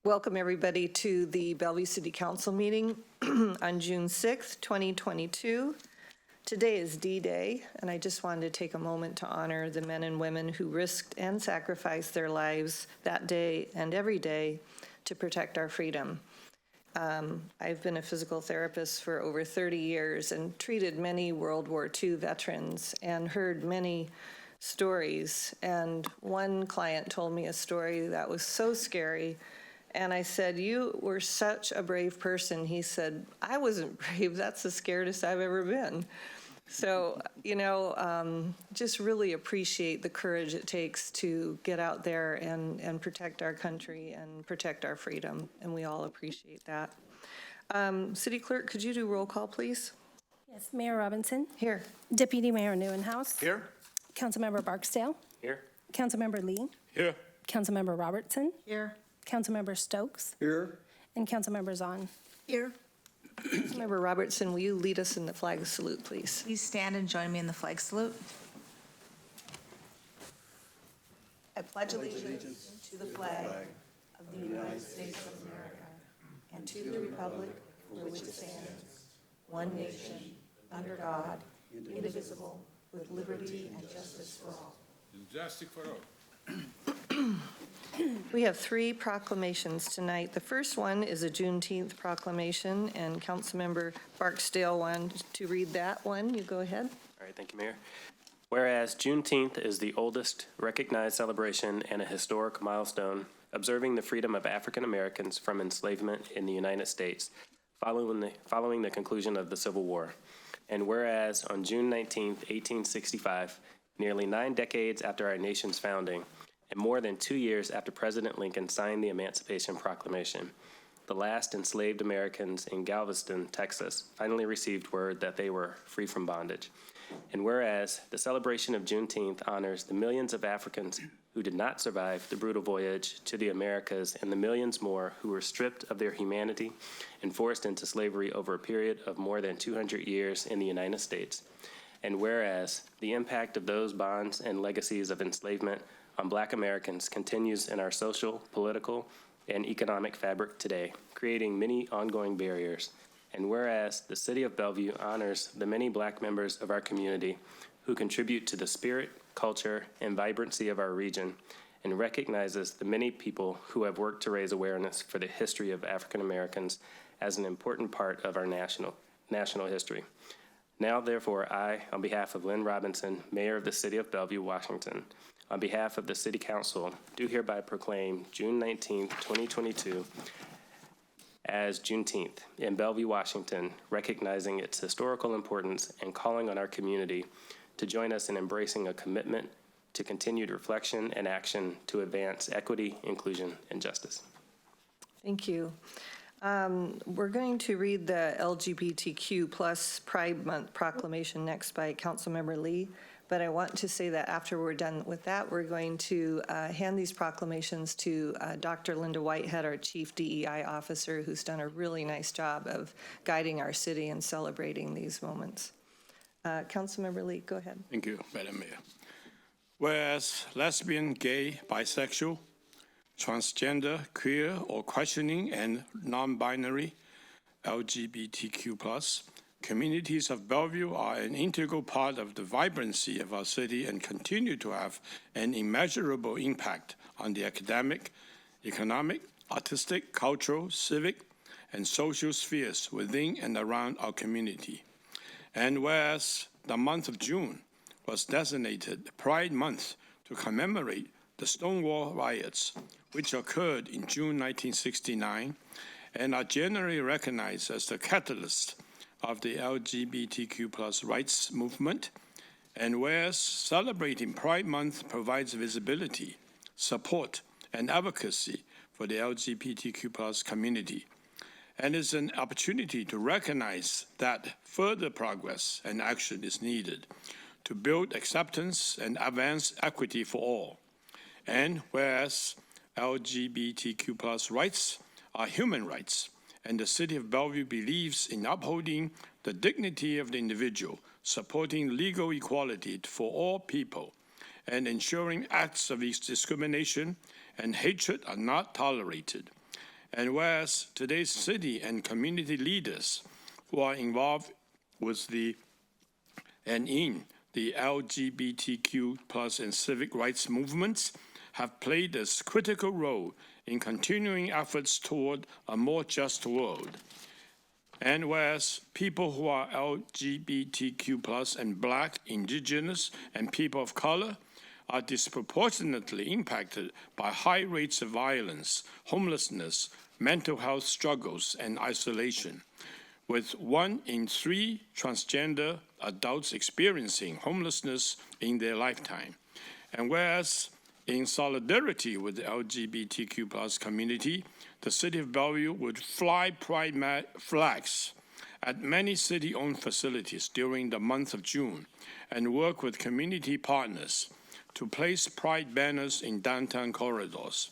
Welcome everybody to the Bellevue City Council meeting on June 6th, 2022. Today is D-Day, and I just wanted to take a moment to honor the men and women who risked and sacrificed their lives that day and every day to protect our freedom. I've been a physical therapist for over 30 years and treated many World War II veterans and heard many stories. And one client told me a story that was so scary. And I said, "You were such a brave person." He said, "I wasn't brave. That's the scaredest I've ever been." So, just really appreciate the courage it takes to get out there and protect our country and protect our freedom. And we all appreciate that. City Clerk, could you do roll call, please? Yes, Mayor Robinson. Here. Deputy Mayor Neuenhouse. Here. Councilmember Barksdale. Here. Councilmember Lee. Here. Councilmember Robertson. Here. Councilmember Stokes. Here. And Councilmember Zahn. Here. Councilmember Robertson, will you lead us in the flag salute, please? Please stand and join me in the flag salute. I pledge allegiance to the flag of the United States of America and to the republic for which it stands, one nation, under God, indivisible, with liberty and justice for all. Justice for all. We have three proclamations tonight. The first one is a Juneteenth proclamation, and Councilmember Barksdale wanted to read that one. You go ahead. All right, thank you, Mayor. Whereas Juneteenth is the oldest recognized celebration and a historic milestone observing the freedom of African Americans from enslavement in the United States following the conclusion of the Civil War. And whereas on June 19th, 1865, nearly 9 decades after our nation's founding, and more than 2 years after President Lincoln signed the Emancipation Proclamation, the last enslaved Americans in Galveston, Texas, finally received word that they were free from bondage. And whereas the celebration of Juneteenth honors the millions of Africans who did not survive the brutal voyage to the Americas and the millions more who were stripped of their humanity and forced into slavery over a period of more than 200 years in the United States. And whereas the impact of those bonds and legacies of enslavement on Black Americans continues in our social, political, and economic fabric today, creating many ongoing barriers. And whereas the City of Bellevue honors the many Black members of our community who contribute to the spirit, culture, and vibrancy of our region, and recognizes the many people who have worked to raise awareness for the history of African Americans as an important part of our national history. Now, therefore, I, on behalf of Lynn Robinson, Mayor of the City of Bellevue, Washington, on behalf of the City Council, do hereby proclaim June 19th, 2022 as Juneteenth in Bellevue, Washington, recognizing its historical importance and calling on our community to join us in embracing a commitment to continued reflection and action to advance equity, inclusion, and justice. Thank you. We're going to read the LGBTQ plus Pride Month proclamation next by Councilmember Lee. But I want to say that after we're done with that, we're going to hand these proclamations to Dr. Linda Whitehead, our Chief DEI Officer, who's done a really nice job of guiding our city and celebrating these moments. Councilmember Lee, go ahead. Thank you, Madam Mayor. Whereas lesbian, gay, bisexual, transgender, queer, or questioning and non-binary LGBTQ+ communities of Bellevue are an integral part of the vibrancy of our city and continue to have an immeasurable impact on the academic, economic, artistic, cultural, civic, and social spheres within and around our community. And whereas the month of June was designated Pride Month to commemorate the Stonewall riots, which occurred in June 1969 and are generally recognized as the catalyst of the LGBTQ+ rights movement, and whereas celebrating Pride Month provides visibility, support, and advocacy for the LGBTQ+ community, and is an opportunity to recognize that further progress and action is needed to build acceptance and advance equity for all. And whereas LGBTQ+ rights are human rights, and the City of Bellevue believes in upholding the dignity of the individual, supporting legal equality for all people, and ensuring acts of discrimination and hatred are not tolerated. And whereas today's city and community leaders who are involved with in the LGBTQ plus and civic rights movements have played a critical role in continuing efforts toward a more just world. And whereas people who are LGBTQ plus and Black, Indigenous, and people of color are disproportionately impacted by high rates of violence, homelessness, mental health struggles, and isolation, with 1 in 3 transgender adults experiencing homelessness in their lifetime. And whereas in solidarity with the LGBTQ plus community, the City of Bellevue would fly pride flags at many city-owned facilities during the month of June and work with community partners to place pride banners in downtown corridors.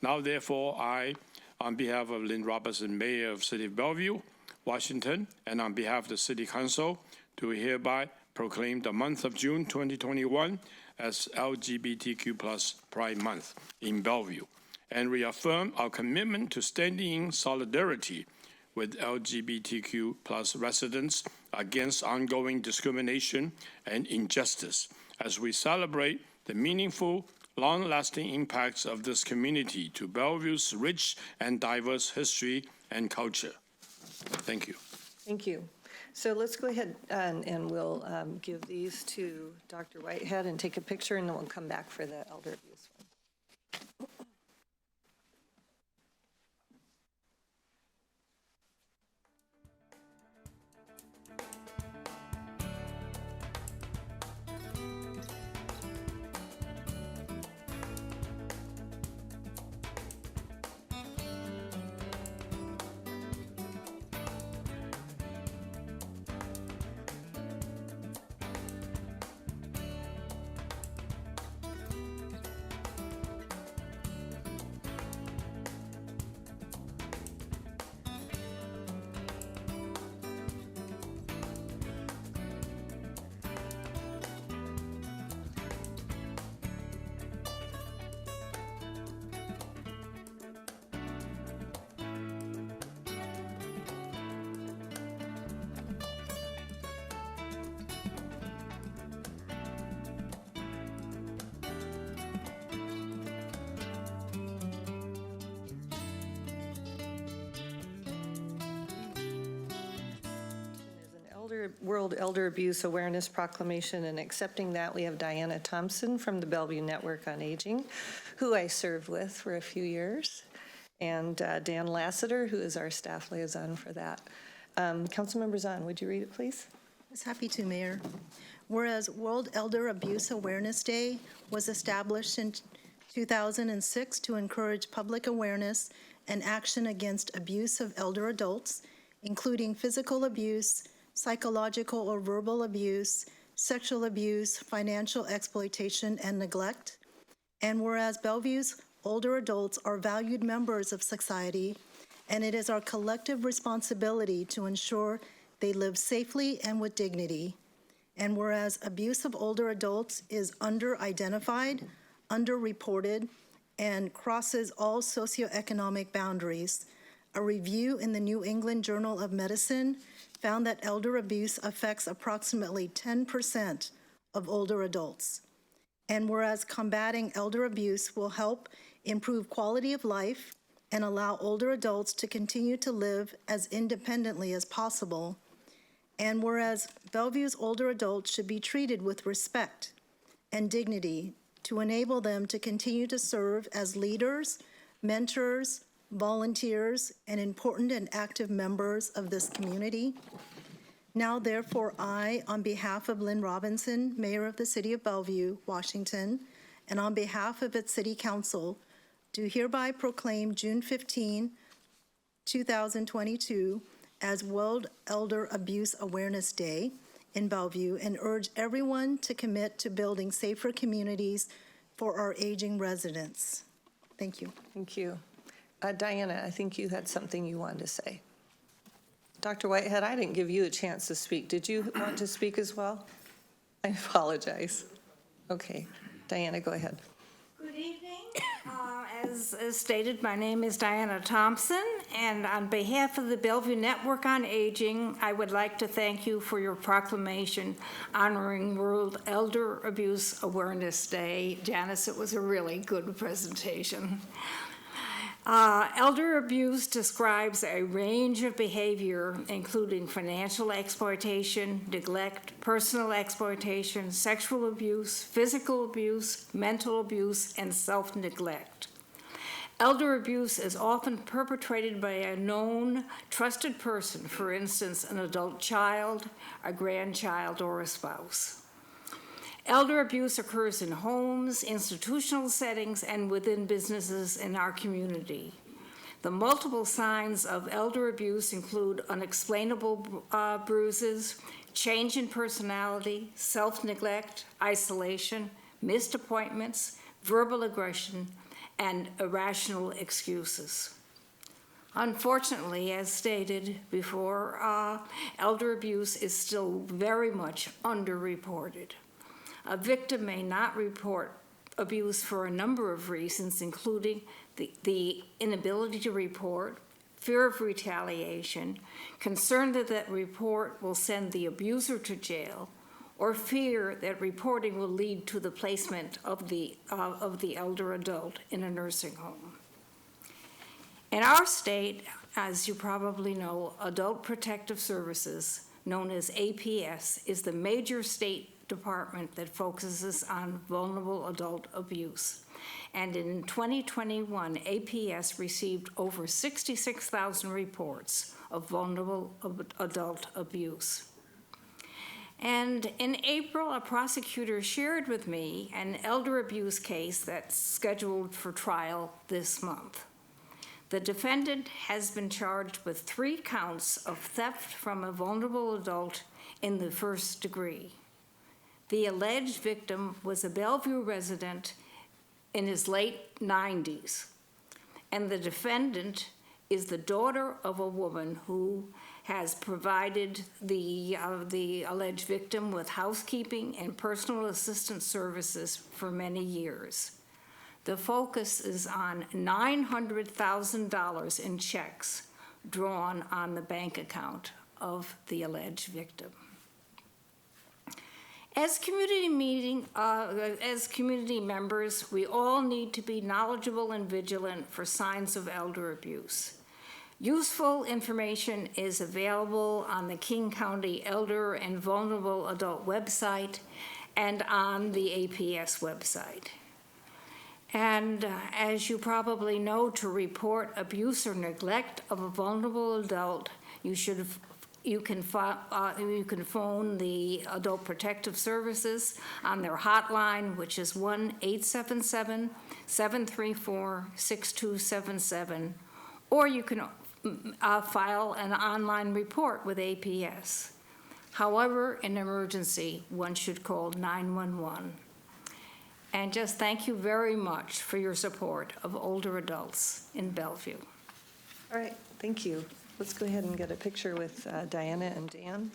Now, therefore, I, on behalf of Lynn Robertson, Mayor of City of Bellevue, Washington, and on behalf of the City Council, do hereby proclaim the month of June 2021 as LGBTQ plus Pride Month in Bellevue, and reaffirm our commitment to standing in solidarity with LGBTQ plus residents against ongoing discrimination and injustice as we celebrate the meaningful, long-lasting impacts of this community to Bellevue's rich and diverse history and culture. Thank you. Thank you. So let's go ahead and we'll give these to Dr. Whitehead and take a picture, and then we'll come back for the elder abuse one. World Elder Abuse Awareness Proclamation, and accepting that, we have Dianna Thompson from the Bellevue Network on Aging, who I served with for a few years, and Dan Lassiter, who is our staff liaison for that. Councilmember Zahn, would you read it, please? I was happy to, Mayor. Whereas World Elder Abuse Awareness Day was established in 2006 to encourage public awareness and action against abuse of elder adults, including physical abuse, psychological or verbal abuse, sexual abuse, financial exploitation, and neglect. And whereas Bellevue's older adults are valued members of society, and it is our collective responsibility to ensure they live safely and with dignity. And whereas abuse of older adults is under-identified, under-reported, and crosses all socioeconomic boundaries, a review in the New England Journal of Medicine found that elder abuse affects approximately 10% of older adults. And whereas combating elder abuse will help improve quality of life and allow older adults to continue to live as independently as possible, and whereas Bellevue's older adults should be treated with respect and dignity to enable them to continue to serve as leaders, mentors, volunteers, and important and active members of this community. Now, therefore, I, on behalf of Lynn Robinson, Mayor of the City of Bellevue, Washington, and on behalf of its City Council, do hereby proclaim June 15, 2022 as World Elder Abuse Awareness Day in Bellevue, and urge everyone to commit to building safer communities for our aging residents. Thank you. Thank you. Dianna, I think you had something you wanted to say. Dr. Whitehead, I didn't give you a chance to speak. Did you want to speak as well? I apologize. Okay. Dianna, go ahead. Good evening. As As stated, my name is Dianna Thompson, and on behalf of the Bellevue Network on Aging, I would like to thank you for your proclamation honoring World Elder Abuse Awareness Day. Janice, it was a really good presentation. Elder abuse describes a range of behavior, including financial exploitation, neglect, personal exploitation, sexual abuse, physical abuse, mental abuse, and self-neglect. Elder abuse is often perpetrated by a known, trusted person, for instance, an adult child, a grandchild, or a spouse. Elder abuse occurs in homes, institutional settings, and within businesses in our community. The multiple signs of elder abuse include unexplainable bruises, change in personality, self-neglect, isolation, missed appointments, verbal aggression, and irrational excuses. Unfortunately, as stated before, elder abuse is still very much underreported. A victim may not report abuse for a number of reasons, including the inability to report, fear of retaliation, concern that that report will send the abuser to jail, or fear that reporting will lead to the placement of the elder adult in a nursing home. In our state, as you probably know, Adult Protective Services, known as APS, is the major state department that focuses on vulnerable adult abuse. And in 2021, APS received over 66,000 reports of vulnerable adult abuse. And in April, a prosecutor shared with me an elder abuse case that's scheduled for trial this month. The defendant has been charged with 3 counts of theft from a vulnerable adult in the first degree. The alleged victim was a Bellevue resident in his late 90s, and the defendant is the daughter of a woman who has provided the alleged victim with housekeeping and personal assistance services for many years. The focus is on $900,000 in checks drawn on the bank account of the alleged victim. As community members, we all need to be knowledgeable and vigilant for signs of elder abuse. Useful information is available on the King County Elder and Vulnerable Adult website and on the APS website. And as you probably know, to report abuse or neglect of a vulnerable adult, you can phone the Adult Protective Services on their hotline, which is 1-877-734-6277, or you can file an online report with APS. However, in emergency, one should call 911. And just thank you very much for your support of older adults in Bellevue. All right, thank you. Let's go ahead and get a picture with Dianna and Dan.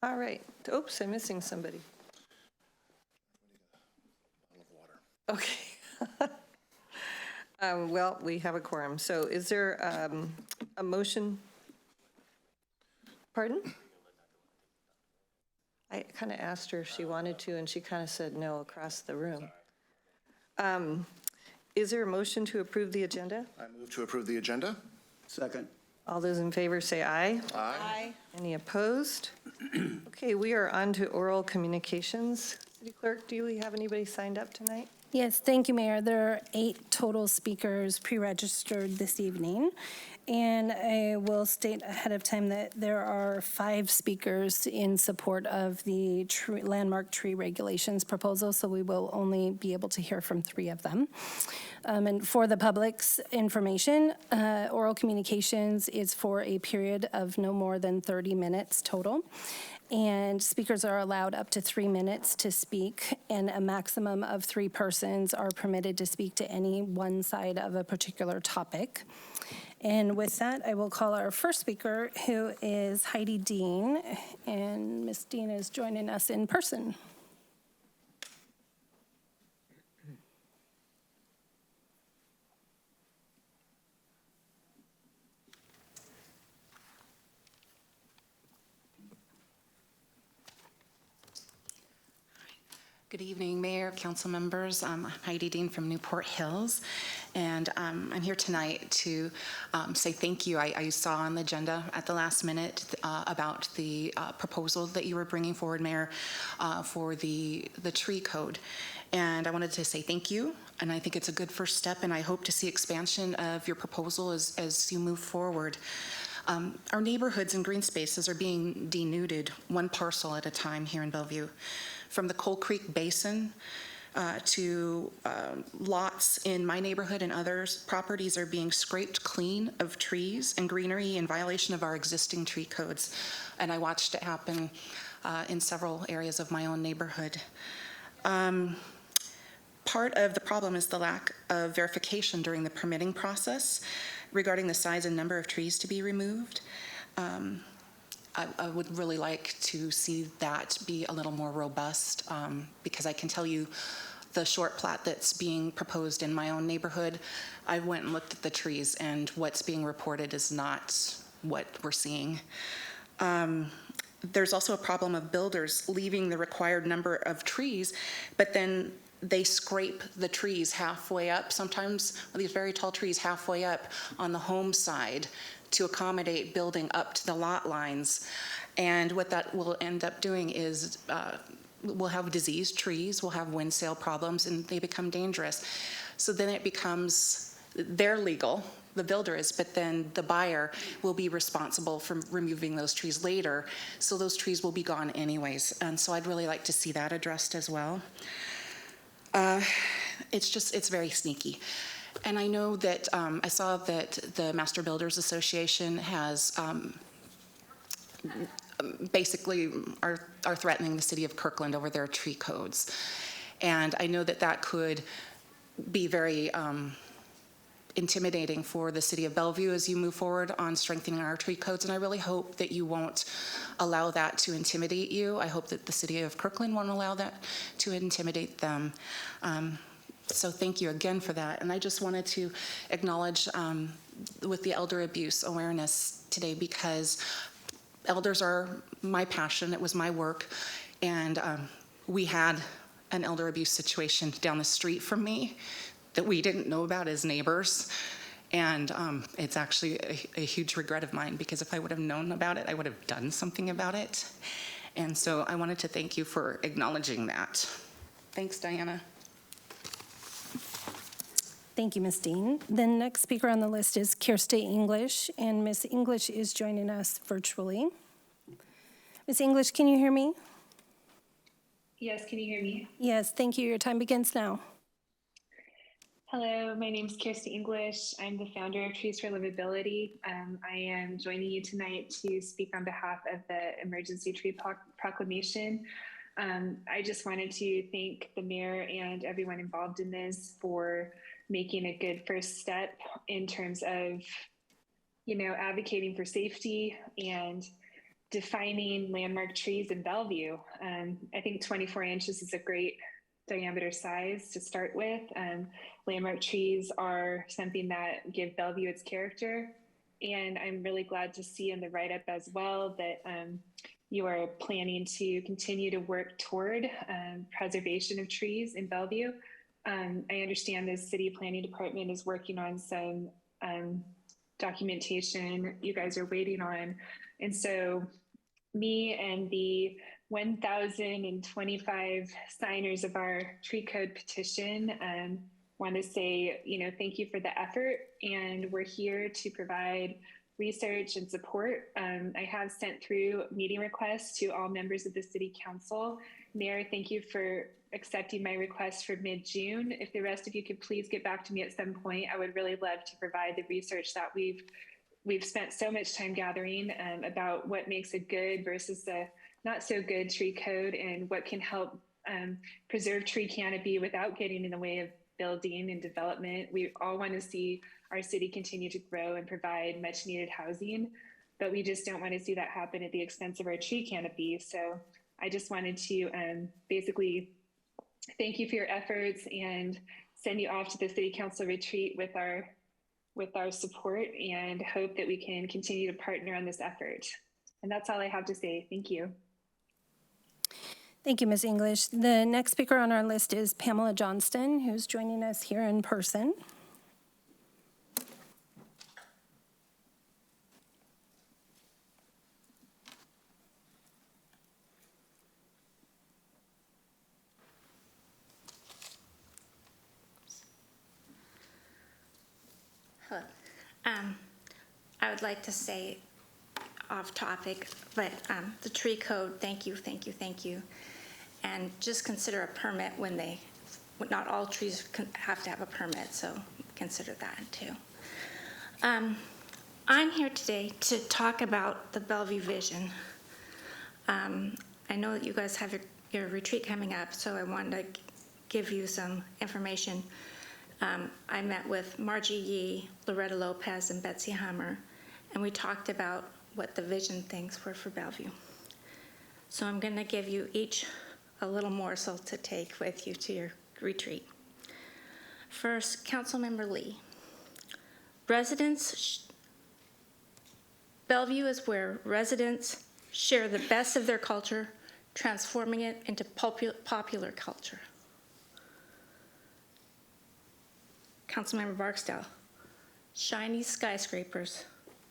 All right. Oops, I'm missing somebody. Okay. Well, we have a quorum. So is there a motion? Pardon? I kind of asked her if she wanted to, and she kind of said no across the room. Is there a motion to approve the agenda? I move to approve the agenda. Second. All those in favor say aye. Aye. Any opposed? Okay, we are on to oral communications. City Clerk, do we have anybody signed up tonight? Yes, thank you, Mayor. There are 8 total speakers pre-registered this evening. And I will state ahead of time that there are 5 speakers in support of the landmark tree regulations proposal, so we will only be able to hear from 3 of them. And for the public's information, oral communications is for a period of no more than 30 minutes total. And speakers are allowed up to 3 minutes to speak, and a maximum of 3 persons are permitted to speak to any one side of a particular topic. And with that, I will call our first speaker, who is Heidi Dean, and Ms. Dean is joining us in person. Good evening, Mayor, council members. I'm Heidi Dean from Newport Hills, and I'm here tonight to say thank you. I saw on the agenda at the last minute about the proposal that you were bringing forward, Mayor, for the tree code. And I wanted to say thank you, and I think it's a good first step, and I hope to see expansion of your proposal as you move forward. Our neighborhoods and green spaces are being denuded one parcel at a time here in Bellevue. From the Coal Creek Basin to lots in my neighborhood and others, properties are being scraped clean of trees and greenery in violation of our existing tree codes. And I watched it happen in several areas of my own neighborhood. Part of the problem is the lack of verification during the permitting process regarding the size and number of trees to be removed. I would really like to see that be a little more robust because I can tell you the short plat that's being proposed in my own neighborhood, I went and looked at the trees, and what's being reported is not what we're seeing. There's also a problem of builders leaving the required number of trees, but then they scrape the trees halfway up, sometimes these very tall trees halfway up on the home side to accommodate building up to the lot lines. And what that will end up doing is we'll have diseased trees, we'll have wind sail problems, and they become dangerous. So then it becomes, they're legal, the builder is, but then the buyer will be responsible for removing those trees later. So those trees will be gone anyways. And so I'd really like to see that addressed as well. It's very sneaky. And I know that I saw that the Master Builders Association has basically are threatening the city of Kirkland over their tree codes. And I know that that could be very intimidating for the city of Bellevue as you move forward on strengthening our tree codes. And I really hope that you won't allow that to intimidate you. I hope that the city of Kirkland won't allow that to intimidate them. So thank you again for that. And I just wanted to acknowledge with the elder abuse awareness today, because elders are my passion. It was my work. And we had an elder abuse situation down the street from me that we didn't know about as neighbors. And it's actually a huge regret of mine, because if I would have known about it, I would have done something about it. And so I wanted to thank you for acknowledging that. Thanks, Diana. Thank you, Ms. Dean. The next speaker on the list is Kirsty English, and Ms. English is joining us virtually. Ms. English, can you hear me? Yes, can you hear me? Yes, thank you. Your time begins now. Hello, my name is Kirsty English. I'm the founder of Trees for Livability. I am joining you tonight to speak on behalf of the Emergency Tree Proclamation. I just wanted to thank the mayor and everyone involved in this for making a good first step in terms of, advocating for safety and defining landmark trees in Bellevue. I think 24 inches is a great diameter size to start with. Landmark trees are something that give Bellevue its character. And I'm really glad to see in the write-up as well that you are planning to continue to work toward preservation of trees in Bellevue. I understand the city planning department is working on some documentation you guys are waiting on. And so me and the 1,025 signers of our tree code petition want to say, thank you for the effort, and we're here to provide research and support. I have sent through meeting requests to all members of the City Council. Mayor, thank you for accepting my request for mid-June. If the rest of you could please get back to me at some point, I would really love to provide the research that we've spent so much time gathering about what makes a good versus a not so good tree code, and what can help preserve tree canopy without getting in the way of building and development. We all want to see our city continue to grow and provide much needed housing, but we just don't want to see that happen at the expense of our tree canopy. So I just wanted to basically thank you for your efforts and send you off to the City Council retreat with our support, and hope that we can continue to partner on this effort. And that's all I have to say. Thank you. Thank you, Ms. English. The next speaker on our list is Pamela Johnston, who's joining us here in person. Hello. I would like to say, off topic, but the tree code, thank you. And just consider a permit when not all trees have to have a permit, so consider that too. I'm here today to talk about the Bellevue Vision. I know that you guys have your retreat coming up, so I wanted to give you some information. I met with Margie Yee, Loretta Lopez, and Betsy Hummer, and we talked about what the vision things were for Bellevue. So I'm going to give you each a little morsel to take with you to your retreat. First, Councilmember Lee. Bellevue is where residents share the best of their culture, transforming it into popular culture. Councilmember Barksdale. Shiny skyscrapers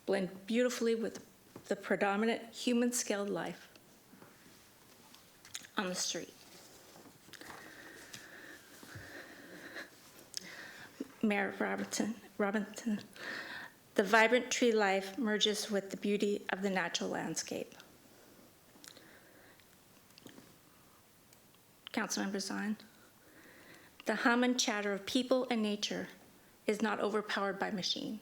blend beautifully with the predominant human-scaled life on the street. Mayor Robinson, the vibrant tree life merges with the beauty of the natural landscape. Councilmember Zahn, the hum and chatter of people and nature is not overpowered by machine.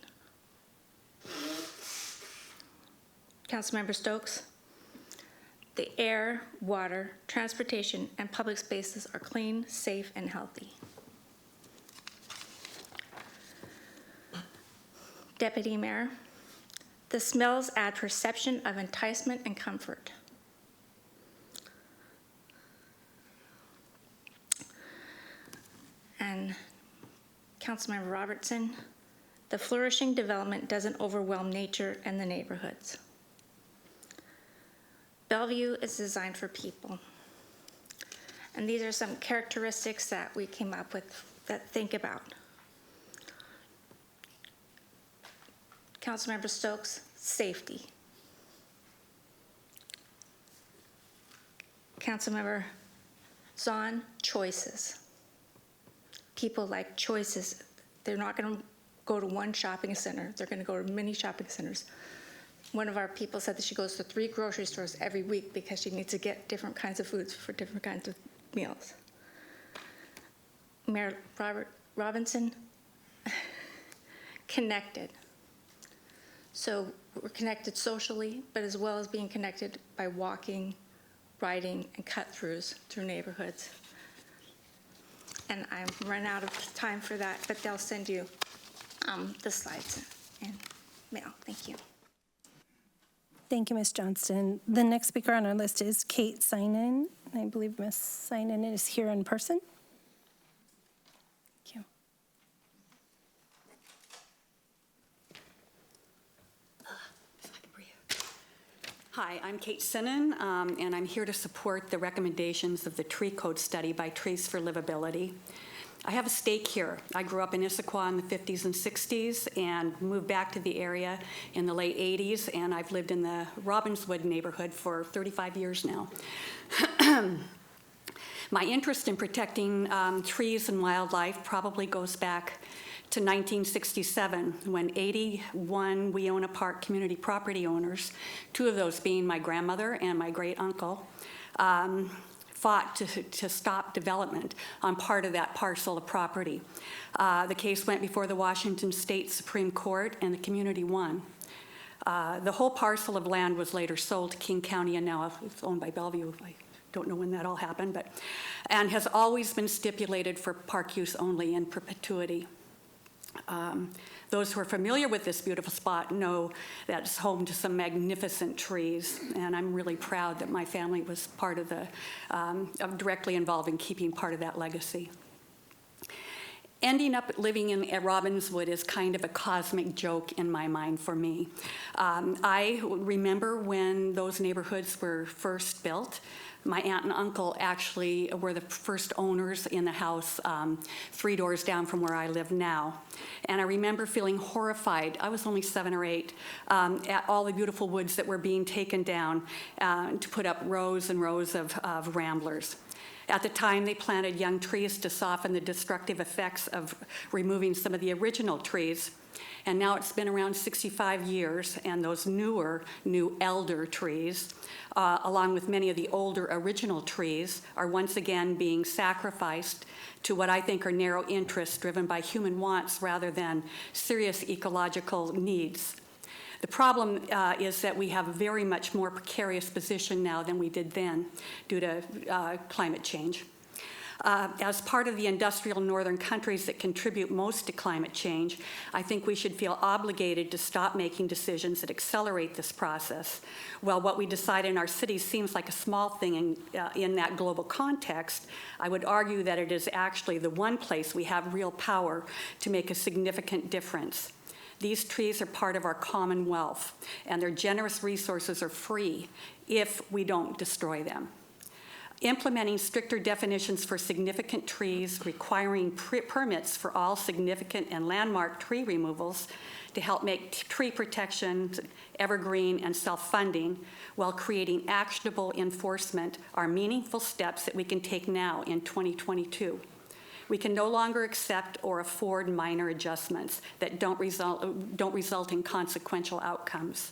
Councilmember Stokes, the air, water, transportation, and public spaces are clean, safe, and healthy. Deputy Mayor, the smells add perception of enticement and comfort. And Councilmember Robertson, the flourishing development doesn't overwhelm nature and the neighborhoods. Bellevue is designed for people. And these are some characteristics that we came up with that think about. Councilmember Stokes, safety. Councilmember Zahn, choices. People like choices. They're not going to go to one shopping center. They're going to go to many shopping centers. One of our people said that she goes to 3 grocery stores every week because she needs to get different kinds of foods for different kinds of meals. Mayor Robinson, connected. So we're connected socially, but as well as being connected by walking, riding, and cut-throughs through neighborhoods. And I'm run out of time for that, but they'll send you the slides in mail. Thank you. Thank you, Ms. Johnston. The next speaker on our list is Kate Seinen. I believe Ms. Seinen is here in person. Thank you. If I can breathe. Hi, I'm Kate Sinnen, and I'm here to support the recommendations of the Tree Code Study by Trees for Livability. I have a stake here. I grew up in Issaquah in the 50s and 60s and moved back to the area in the late 80s, and I've lived in the Robbinswood neighborhood for 35 years now. My interest in protecting trees and wildlife probably goes back to 1967, when 81 Weona Park community property owners, two of those being my grandmother and my great uncle, fought to stop development on part of that parcel of property. The case went before the Washington State Supreme Court, and the community won. The whole parcel of land was later sold to King County, and now it's owned by Bellevue. I don't know when that all happened, and has always been stipulated for park use only in perpetuity. Those who are familiar with this beautiful spot know that it's home to some magnificent trees, and I'm really proud that my family was part of directly involved in keeping part of that legacy. Ending up living in Robbinswood is kind of a cosmic joke in my mind for me. I remember when those neighborhoods were first built. My aunt and uncle actually were the first owners in the house 3 doors down from where I live now. And I remember feeling horrified, I was only 7 or 8, at all the beautiful woods that were being taken down to put up rows and rows of ramblers. At the time, they planted young trees to soften the destructive effects of removing some of the original trees. And now it's been around 65 years, and those new elder trees, along with many of the older original trees, are once again being sacrificed to what I think are narrow interests driven by human wants rather than serious ecological needs. The problem is that we have a very much more precarious position now than we did then due to climate change. As part of the industrial northern countries that contribute most to climate change, I think we should feel obligated to stop making decisions that accelerate this process. While what we decide in our cities seems like a small thing in that global context, I would argue that it is actually the one place we have real power to make a significant difference. These trees are part of our common wealth, and their generous resources are free if we don't destroy them. Implementing stricter definitions for significant trees, requiring permits for all significant and landmark tree removals to help make tree protection evergreen and self-funding while creating actionable enforcement are meaningful steps that we can take now in 2022. We can no longer accept or afford minor adjustments that don't result in consequential outcomes.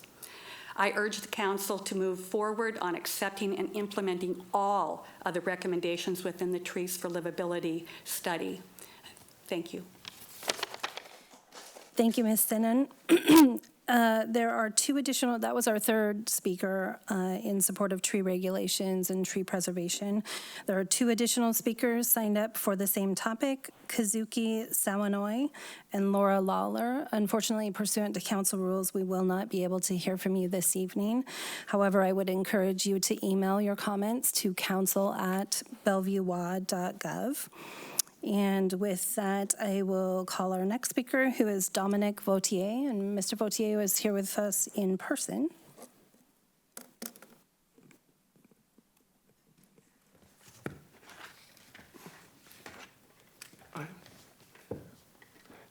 I urge the Council to move forward on accepting and implementing all of the recommendations within the Trees for Livability study. Thank you. Thank you, Ms. Sinnen. There are 2 additional, that was our 3rd speaker in support of tree regulations and tree preservation. There are 2 additional speakers signed up for the same topic, Kazuki Sawanoy and Laura Lawler. Unfortunately, pursuant to council rules, we will not be able to hear from you this evening. However, I would encourage you to email your comments to council@bellevuewad.gov. And with that, I will call our next speaker, who is Dominic Vautier. And Mr. Vautier is here with us in person.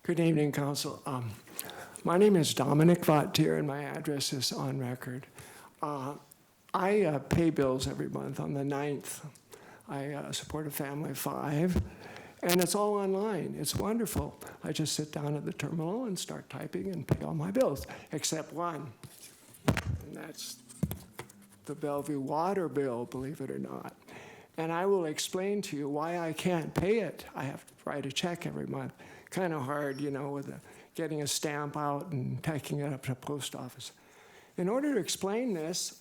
Good evening, Council. My name is Dominic Vautier, and my address is on record. I pay bills every month on the 9th. I support a family of 5. And it's all online. It's wonderful. I just sit down at the terminal and start typing and pay all my bills, except one. And that's the Bellevue water bill, believe it or not. And I will explain to you why I can't pay it. I have to write a check every month. Kind of hard, you know, with getting a stamp out and taking it up to the post office. In order to explain this,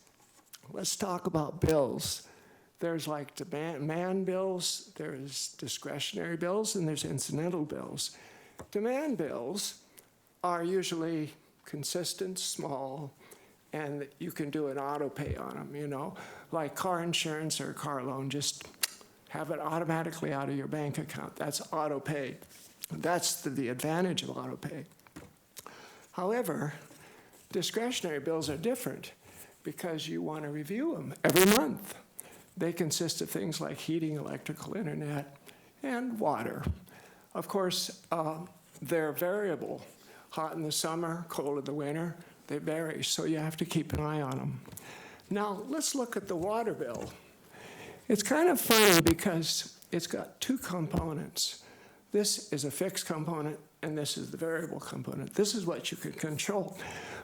let's talk about bills. There's like demand bills, there's discretionary bills, and there's incidental bills. Demand bills are usually consistent, small, and you can do an auto pay on them, you know, like car insurance or a car loan, just have it automatically out of your bank account. That's auto pay. That's the advantage of auto pay. However, discretionary bills are different. because you want to review them every month. They consist of things like heating, electrical, internet, and water. Of course, they're variable. Hot in the summer, cold in the winter, they vary, so you have to keep an eye on them. Now, let's look at the water bill. It's kind of funny because it's got two components. This is a fixed component, and this is the variable component. This is what you can control.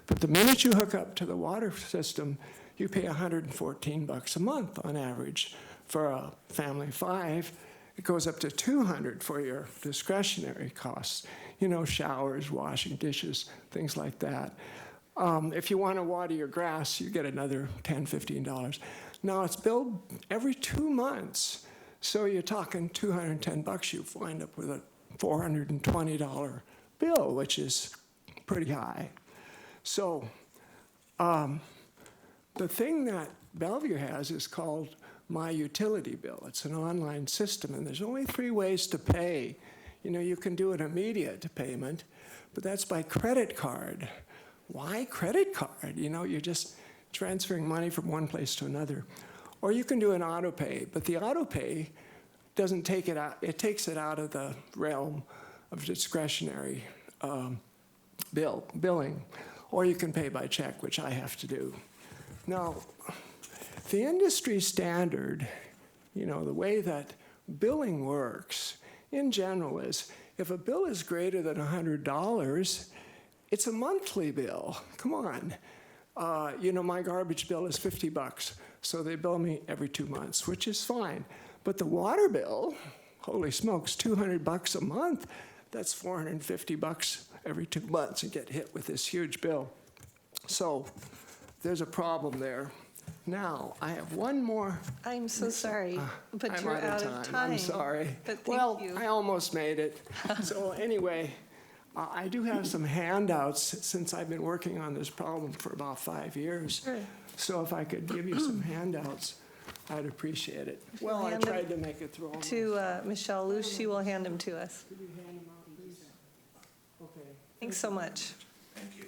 But the minute you hook up to the water system, you pay $114 a month on average. For a family of 5, it goes up to $200 for your discretionary costs. You know, showers, washing dishes, things like that. If you want to water your grass, you get another $10, $15. Now it's billed every 2 months. So you're talking $210, you wind up with a $420 bill, which is pretty high. So the thing that Bellevue has is called My Utility Bill. It's an online system, and there's only 3 ways to pay. You know, you can do an immediate payment, but that's by credit card. Why credit card? You know, you're just transferring money from one place to another. Or you can do an auto pay, but the auto pay doesn't take it out, it takes it out of the realm of discretionary billing. Or you can pay by check, which I have to do. Now, the industry standard, you know, the way that billing works in general is if a bill is greater than $100, it's a monthly bill. Come on. You know, my garbage bill is $50, so they bill me every 2 months, which is fine. But the water bill, holy smokes, $200 a month, that's $450 every 2 months and get hit with this huge bill. So there's a problem there. Now, I have one more. I'm so sorry, but I'm you're out of time. I'm sorry. But thank well, you. I almost made it. So anyway, I do have some handouts since I've been working on this problem for about 5 years. Sure. So if I could give you some handouts, I'd appreciate it. Well, I hand them tried to make it through all. To Michelle Luce, she will hand them to us. Could you hand them out, please? Okay. Thanks so much. Thank you.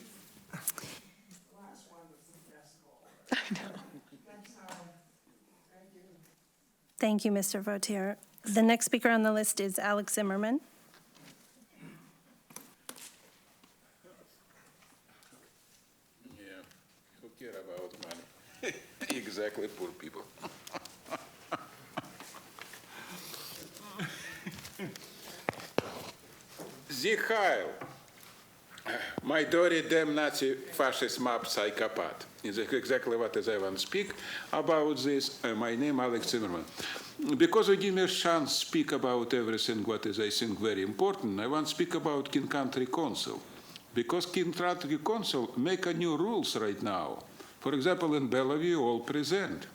Thank you, Mr. Vautier. The next speaker on the list is Alex Zimmerman. Yeah, who care about money? Exactly, poor people. Sie Heil, my dirty damn Nazi fascist mob psychopath. Is exactly what I want to speak about this. My name Alex Zimmerman. Because you give me a chance to speak about everything what is, I think, very important, I want to speak about King Country Council. Because King Country Council make a new rules right now. For example, in Bellevue, all present.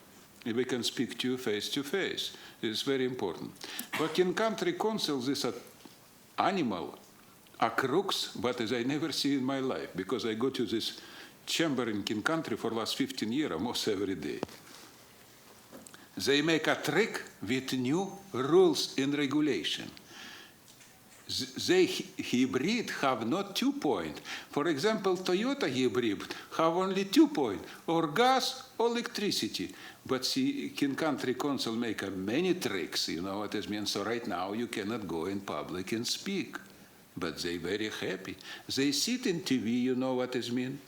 We can speak to you face to face. It's very important. But King Country Council, this animal, a crooks, but as I never see in my life, because I go to this chamber in King Country for last 15 years, almost every day. They make a trick with new rules and regulation. They hybrid have not 2 points. For example, Toyota hybrid have only 2 points, or gas or electricity. But see, King Country Council make many tricks, you know what it means. So right now you cannot go in public and speak. But they very happy. They sit in TV, you know what it means.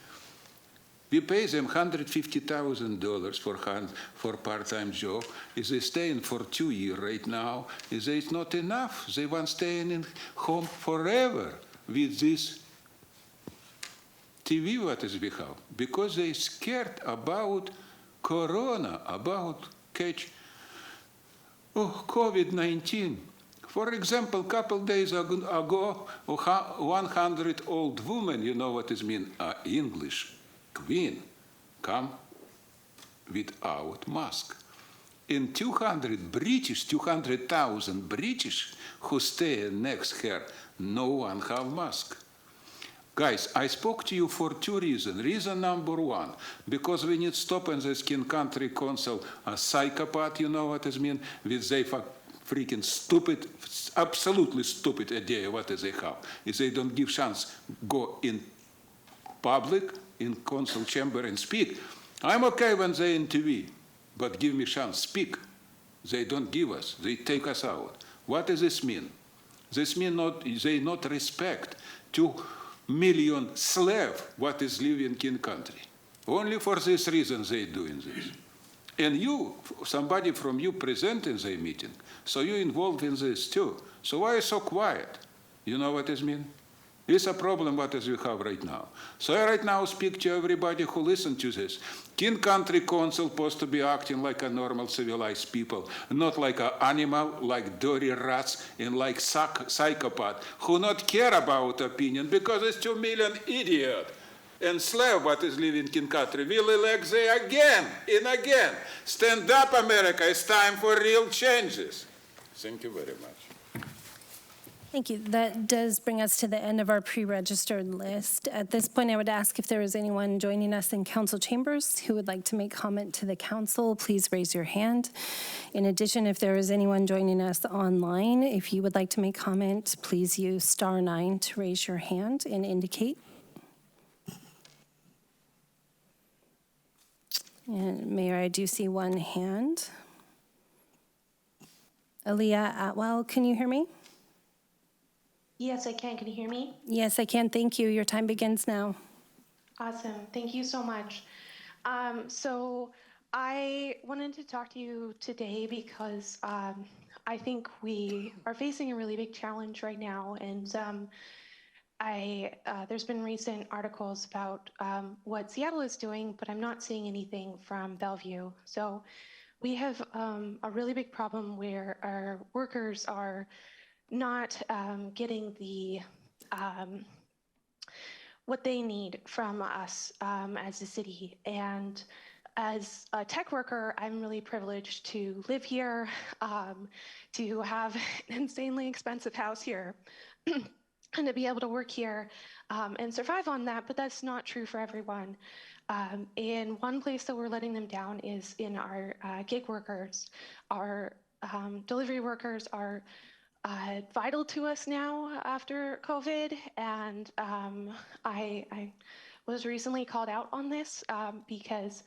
We pay them $150,000 for part-time job. Is they staying for 2 years right now? Is it's not enough? They want staying in home forever with this TV what is we have, because they scared about Corona, about catch COVID-19. For example, a couple days ago, 100-old woman, you know what it means, English queen, come without mask. In 200,000 British who stay next her, no one have mask. Guys, I spoke to you for 2 reasons. Reason number 1, because we need to stop in this King Country Council a psychopath, you know what it means, with they freaking stupid, absolutely stupid idea what they have. If they don't give chance, go in public, in council chamber and speak. I'm okay when they in TV, but give me chance, speak. They don't give us, they take us out. What does this mean? This means they not respect 2 million slave what is living in country. Only for this reason they doing this. And you, somebody from you presenting the meeting, so you involved in this too. So why so quiet? You know what this mean? It's a problem what is we have right now. So I right now speak to everybody who listen to this. King Country Council supposed to be acting like a normal civilized people, not like an animal, like dirty rats, and like psychopath who not care about opinion because it's 2 million idiot and slave what is living in country will elect they again and again. Stand up, America. It's time for real changes. Thank you very much. Thank you. That does bring us to the end of our pre-registered list. At this point, I would ask if there is anyone joining us in council chambers who would like to make comment to the council, please raise your hand. In addition, if there is anyone joining us online, if you would like to make comment, please use *9 to raise your hand and indicate. And Mayor, I do see one hand. Aaliyah Atwell, can you hear me? Yes, I can. Can you hear me? Yes, I can. Thank you. Your time begins now. Awesome. Thank you so much. So I wanted to talk to you today because I think we are facing a really big challenge right now. And there's been recent articles about what Seattle is doing, but I'm not seeing anything from Bellevue. So we have a really big problem where our workers are not getting the what they need from us as a city. And as a tech worker, I'm really privileged to live here, to have an insanely expensive house here, and to be able to work here and survive on that, but that's not true for everyone. And one place that we're letting them down is in our gig workers. Our delivery workers are vital to us now after COVID, and I was recently called out on this because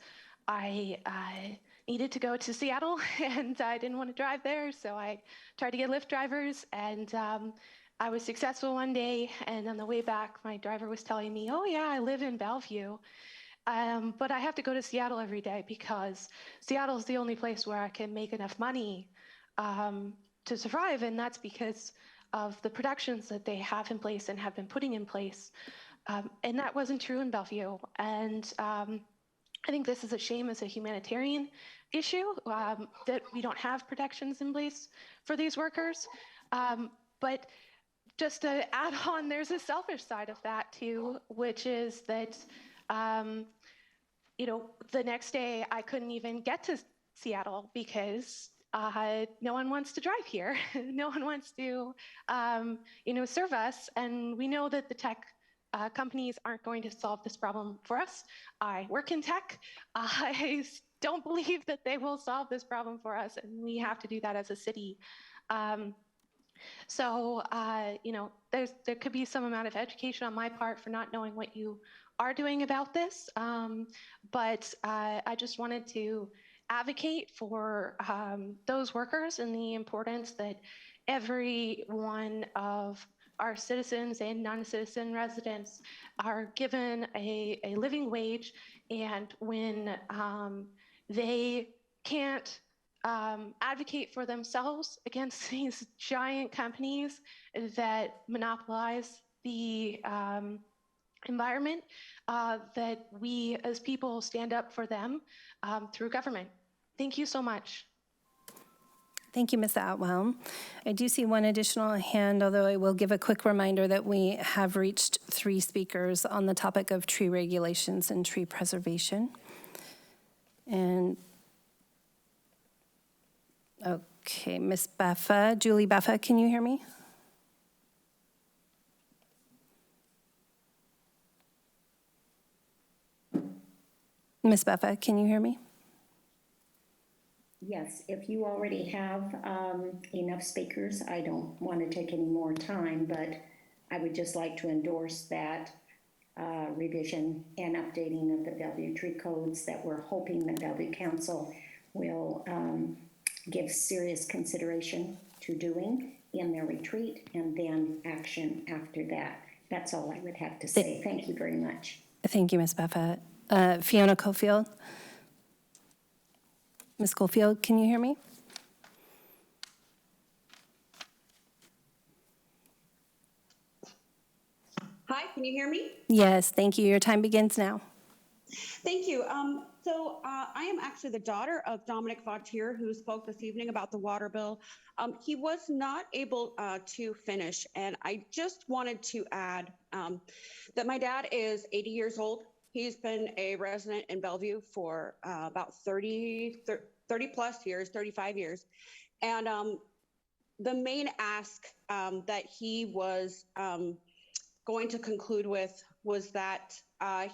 I needed to go to Seattle and I didn't want to drive there, so I tried to get Lyft drivers, and I was successful one day, and on the way back my driver was telling me, oh yeah, I live in Bellevue, but I have to go to Seattle every day because Seattle is the only place where I can make enough money to survive, and that's because of the protections that they have in place and have been putting in place. And that wasn't true in Bellevue. And I think this is a shame as a humanitarian issue that we don't have protections in place for these workers. But just to add on, there's a selfish side of that too, which is that, you know, the next day I couldn't even get to Seattle because no one wants to drive here. No one wants to, you know, serve us. And we know that the tech companies aren't going to solve this problem for us. I work in tech. I don't believe that they will solve this problem for us, and we have to do that as a city. So, you know, there could be some amount of education on my part for not knowing what you are doing about this. But I just wanted to advocate for those workers and the importance that every one of our citizens and non-citizen residents are given a living wage, and when they can't advocate for themselves against these giant companies that monopolize the environment, that we as people stand up for them through government. Thank you so much. Thank you, Ms. Atwell. I do see one additional hand, although I will give a quick reminder that we have reached 3 speakers on the topic of tree regulations and tree preservation. And, okay, Ms. Baffa, Julie Baffa, can you hear me? Ms. Baffa, can you hear me? Yes, if you already have enough speakers, I don't want to take any more time, but I would just like to endorse that revision and updating of the Bellevue tree codes that we're hoping the Bellevue Council will give serious consideration to doing in their retreat, and then action after that. That's all I would have to say. Thank you very much. Thank you, Ms. Buffa. Fiona Cofield. Ms. Cofield, can you hear me? Hi, can you hear me? Yes, thank you. Your time begins now. Thank you. I am actually the daughter of Dominic Vautier, who spoke this evening about the water bill. He was not able to finish, and I just wanted to add that my dad is 80 years old. He's been a resident in Bellevue for about 30 plus years, 35 years. And the main ask that he was going to conclude with was that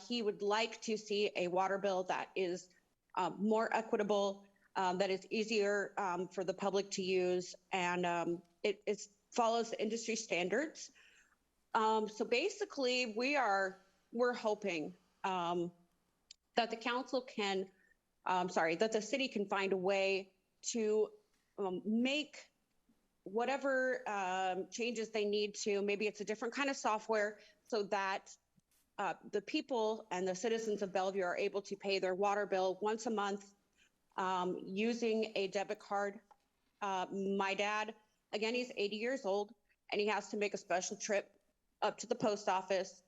he would like to see a water bill that is more equitable, that is easier for the public to use, and it follows the industry standards. So basically, we're hoping that the council can, that the city can find a way to make whatever changes they need to. Maybe it's a different kind of software so that the people and the citizens of Bellevue are able to pay their water bill once a month using a debit card. My dad, again, he's 80 years old, and he has to make a special trip up to the post office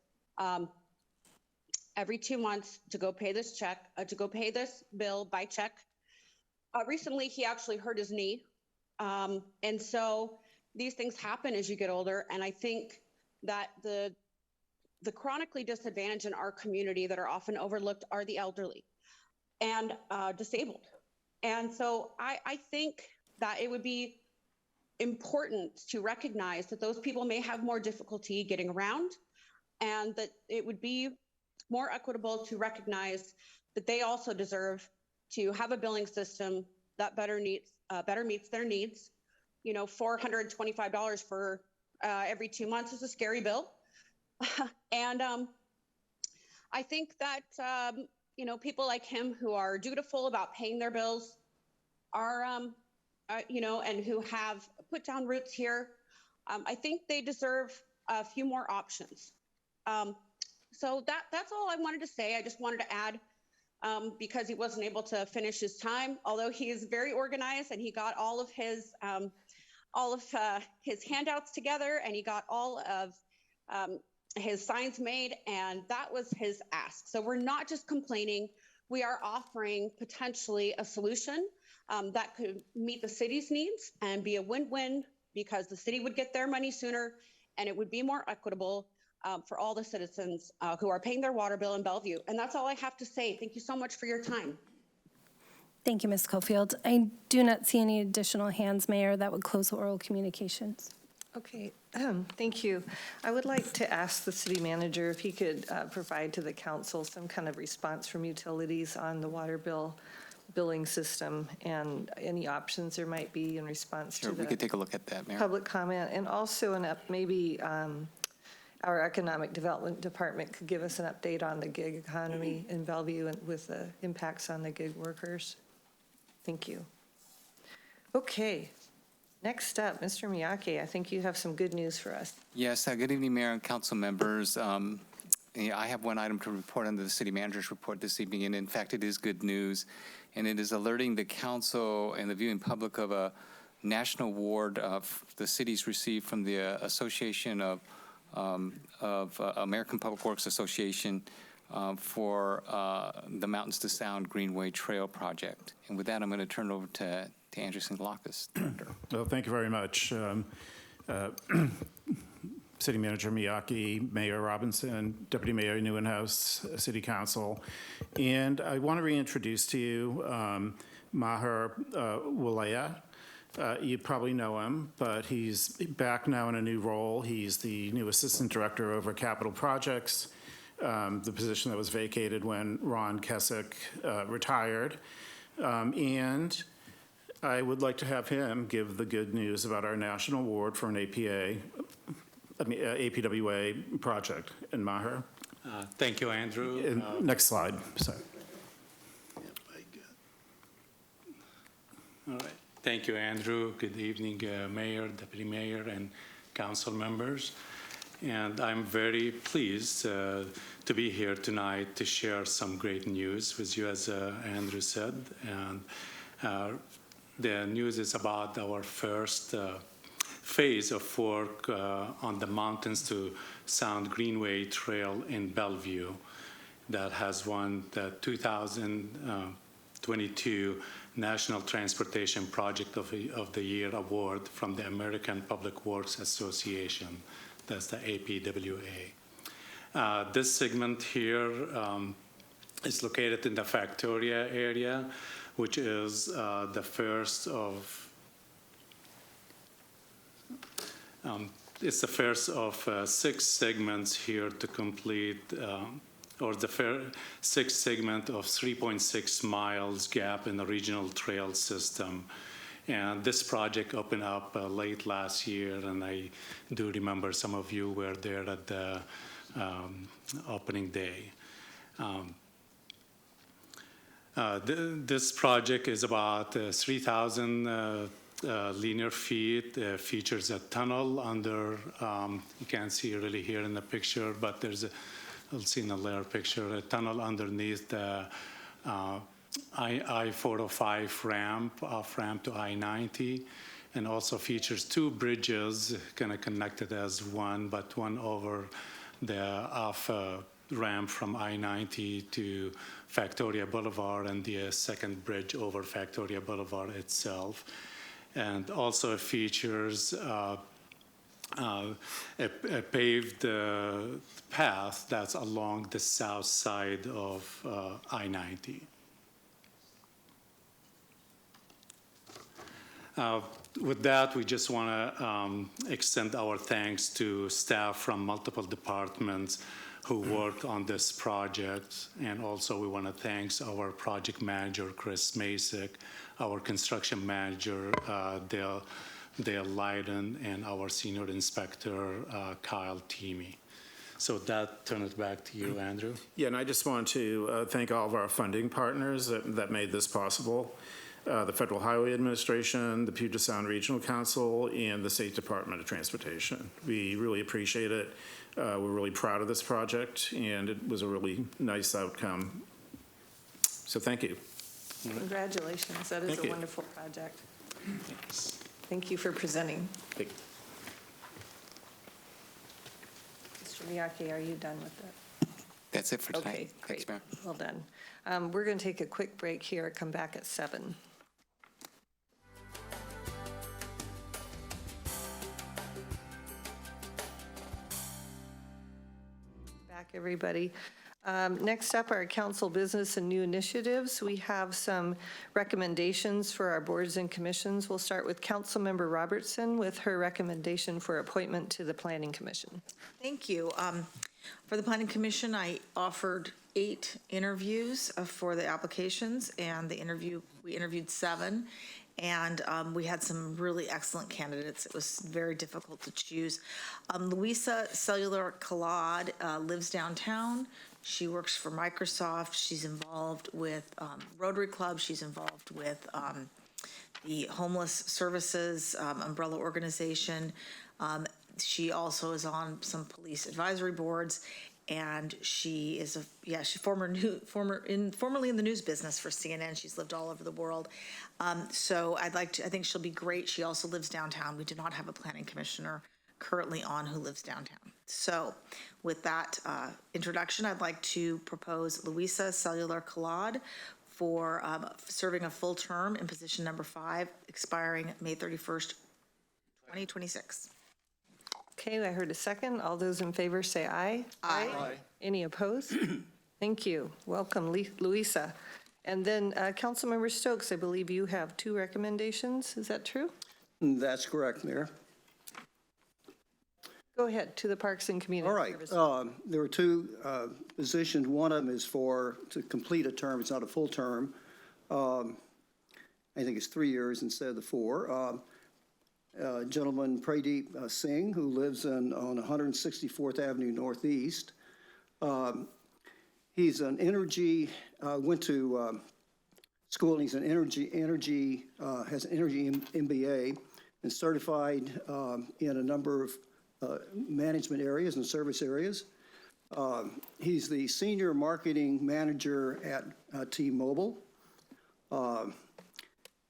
every 2 months to go pay this bill by check. Recently, he actually hurt his knee. And so these things happen as you get older. And I think that the chronically disadvantaged in our community that are often overlooked are the elderly and disabled. And so I think that it would be important to recognize that those people may have more difficulty getting around, and that it would be more equitable to recognize that they also deserve to have a billing system that better meets their needs. You know, $425 for every 2 months is a scary bill. And I think that, people like him who are dutiful about paying their bills are, and who have put down roots here, I think they deserve a few more options. So that's all I wanted to say. I just wanted to add, because he wasn't able to finish his time, although he is very organized and he got all of his handouts together, and he got all of his signs made, and that was his ask. So we're not just complaining, we are offering potentially a solution that could meet the city's needs and be a win-win, because the city would get their money sooner and it would be more equitable for all the citizens who are paying their water bill in Bellevue. And that's all I have to say. Thank you so much for your time. Thank you, Ms. Cofield. I do not see any additional hands, Mayor. That would close oral communications. Okay, thank you. I would like to ask the city manager if he could provide to the council some kind of response from utilities on the water billing system and any options there might be in response to the we could take a look at that, Mayor. Public comment, and also maybe our Economic Development Department could give us an update on the gig economy in Bellevue and with the impacts on the gig workers. Thank you. Okay. Next up, Mr. Miyake, I think you have some good news for us. Yes, good evening, Mayor and council members. I have one item to report under the city manager's report this evening, and in fact, it is good news, and it is alerting the council and the viewing public of a national award the city's received from the Association of American Public Works Association for the Mountains to Sound Greenway Trail project. And with that, I'm going to turn it over to Andrew Singlakis, Director. Well, thank you very much. City Manager Miyake, Mayor Robinson, Deputy Mayor Neuenhuis, City Council. And I want to reintroduce to you Maher Walea. You probably know him, but he's back now in a new role. He's the new Assistant Director over Capital Projects, the position that was vacated when Ron Keswick retired. And I would like to have him give the good news about our national award for an APWA project. And Maher? Thank you, Andrew. Next slide. Sorry. All right. Thank you, Andrew. Good evening, Mayor, Deputy Mayor, and council members. And I'm very pleased to be here tonight to share some great news with you, as Andrew said. And the news is about our first phase of work on the Mountains to Sound Greenway Trail in Bellevue that has won the 2022 National Transportation Project of the Year Award from the American Public Works Association. That's the APWA. This segment here is located in the Factoria area, which is the first of it's the first of 6 segments here to complete, or the 6th segment of 3.6 miles gap in the regional trail system. And this project opened up late last year, and I do remember some of you were there at the opening day. This project is about 3,000 linear feet, features a tunnel under, you can't see really here in the picture, but there's I'll see in the later picture, a tunnel underneath the I-405 ramp, off-ramp to I-90, and also features 2 bridges kind of connected as one, but one over the off-ramp from I-90 to Factoria Boulevard, and the second bridge over Factoria Boulevard itself. And also features a paved path that's along the south side of I-90. With that, we just want to extend our thanks to staff from multiple departments who worked on this project. And also we want to thank our project manager, Chris Masick, our construction manager, Dale Leiden, and our senior inspector, Kyle Teamy. So that, turn it back to you, Andrew. Yeah, and I just want to thank all of our funding partners that made this possible. The Federal Highway Administration, the Puget Sound Regional Council, and the State Department of Transportation. We really appreciate it. We're really proud of this project, and it was a really nice outcome. So thank you. Congratulations. That is Thank a you. wonderful project. Thank you for presenting. Thank you. Mr. Miyake, are you done with that? That's it for tonight. Okay, great. Thanks, Mayor. Well done. We're going to take a quick break here, come back at 7. Back, everybody. Next up, our council business and new initiatives. We have some recommendations for our boards and commissions. We'll start with Councilmember Robertson with her recommendation for appointment to the Planning Commission. Thank you. For the Planning Commission, I offered 8 interviews for the applications, and we interviewed 7, and we had some really excellent candidates. It was very difficult to choose. Louisa Cellular Collade lives downtown. She works for Microsoft. She's involved with Rotary Club. She's involved with the Homeless Services umbrella organization. She also is on some police advisory boards, and she is she's formerly in the news business for CNN. She's lived all over the world. So I think she'll be great. She also lives downtown. We do not have a planning commissioner currently on who lives downtown. So with that introduction, I'd like to propose Louisa Cellular Collade for serving a full term in position number 5, expiring May 31st, 2026. Okay, I heard a second. All those in favor say aye. Aye. Any opposed? Thank you. Welcome, Louisa. And then Councilmember Stokes, I believe you have 2 recommendations. Is that true? That's correct, Mayor. Go ahead, to the Parks and Community All right. Services. There were 2 positions. One of them is to complete a term. It's not a full term. I think it's 3 years instead of the 4. Gentleman Pradeep Singh, who lives on 164th Avenue Northeast. He's an energy, went to school, and he's an has an energy MBA and certified in a number of management areas and service areas. He's the senior marketing manager at T-Mobile.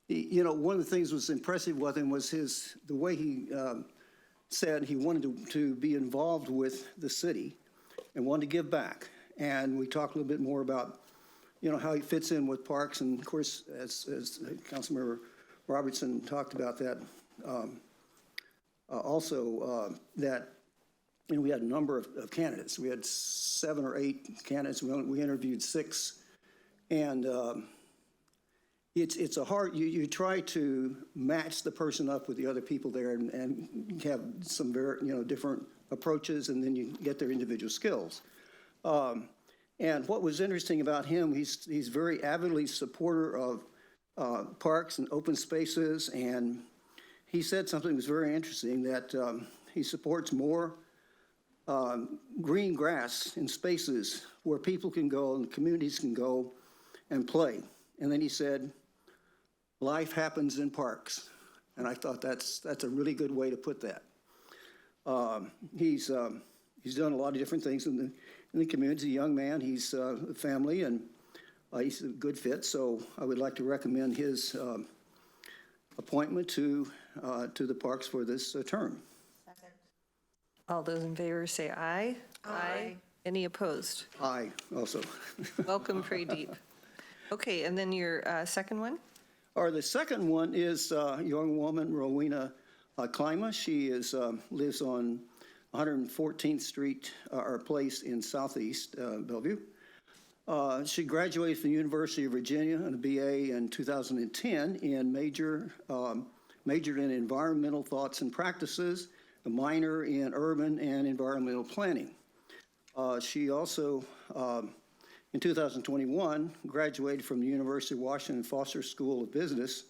You know, one of the things that was impressive with him was the way he said he wanted to be involved with the city and wanted to give back. And we talked a little bit more about, you know, how he fits in with parks. And of course, as Councilmember Robertson talked about that, that, you know, we had a number of candidates. We had 7 or 8 candidates. We interviewed 6. And it's a hard, you try to match the person up with the other people there and have some very, you know, different approaches, and then you get their individual skills. And what was interesting about him, he's very avidly supporter of parks and open spaces, and he said something that was very interesting, that he supports more green grass in spaces where people can go and communities can go and play. And then he said, life happens in parks. And I thought that's a really good way to put that. He's done a lot of different things in the community. He's a young man, he's a family, and he's a good fit. So I would like to recommend his appointment to the parks for this term. All those in favor say aye. Aye. Any opposed? Aye, also. Welcome, Pradeep. Okay, and then your second one? Or the second one is a young woman, Rowena Klima. She lives on 114th Street, or place in Southeast Bellevue. She graduated from the University of Virginia and a BA in 2010 and majored in environmental thoughts and practices, a minor in urban and environmental planning. She also, in 2021, graduated from the University of Washington Foster School of Business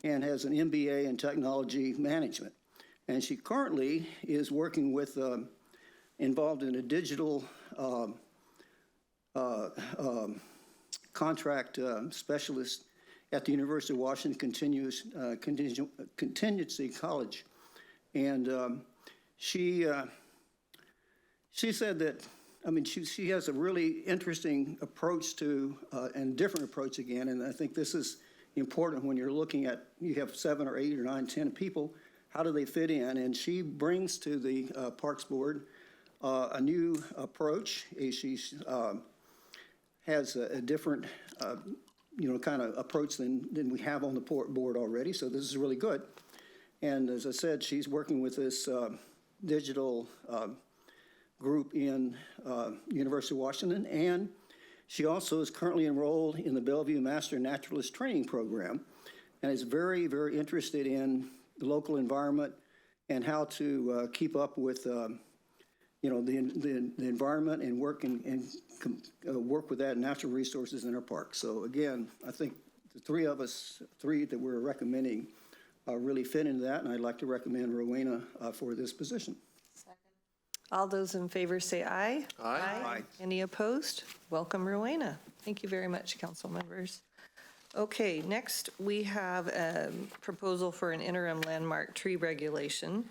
and has an MBA in technology management. And she currently is working with, involved in a digital contract specialist at the University of Washington Contingency College. And she said that, I mean, she has a really interesting approach to, and different approach again, and I think this is important when you're looking at, you have 7 or 8 or 9, 10 people, how do they fit in? And she brings to the Parks Board a new approach. She has a different, you know, kind of approach than we have on the board already, so this is really good. And as I said, she's working with this digital group in University of Washington, and she also is currently enrolled in the Bellevue Master Naturalist Training Program, and is very, very interested in the local environment and how to keep up with, you know, the environment and work work with that natural resources in our parks. So again, I think the three that we're recommending really fit into that, and I'd like to recommend Rowena for this position. All those in favor say aye. Aye. Aye. Any opposed? Welcome, Rowena. Thank you very much, council members. Okay, next we have a proposal for an interim landmark tree regulation.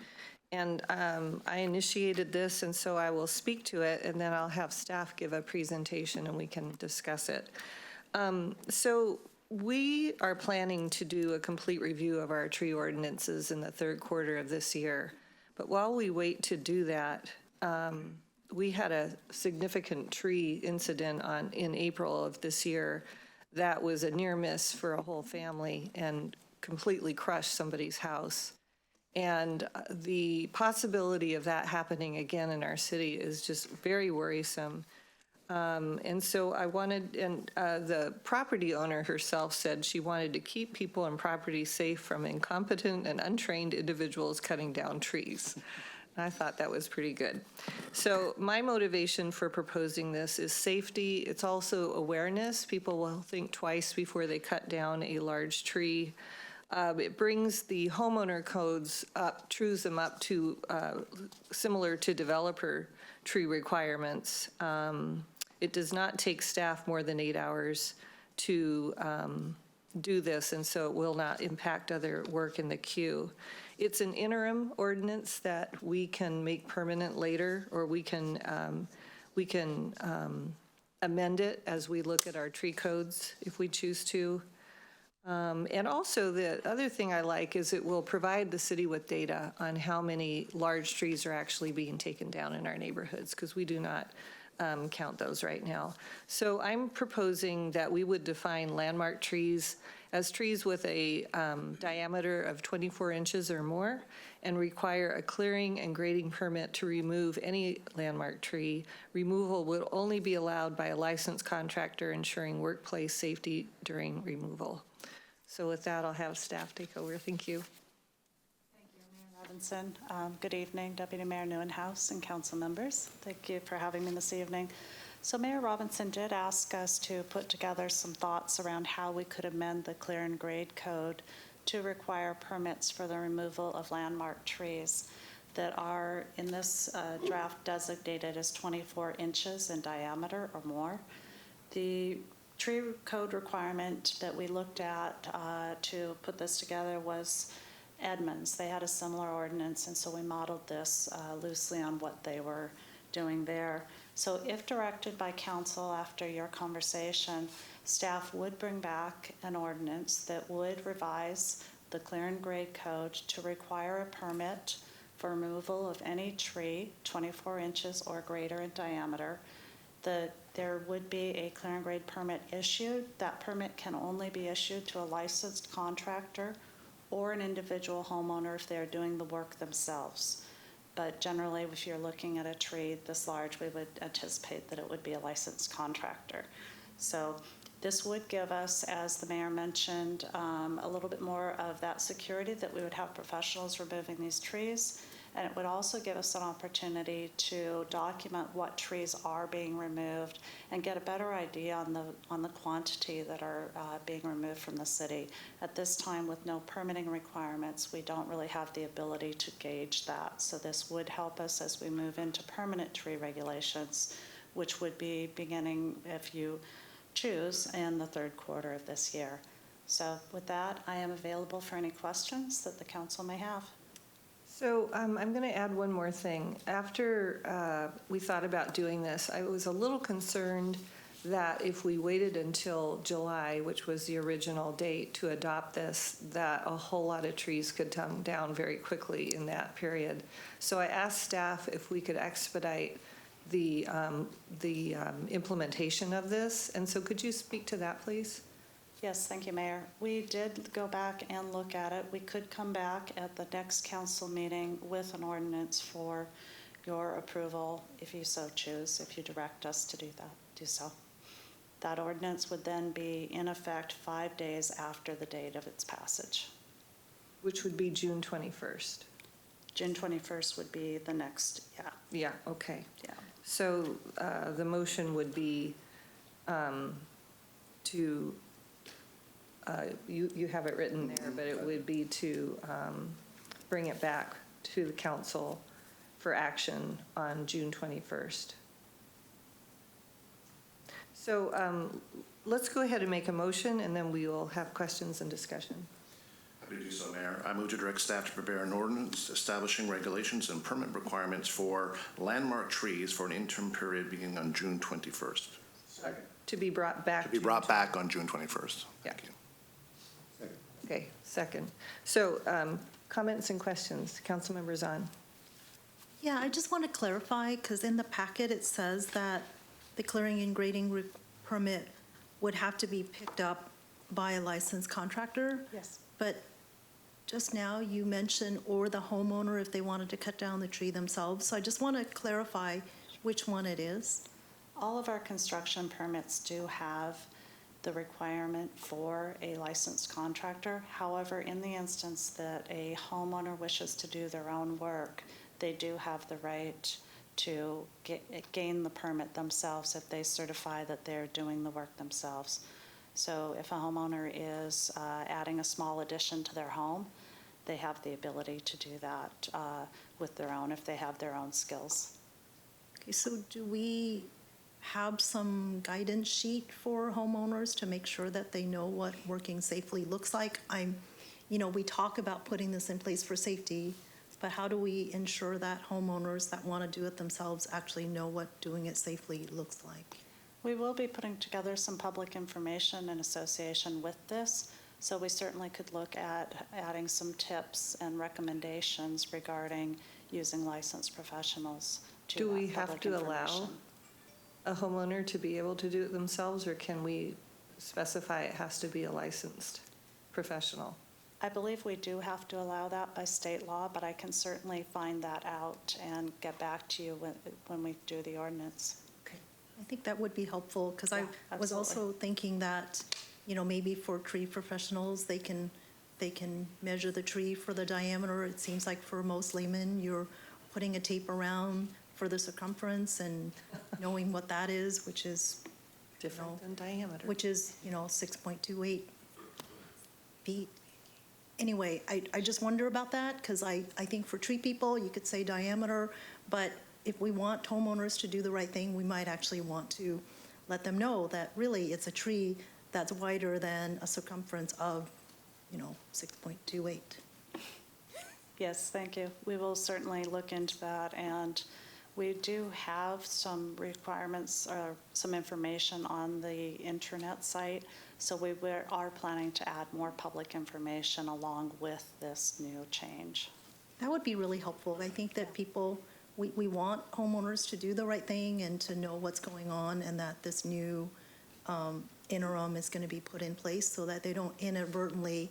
And I initiated this, and so I will speak to it, and then I'll have staff give a presentation and we can discuss it. So we are planning to do a complete review of our tree ordinances in the third quarter of this year. But while we wait to do that, we had a significant tree incident in April of this year that was a near miss for a whole family and completely crushed somebody's house. And the possibility of that happening again in our city is just very worrisome. And so I wanted, and the property owner herself said she wanted to keep people and property safe from incompetent and untrained individuals cutting down trees. I thought that was pretty good. So my motivation for proposing this is safety. It's also awareness. People will think twice before they cut down a large tree. It brings the homeowner codes up, trues them up to similar to developer tree requirements. It does not take staff more than 8 hours to do this, and so it will not impact other work in the queue. It's an interim ordinance that we can make permanent later, or we can amend it as we look at our tree codes if we choose to. And also, the other thing I like is it will provide the city with data on how many large trees are actually being taken down in our neighborhoods, because we do not count those right now. So I'm proposing that we would define landmark trees as trees with a diameter of 24 inches or more, and require a clearing and grading permit to remove any landmark tree. Removal would only be allowed by a licensed contractor ensuring workplace safety during removal. So with that, I'll have staff take over. Thank you. Robinson. Good evening, Deputy Mayor Newenhouse and council members. Thank you for having me this evening. So Mayor Robinson did ask us to put together some thoughts around how we could amend the clear and grade code to require permits for the removal of landmark trees that are in this draft designated as 24 inches in diameter or more. The tree code requirement that we looked at to put this together was Edmonds. They had a similar ordinance, and so we modeled this loosely on what they were doing there. So if directed by council after your conversation, staff would bring back an ordinance that would revise the clear and grade code to require a permit for removal of any tree 24 inches or greater in diameter. There would be a clear and grade permit issued. That permit can only be issued to a licensed contractor or an individual homeowner if they're doing the work themselves. But generally, if you're looking at a tree this large, we would anticipate that it would be a licensed contractor. So this would give us, as the mayor mentioned, a little bit more of that security that we would have professionals removing these trees. And it would also give us an opportunity to document what trees are being removed and get a better idea on the quantity that are being removed from the city. At this time, with no permitting requirements, we don't really have the ability to gauge that. So this would help us as we move into permanent tree regulations, which would be beginning, if you choose, in the third quarter of this year. So with that, I am available for any questions that the council may have. So I'm going to add one more thing. After we thought about doing this, I was a little concerned that if we waited until July, which was the original date to adopt this, that a whole lot of trees could come down very quickly in that period. So I asked staff if we could expedite the implementation of this. And so could you speak to that, please? Yes, thank you, Mayor. We did go back and look at it. We could come back at the next council meeting with an ordinance for your approval, if you so choose, if you direct us to do so. That ordinance would then be in effect 5 days after the date of its passage. Which would be June 21st. June 21st would be the next, yeah. Yeah, okay. Yeah. So the motion would be to, you have it written there, but it would be to bring it back to the council for action on June 21st. So let's go ahead and make a motion, and then we will have questions and discussion. Happy to do so, Mayor. I move to direct staff to prepare an ordinance establishing regulations and permit requirements for landmark trees for an interim period beginning on June 21st. Second. To be brought back. To be brought back on June 21st. Yeah. Thank you. Second. Okay, second. So comments and questions, Councilmember Zahn. Yeah, I just want to clarify, because in the packet it says that the clearing and grading permit would have to be picked up by a licensed contractor. Yes. But just now you mentioned, or the homeowner if they wanted to cut down the tree themselves. So I just want to clarify which one it is. All of our construction permits do have the requirement for a licensed contractor. However, in the instance that a homeowner wishes to do their own work, they do have the right to gain the permit themselves if they certify that they're doing the work themselves. So if a homeowner is adding a small addition to their home, they have the ability to do that with their own, if they have their own skills. Okay, so do we have some guidance sheet for homeowners to make sure that they know what working safely looks like? We talk about putting this in place for safety, but how do we ensure that homeowners that want to do it themselves actually know what doing it safely looks like? We will be putting together some public information in association with this, so we certainly could look at adding some tips and recommendations regarding using licensed professionals to Do we that have public to allow information. a homeowner to be able to do it themselves, or can we specify it has to be a licensed professional? I believe we do have to allow that by state law, but I can certainly find that out and get back to you when we do the ordinance. Okay, I think that would be helpful, because I was absolutely. also thinking that, maybe for tree professionals, they can measure the tree for the diameter. It seems like for most laymen, you're putting a tape around for the circumference and knowing what that is, which is Different than diameter. which is 6.28 feet. Anyway, I just wonder about that, because I think for tree people, you could say diameter, but if we want homeowners to do the right thing, we might actually want to let them know that really it's a tree that's wider than a circumference of 6.28. Yes, thank you. We will certainly look into that, and we do have some requirements or some information on the internet site, so we are planning to add more public information along with this new change. That would be really helpful. I think that we want homeowners to do the right thing and to know what's going on, and that this new interim is going to be put in place so that they don't inadvertently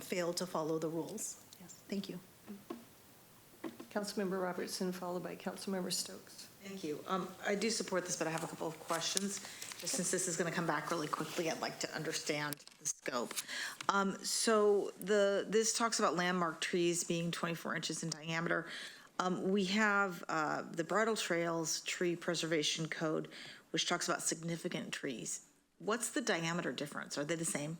fail to follow the rules. Yes. Thank you. Councilmember Robertson, followed by Councilmember Stokes. Thank you. I do support this, but I have a couple of questions. Just since this is going to come back really quickly, I'd like to understand the scope. This talks about landmark trees being 24 inches in diameter. We have the Bridle Trails Tree Preservation Code, which talks about significant trees. What's the diameter difference? Are they the same?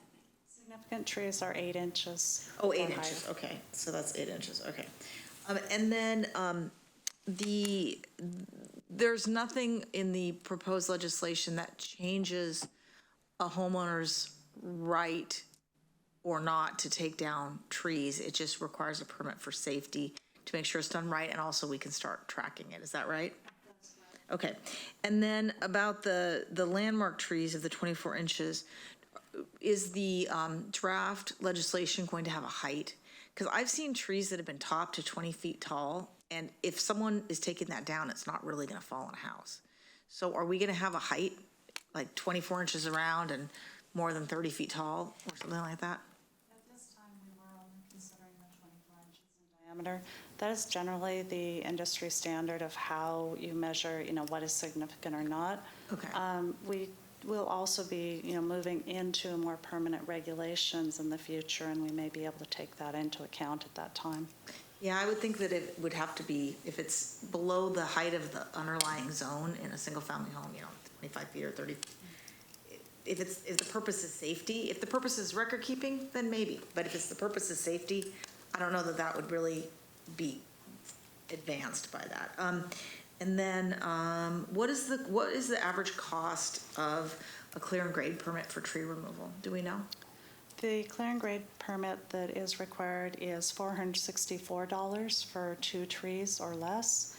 Significant trees are 8 inches. Oh, 8 or inches, higher. okay. So that's 8 inches, okay. And then there's nothing in the proposed legislation that changes a homeowner's right or not to take down trees. It just requires a permit for safety to make sure it's done right, and also we can start tracking it. Is that right? Okay. And then about the landmark trees of the 24 inches, is the draft legislation going to have a height? Because I've seen trees that have been topped to 20 feet tall, and if someone is taking that down, it's not really going to fall on a house. So are we going to have a height, like 24 inches around and more than 30 feet tall, or something like that? At this time, we were only considering the 24 inches in diameter. That is generally the industry standard of how you measure, what is significant or not. Okay. We will also be, moving into more permanent regulations in the future, and we may be able to take that into account at that time. Yeah, I would think that it would have to be, if it's below the height of the underlying zone in a single-family home, 25 feet or 30 feet. If the purpose is safety, if the purpose is record keeping, then maybe. But if it's the purpose is safety, I don't know that that would really be advanced by that. And then what is the average cost of a clear and grade permit for tree removal? Do we know? The clear and grade permit that is required is $464 for 2 trees or less.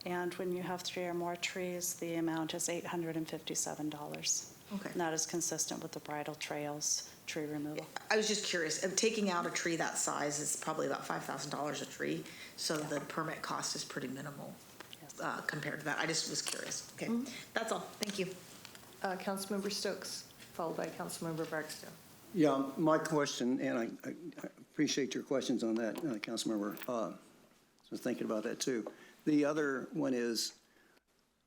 And when you have 3 or more trees, the amount is $857. Okay. And that is consistent with the Bridle Trails tree removal. I was just curious. Taking out a tree that size is probably about $5,000 a tree, so the permit cost is pretty minimal compared to that. I just was curious. Okay, That's all. Thank you. Councilmember Stokes, followed by Councilmember Barksdale. Yeah, my question, and I appreciate your questions on that, Councilmember. I was thinking about that too. The other one is,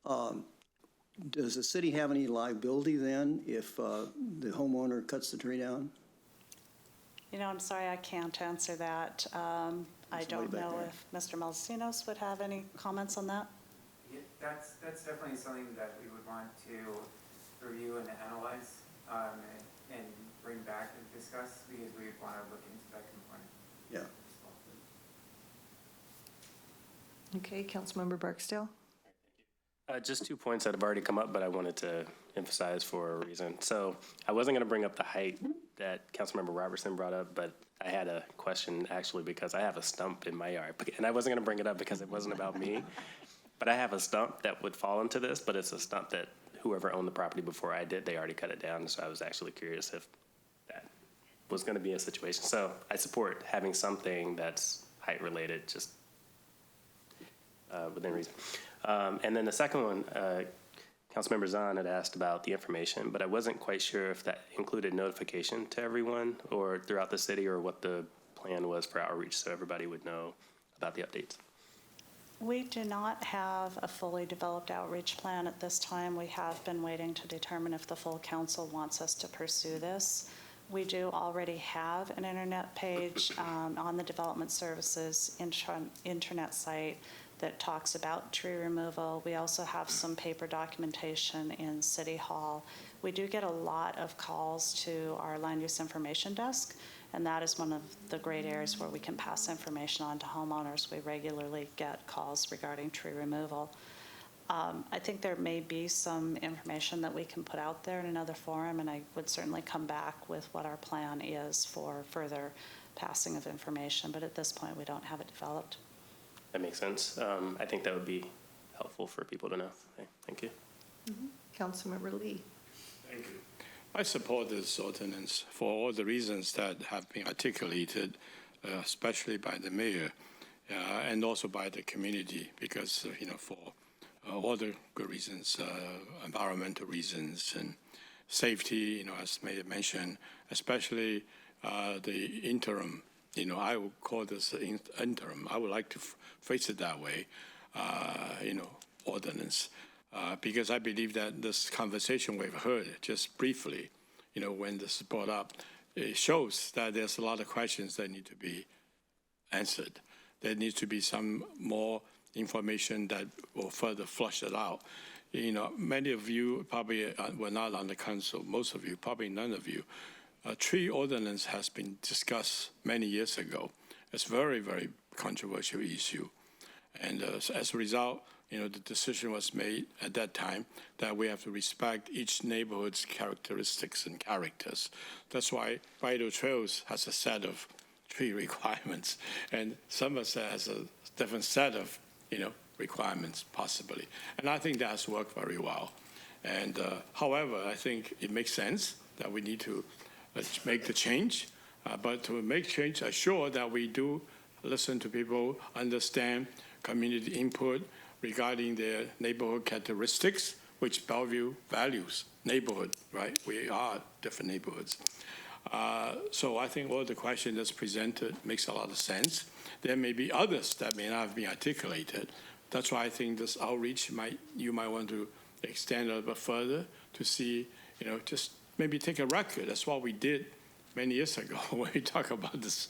does the city have any liability then if the homeowner cuts the tree down? I'm sorry, I can't answer that. I don't know if Mr. Malcinos would have any comments on that. Yeah, that's definitely something that we would want to review and analyze and bring back and discuss, because we want to look into that component. Yeah. Okay, Councilmember Barksdale. Just 2 points that have already come up, but I wanted to emphasize for a reason. So I wasn't going to bring up the height that Councilmember Robertson brought up, but I had a question actually because I have a stump in my yard. And I wasn't going to bring it up because it wasn't about me, but I have a stump that would fall into this, but it's a stump that whoever owned the property before I did, they already cut it down. So I was actually curious if that was going to be a situation. So I support having something that's height related, just within reason. And then the second one, Councilmember Zahn had asked about the information, but I wasn't quite sure if that included notification to everyone or throughout the city, or what the plan was for outreach so everybody would know about the updates. We do not have a fully developed outreach plan at this time. We have been waiting to determine if the full council wants us to pursue this. We do already have an internet page on the Development Services internet site that talks about tree removal. We also have some paper documentation in City Hall. We do get a lot of calls to our land use information desk, and that is one of the great areas where we can pass information on to homeowners. We regularly get calls regarding tree removal. I think there may be some information that we can put out there in another forum, and I would certainly come back with what our plan is for further passing of information, but at this point we don't have it developed. That makes sense. I think that would be helpful for people to know. Okay, thank you. Councilmember Lee. Thank you. I support this ordinance for all the reasons that have been articulated, especially by the mayor and also by the community, because, for all the good reasons, environmental reasons and safety, as Mayor mentioned, especially the interim. I would call this interim. I would like to phrase it that way, ordinance, because I believe that this conversation we've heard just briefly, when this is brought up, it shows that there's a lot of questions that need to be answered. There needs to be some more information that will further flush it out. Many of you probably were not on the council. Most of you, probably none of you. Tree ordinance has been discussed many years ago. It's a very, very controversial issue. And as a result, the decision was made at that time that we have to respect each neighborhood's characteristics and characters. That's why Vital Trails has a set of tree requirements, and Somerset has a different set of, requirements possibly. And I think that's worked very well. And however, I think it makes sense that we need to make the change, but to make change, assure that we do listen to people, understand community input regarding their neighborhood characteristics, which Bellevue values neighborhood, right? We are different neighborhoods. So I think all the questions that's presented makes a lot of sense. There may be others that may not have been articulated. That's why I think this outreach you might want to extend a little bit further to see, just maybe take a record. That's what we did many years ago when we talk about this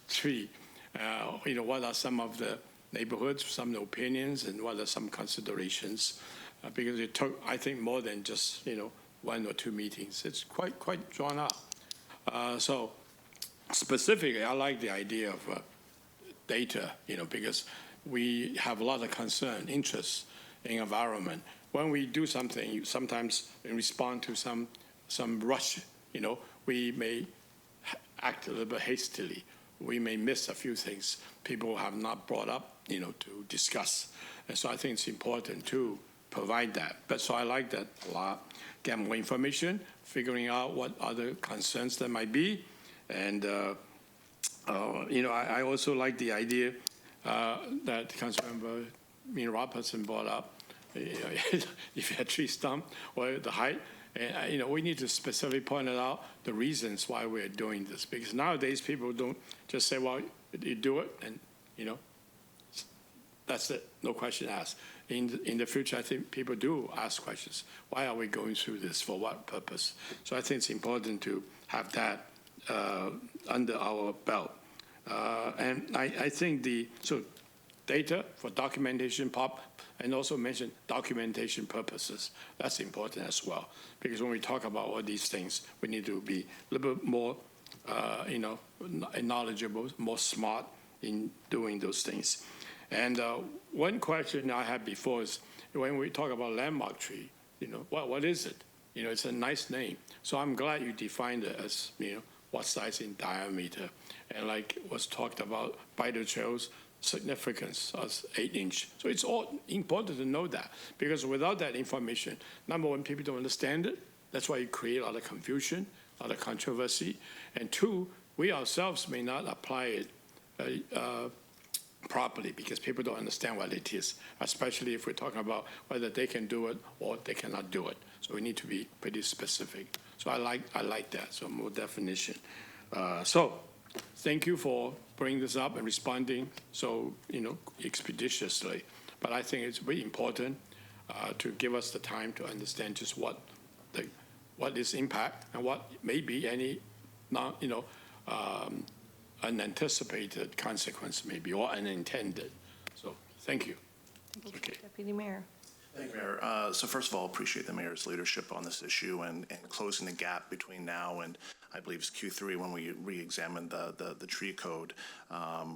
tree. What are some of the neighborhoods, some opinions, and what are some considerations? Because it took, I think, more than just 1 or 2 meetings. It's quite drawn out. So specifically, I like the idea of data, because we have a lot of concern, interest in environment. When we do something, sometimes in response to some rush, we may act a little bit hastily. We may miss a few things people have not brought up, to discuss. And so I think it's important to provide that. But so I like that a lot. Get more information, figuring out what other concerns there might be. And, I also like the idea that Councilmember Robertson brought up. If you had tree stump or the height, and, we need to specifically point out the reasons why we're doing this. Because nowadays people don't just say, well, you do it, and, that's it, no question asked. In the future, I think people do ask questions. Why are we going through this? For what purpose? So I think it's important to have that under our belt. And I think data for documentation and also mention documentation purposes. That's important as well. Because when we talk about all these things, we need to be a little bit more, knowledgeable, more smart in doing those things. And one question I had before is when we talk about landmark tree, what is it? It's a nice name. So I'm glad you defined it as, what size in diameter. And like was talked about, Bridle Trail's significance as 8-inch. So it's all important to know that, because without that information, number one, people don't understand it. That's why you create a lot of confusion, a lot of controversy. And two, we ourselves may not apply it properly because people don't understand what it is, especially if we're talking about whether they can do it or they cannot do it. So we need to be pretty specific. So I like that, so more definition. So thank you for bringing this up and responding so, expeditiously. But I think it's really important to give us the time to understand just what is impact and what may be any, unanticipated consequence maybe, or unintended. So thank you. Thank you, Deputy Mayor. Thank you, Mayor. So first of all, appreciate the mayor's leadership on this issue and closing the gap between now and I believe it's Q3 when we re-examined the tree code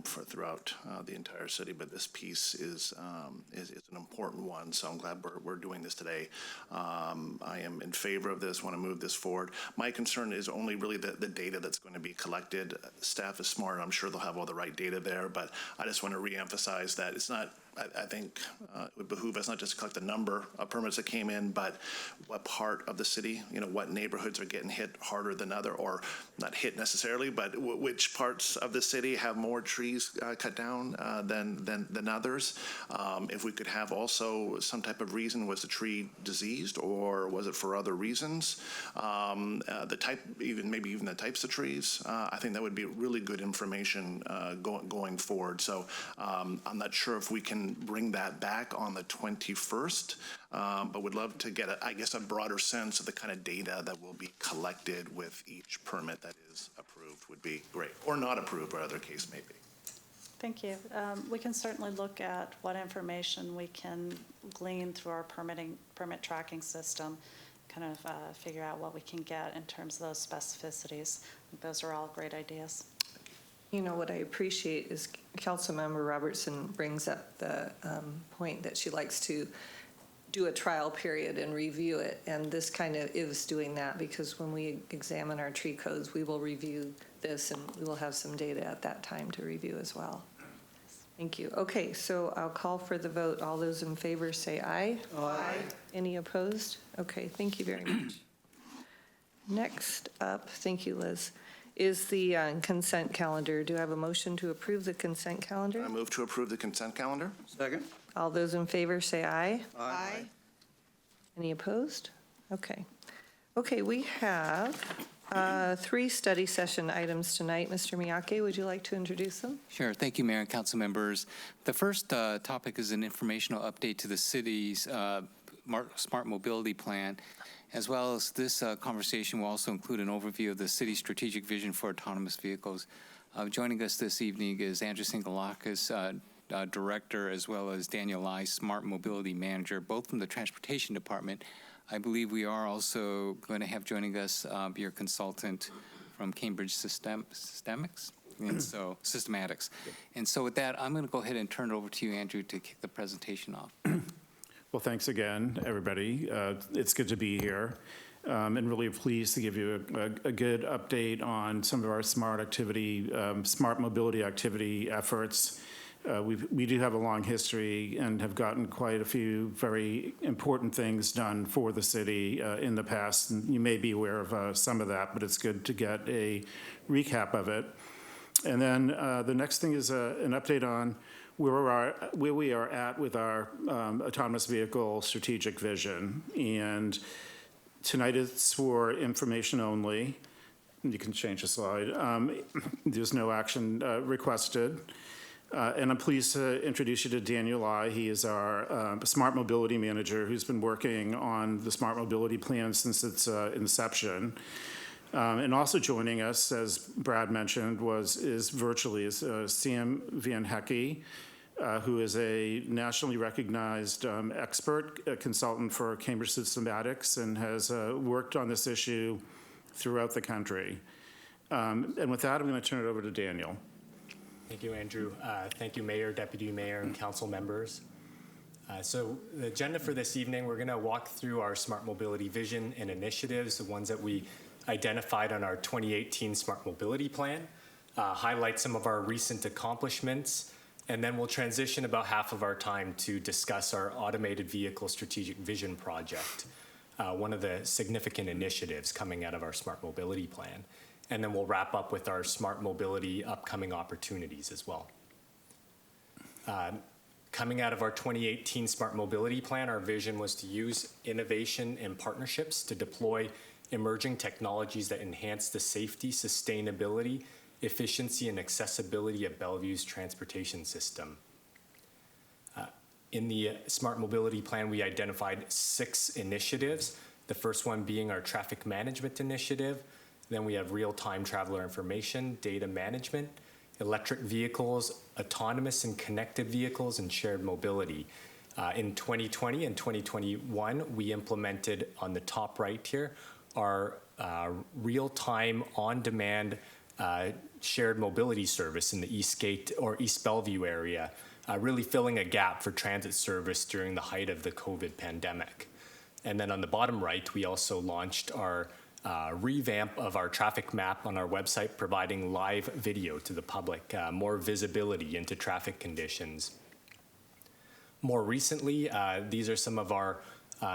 for throughout the entire city. But this piece is an important one, so I'm glad we're doing this today. I am in favor of this, want to move this forward. My concern is only really the data that's going to be collected. Staff is smart. I'm sure they'll have all the right data there, but I just want to reemphasize that it's not, I think it would behoove us not just to collect the number of permits that came in, but what part of the city, what neighborhoods are getting hit harder than other, or not hit necessarily, but which parts of the city have more trees cut down than others. If we could have also some type of reason, was the tree diseased or was it for other reasons? The type, maybe even the types of trees, I think that would be really good information going forward. So I'm not sure if we can bring that back on the 21st, but would love to get, a broader sense of the kind of data that will be collected with each permit that is approved would be great, or not approved, whatever the case may be. Thank you. We can certainly look at what information we can glean through our permit tracking system, kind of figure out what we can get in terms of those specificities. I think those are all great ideas. What I appreciate is Councilmember Robertson brings up the point that she likes to do a trial period and review it. And this kind of is doing that, because when we examine our tree codes, we will review this and we will have some data at that time to review as well. Thank you. Okay, so I'll call for the vote. All those in favor say aye. Aye. Any opposed? Okay, thank you very much. Next up, thank you, Liz, is the consent calendar. Do I have a motion to approve the consent calendar? I move to approve the consent calendar. Second. All those in favor say aye. Aye. Any opposed? Okay. Okay, we have 3 study session items tonight. Mr. Miyake, would you like to introduce them? Sure. Thank you, Mayor and Council members. The first topic is an informational update to the city's smart mobility plan. As well as this conversation will also include an overview of the city's strategic vision for autonomous vehicles. Joining us this evening is Andrew Singalakis, Director, as well as Daniel Lai, Smart Mobility Manager, both from the Transportation Department. I believe we are also going to have joining us your consultant from Cambridge Systematics. And so, Systematics. And so with that, I'm going to go ahead and turn it over to you, Andrew, to kick the presentation off. Well, thanks again, everybody. It's good to be here, and really pleased to give you a good update on some of our smart mobility activity efforts. We do have a long history and have gotten quite a few very important things done for the city in the past. And you may be aware of some of that, but it's good to get a recap of it. And then the next thing is an update on where we are at with our autonomous vehicle strategic vision. And tonight it's for information only. You can change the slide. There's no action requested. And I'm pleased to introduce you to Daniel Lai. He is our Smart Mobility Manager who's been working on the Smart Mobility Plan since its inception. And also joining us, as Brad mentioned, is virtually Sam Van Hecke, who is a nationally recognized expert consultant for Cambridge Systematics and has worked on this issue throughout the country. And with that, I'm going to turn it over to Daniel. Thank you, Andrew. Thank you, Mayor, Deputy Mayor, and council members. So the agenda for this evening, we're going to walk through our smart mobility vision and initiatives, the ones that we identified on our 2018 smart mobility plan, highlight some of our recent accomplishments, and then we'll transition about half of our time to discuss our automated vehicle strategic vision project, one of the significant initiatives coming out of our smart mobility plan. And then we'll wrap up with our smart mobility upcoming opportunities as well. Coming out of our 2018 smart mobility plan, our vision was to use innovation and partnerships to deploy emerging technologies that enhance the safety, sustainability, efficiency, and accessibility of Bellevue's transportation system. In the smart mobility plan, we identified 6 initiatives, the first one being our traffic management initiative. Then we have real-time traveler information, data management, electric vehicles, autonomous and connected vehicles, and shared mobility. In 2020 and 2021, we implemented on the top right here our real-time, on-demand shared mobility service in the East Gate or East Bellevue area, really filling a gap for transit service during the height of the COVID pandemic. And then on the bottom right, we also launched our revamp of our traffic map on our website, providing live video to the public, more visibility into traffic conditions. More recently, these are some of our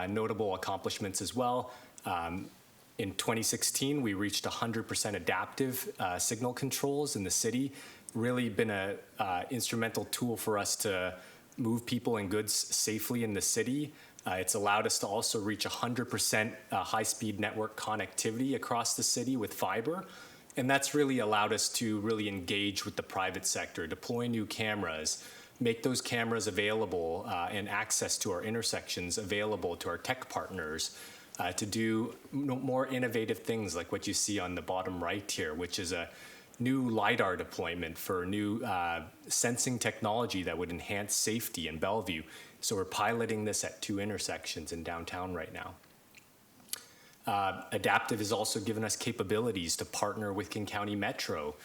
notable accomplishments as well. In 2016, we reached 100% adaptive signal controls in the city, really been an instrumental tool for us to move people and goods safely in the city. It's allowed us to also reach 100% high-speed network connectivity across the city with fiber. And that's really allowed us to really engage with the private sector, deploy new cameras, make those cameras available and access to our intersections available to our tech partners to do more innovative things like what you see on the bottom right here, which is a new LiDAR deployment for new sensing technology that would enhance safety in Bellevue. So we're piloting this at 2 intersections in downtown right now. Adaptive has also given us capabilities to partner with King County Metro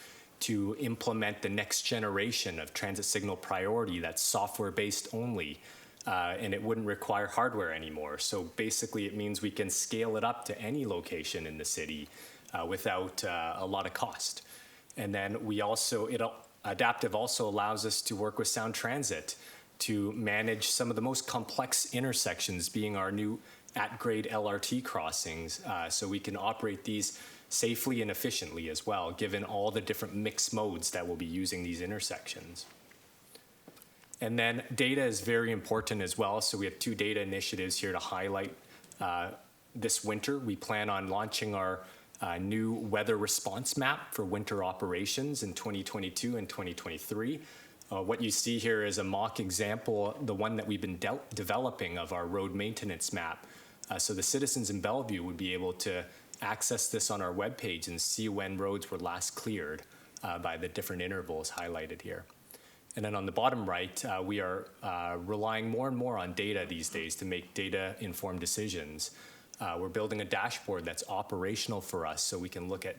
to implement the next generation of transit signal priority that's software-based only, and it wouldn't require hardware anymore. So basically it means we can scale it up to any location in the city without a lot of cost. And then we also, Adaptive also allows us to work with Sound Transit to manage some of the most complex intersections, being our new at-grade LRT crossings, so we can operate these safely and efficiently as well, given all the different mixed modes that will be using these intersections. And then data is very important as well, so we have 2 data initiatives here to highlight. This winter, we plan on launching our new weather response map for winter operations in 2022 and 2023. What you see here is a mock example, the one that we've been developing of our road maintenance map. So the citizens in Bellevue would be able to access this on our webpage and see when roads were last cleared by the different intervals highlighted here. And then on the bottom right, we are relying more and more on data these days to make data-informed decisions. We're building a dashboard that's operational for us so we can look at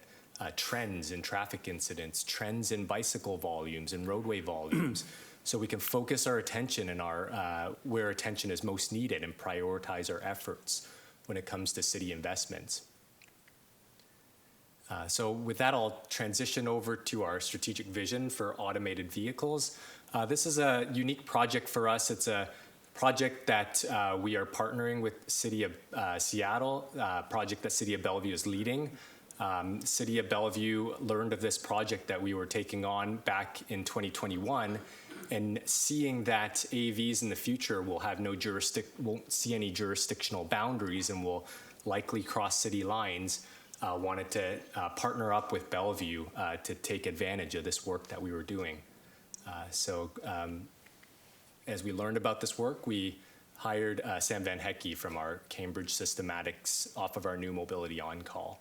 trends in traffic incidents, trends in bicycle volumes and roadway volumes, so we can focus our attention in our where attention is most needed and prioritize our efforts when it comes to city investments. So with that, I'll transition over to our strategic vision for automated vehicles. This is a unique project for us. It's a project that we are partnering with City of Seattle, project that City of Bellevue is leading. City of Bellevue learned of this project that we were taking on back in 2021, and seeing that AVs in the future will have won't see any jurisdictional boundaries and will likely cross city lines, wanted to partner up with Bellevue to take advantage of this work that we were doing. As we learned about this work, we hired Sam Van Hecke from our Cambridge Systematics off of our new Mobility On-Call.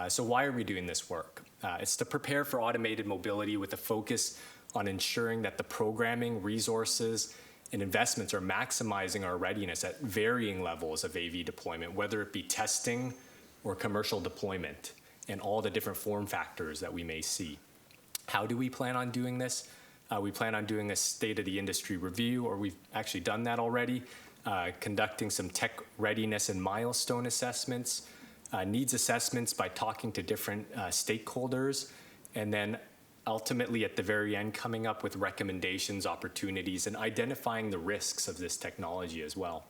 So why are we doing this work? It's to prepare for automated mobility with a focus on ensuring that the programming, resources, and investments are maximizing our readiness at varying levels of AV deployment, whether it be testing or commercial deployment, and all the different form factors that we may see. How do we plan on doing this? We plan on doing a state of the industry review, or we've actually done that already, conducting some tech readiness and milestone assessments, needs assessments by talking to different stakeholders, and then ultimately at the very end coming up with recommendations, opportunities, and identifying the risks of this technology as well.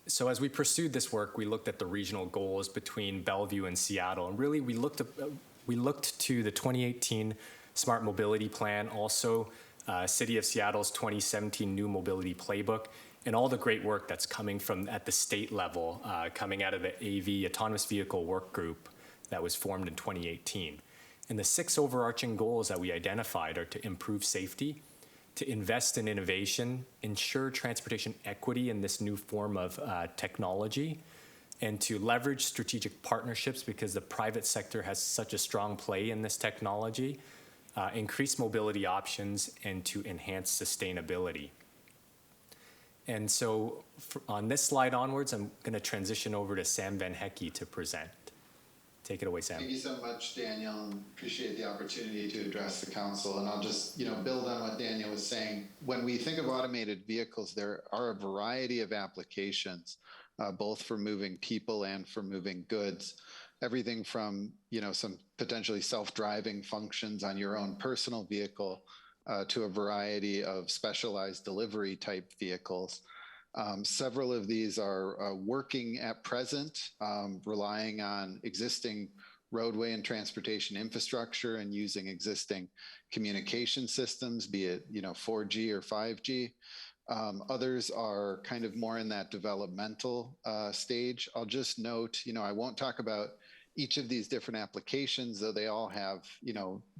So as we pursued this work, we looked at the regional goals between Bellevue and Seattle, and really we looked to the 2018 Smart Mobility Plan, also City of Seattle's 2017 New Mobility Playbook, and all the great work that's coming from at the state level, coming out of the AV, Autonomous Vehicle Work Group that was formed in 2018. And the 6 overarching goals that we identified are to improve safety, to invest in innovation, ensure transportation equity in this new form of technology, and to leverage strategic partnerships because the private sector has such a strong play in this technology, increase mobility options, and to enhance sustainability. And so on this slide onwards, I'm going to transition over to Sam Van Hecke to present. Take it away, Sam. Thank you so much, Daniel, and appreciate the opportunity to address the council. And I'll just, build on what Daniel was saying. When we think of automated vehicles, there are a variety of applications, both for moving people and for moving goods. Everything from, some potentially self-driving functions on your own personal vehicle to a variety of specialized delivery type vehicles. Several of these are working at present, relying on existing roadway and transportation infrastructure and using existing communication systems, be it 4G or 5G. Others are kind of more in that developmental stage. I'll just note, I won't talk about each of these different applications, though they all have,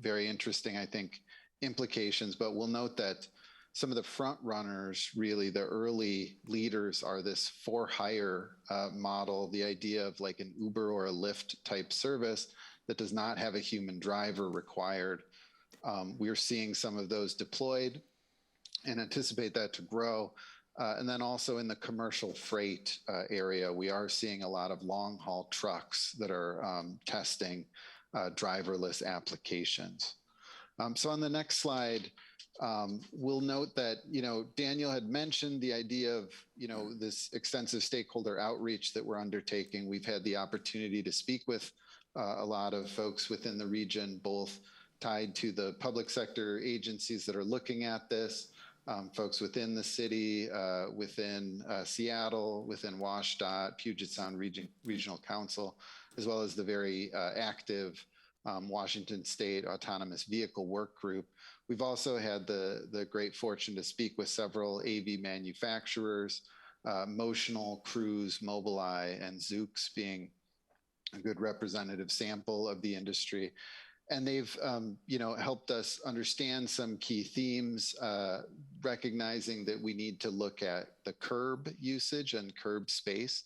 very interesting, I think, implications, but we'll note that some of the front runners, really the early leaders, are this for hire model, the idea of like an Uber or a Lyft type service that does not have a human driver required. We're seeing some of those deployed and anticipate that to grow. And then also in the commercial freight area, we are seeing a lot of long haul trucks that are testing driverless applications. So on the next slide, we'll note that, Daniel had mentioned the idea of, this extensive stakeholder outreach that we're undertaking. We've had the opportunity to speak with a lot of folks within the region, both tied to the public sector agencies that are looking at this, folks within the city, within Seattle, within WashDOT, Puget Sound Regional Council, as well as the very active Washington State Autonomous Vehicle Work Group. We've also had the great fortune to speak with several AV manufacturers, Motional, Cruise, Mobileye, and Zoox being a good representative sample of the industry. And they've, helped us understand some key themes, recognizing that we need to look at the curb usage and curb space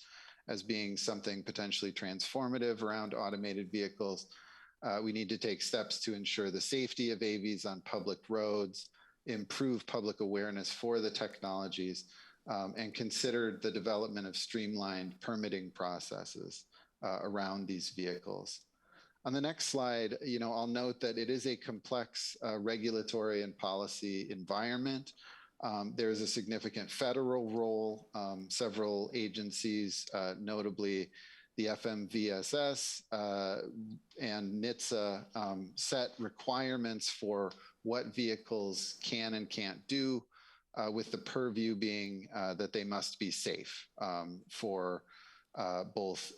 as being something potentially transformative around automated vehicles. We need to take steps to ensure the safety of AVs on public roads, improve public awareness for the technologies, and consider the development of streamlined permitting processes around these vehicles. On the next slide, I'll note that it is a complex regulatory and policy environment. There is a significant federal role. Several agencies, notably the FMVSS and NHTSA, set requirements for what vehicles can and can't do, with the purview being that they must be safe for both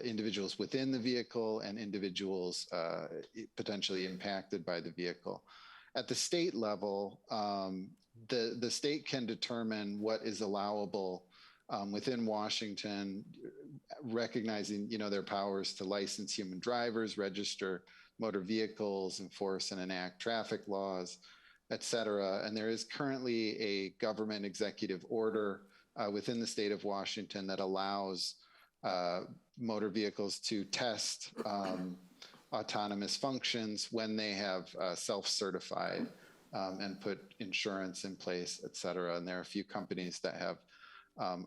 individuals within the vehicle and individuals potentially impacted by the vehicle. At the state level, the state can determine what is allowable within Washington, recognizing their powers to license human drivers, register motor vehicles, enforce and enact traffic laws, et cetera. And there is currently a government executive order within the state of Washington that allows motor vehicles to test autonomous functions when they have self-certified and put insurance in place, et cetera. And there are a few companies that have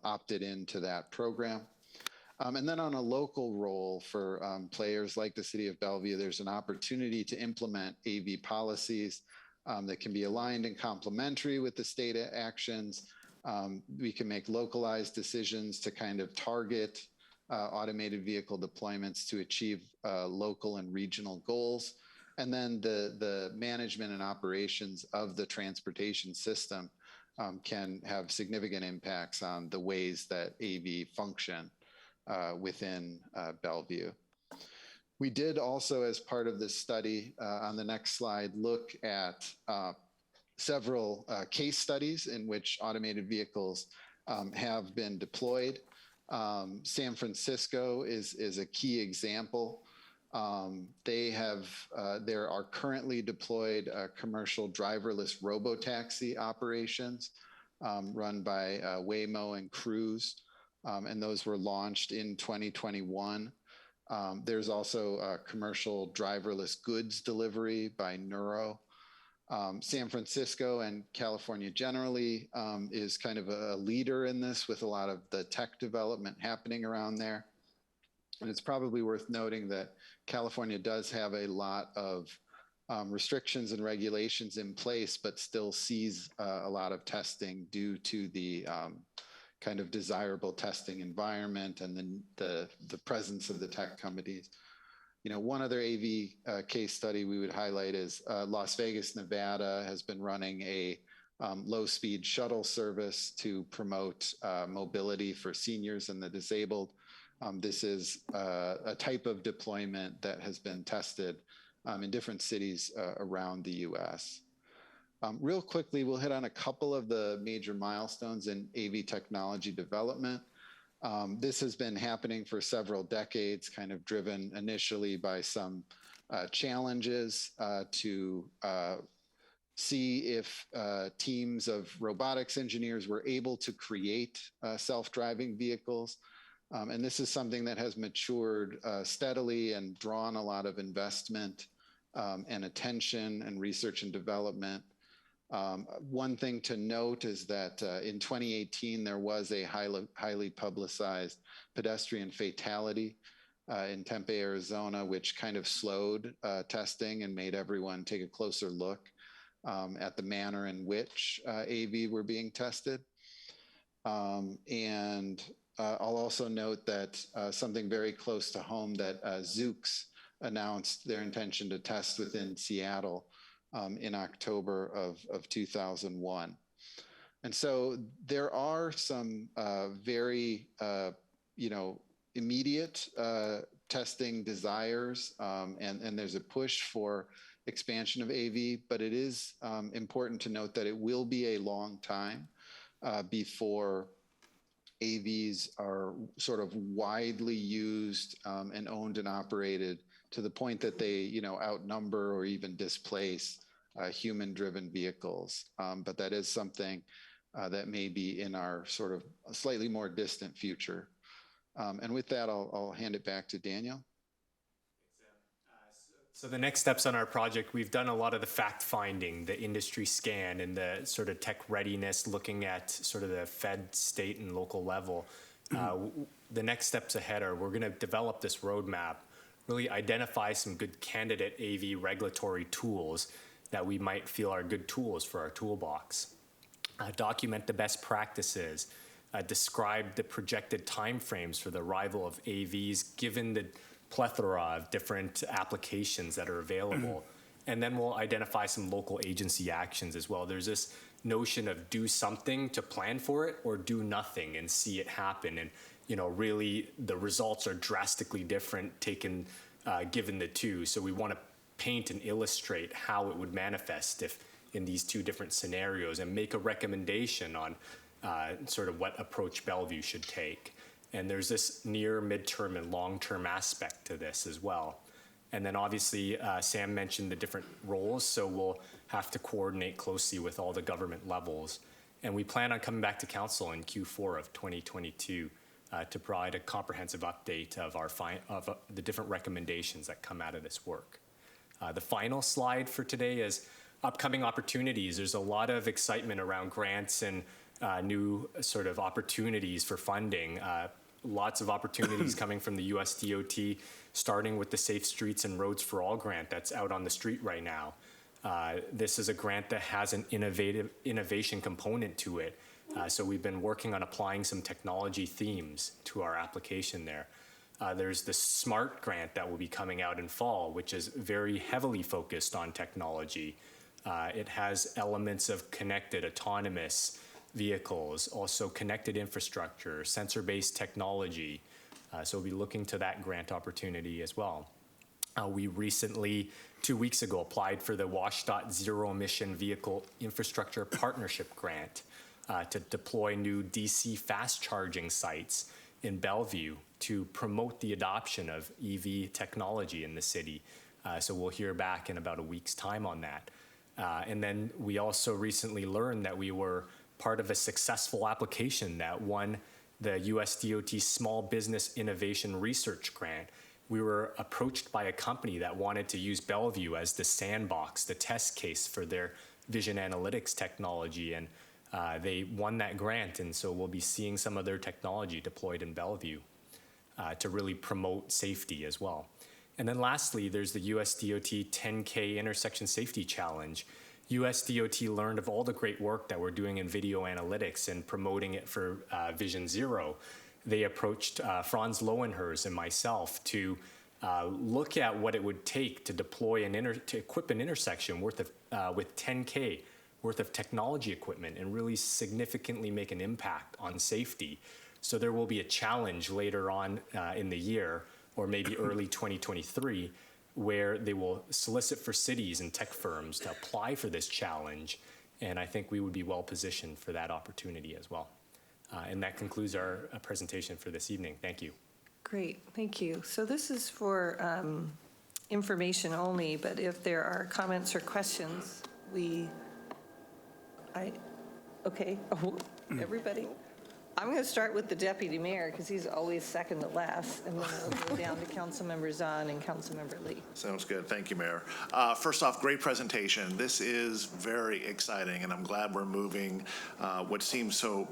opted into that program. And then on a local role for players like the City of Bellevue, there's an opportunity to implement AV policies that can be aligned and complementary with the state actions. We can make localized decisions to kind of target automated vehicle deployments to achieve local and regional goals. And then the management and operations of the transportation system can have significant impacts on the ways that AV function within Bellevue. We did also, as part of this study, on the next slide, look at several case studies in which automated vehicles have been deployed. San Francisco is a key example. There are currently deployed commercial driverless robotaxi operations run by Waymo and Cruise, and those were launched in 2021. There's also commercial driverless goods delivery by Nuro. San Francisco and California generally is kind of a leader in this, with a lot of the tech development happening around there. And it's probably worth noting that California does have a lot of restrictions and regulations in place, but still sees a lot of testing due to the kind of desirable testing environment and then the presence of the tech companies. You know, one other AV case study we would highlight is Las Vegas, Nevada has been running a low-speed shuttle service to promote mobility for seniors and the disabled. This is a type of deployment that has been tested in different cities around the U.S. Real quickly, we'll hit on a couple of the major milestones in AV technology development. This has been happening for several decades, kind of driven initially by some challenges to see if teams of robotics engineers were able to create self-driving vehicles. And this is something that has matured steadily and drawn a lot of investment and attention and research and development. One thing to note is that in 2018, there was a highly publicized pedestrian fatality in Tempe, Arizona, which kind of slowed testing and made everyone take a closer look at the manner in which AV were being tested. I'll also note that something very close to home, that Zoox announced their intention to test within Seattle in October of 2001. And so there are some very, immediate testing desires, and there's a push for expansion of AV, but it is important to note that it will be a long time before AVs are sort of widely used and owned and operated to the point that they, outnumber or even displace human-driven vehicles. But that is something that may be in our sort of slightly more distant future. And with that, I'll hand it back to Daniel. So the next steps on our project, we've done a lot of the fact finding, the industry scan, and the sort of tech readiness, looking at sort of the fed, state, and local level. The next steps ahead are we're going to develop this roadmap, really identify some good candidate AV regulatory tools that we might feel are good tools for our toolbox. Document the best practices, describe the projected timeframes for the arrival of AVs, given the plethora of different applications that are available. And then we'll identify some local agency actions as well. There's this notion of do something to plan for it or do nothing and see it happen. And, really the results are drastically different given the two. So we want to paint and illustrate how it would manifest if in these two different scenarios and make a recommendation on sort of what approach Bellevue should take. And there's this near, midterm, and long-term aspect to this as well. And then obviously, Sam mentioned the different roles, so we'll have to coordinate closely with all the government levels. And we plan on coming back to council in Q4 of 2022 to provide a comprehensive update of the different recommendations that come out of this work. The final slide for today is upcoming opportunities. There's a lot of excitement around grants and new sort of opportunities for funding. lots of opportunities coming from the US DOT, starting with the Safe Streets and Roads for All grant that's out on the street right now. This is a grant that has an innovation component to it. So we've been working on applying some technology themes to our application there. There's the SMART grant that will be coming out in fall, which is very heavily focused on technology. It has elements of connected, autonomous vehicles, also connected infrastructure, sensor-based technology. So we'll be looking to that grant opportunity as well. We recently, 2 weeks ago, applied for the WSDOT Zero Emission Vehicle Infrastructure Partnership Grant to deploy new DC fast charging sites in Bellevue to promote the adoption of EV technology in the city. So we'll hear back in about a week's time on that. And then we also recently learned that we were part of a successful application that won the US DOT Small Business Innovation Research Grant. We were approached by a company that wanted to use Bellevue as the sandbox, the test case for their vision analytics technology, and they won that grant, and so we'll be seeing some of their technology deployed in Bellevue to really promote safety as well. And then lastly, there's the US DOT 10K Intersection Safety Challenge. US DOT learned of all the great work that we're doing in video analytics and promoting it for Vision Zero. They approached Franz Lowenhers and myself to look at what it would take to deploy to equip an intersection worth of with 10K worth of technology equipment and really significantly make an impact on safety. So there will be a challenge later on in the year, or maybe early 2023, where they will solicit for cities and tech firms to apply for this challenge. And I think we would be well positioned for that opportunity as well. And that concludes our presentation for this evening. Thank you. Great, thank you. So this is for information only, but if there are comments or questions, okay, everybody. I'm going to start with the deputy mayor because he's always second to last, and then we'll go down to Councilmember Zahn and Councilmember Lee. Sounds good. Thank you, Mayor. First off, great presentation. This is very exciting, and I'm glad we're moving what seems so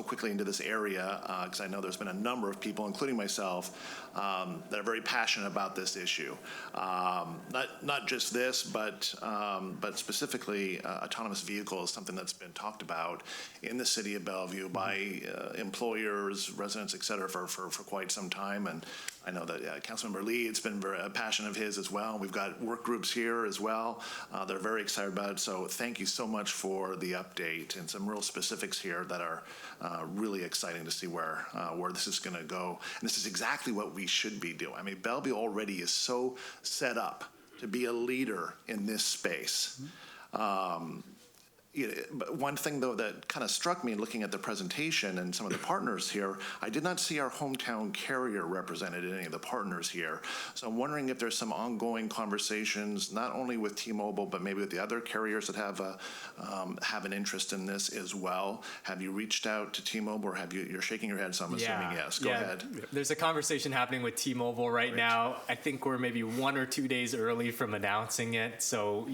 quickly into this area, because I know there's been a number of people, including myself, that are very passionate about this issue. Not just this, but specifically autonomous vehicles, something that's been talked about in the city of Bellevue by employers, residents, et cetera, for quite some time. And I know that Councilmember Lee, it's been a passion of his as well. We've got work groups here as well. They're very excited about it. So thank you so much for the update and some real specifics here that are really exciting to see where this is going to go. And this is exactly what we should be doing. I mean, Bellevue already is so set up to be a leader in this space. But one thing, though, that kind of struck me looking at the presentation and some of the partners here, I did not see our hometown carrier represented in any of the partners here. So I'm wondering if there's some ongoing conversations, not only with T-Mobile, but maybe with the other carriers that have an interest in this as well. Have you reached out to T-Mobile, or you're shaking your head, so I'm assuming yes. Go ahead. There's a conversation happening with T-Mobile right now. I think we're maybe 1 or 2 days early from announcing it. So,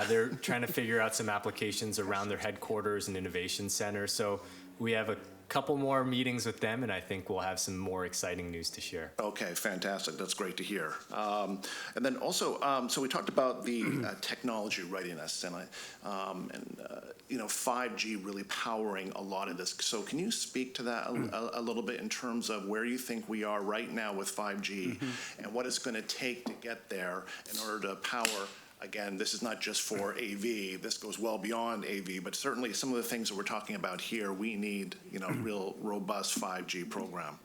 they're trying to figure out some applications around their headquarters and innovation center. So we have a couple more meetings with them, and I think we'll have some more exciting news to share. Okay, fantastic. That's great to hear. And then also, so we talked about the technology readiness and 5G really powering a lot of this. So can you speak to that a little bit in terms of where you think we are right now with 5G and what it's going to take to get there in order to power? Again, this is not just for AV. This goes well beyond AV, but certainly some of the things that we're talking about here, we need, real robust 5G program.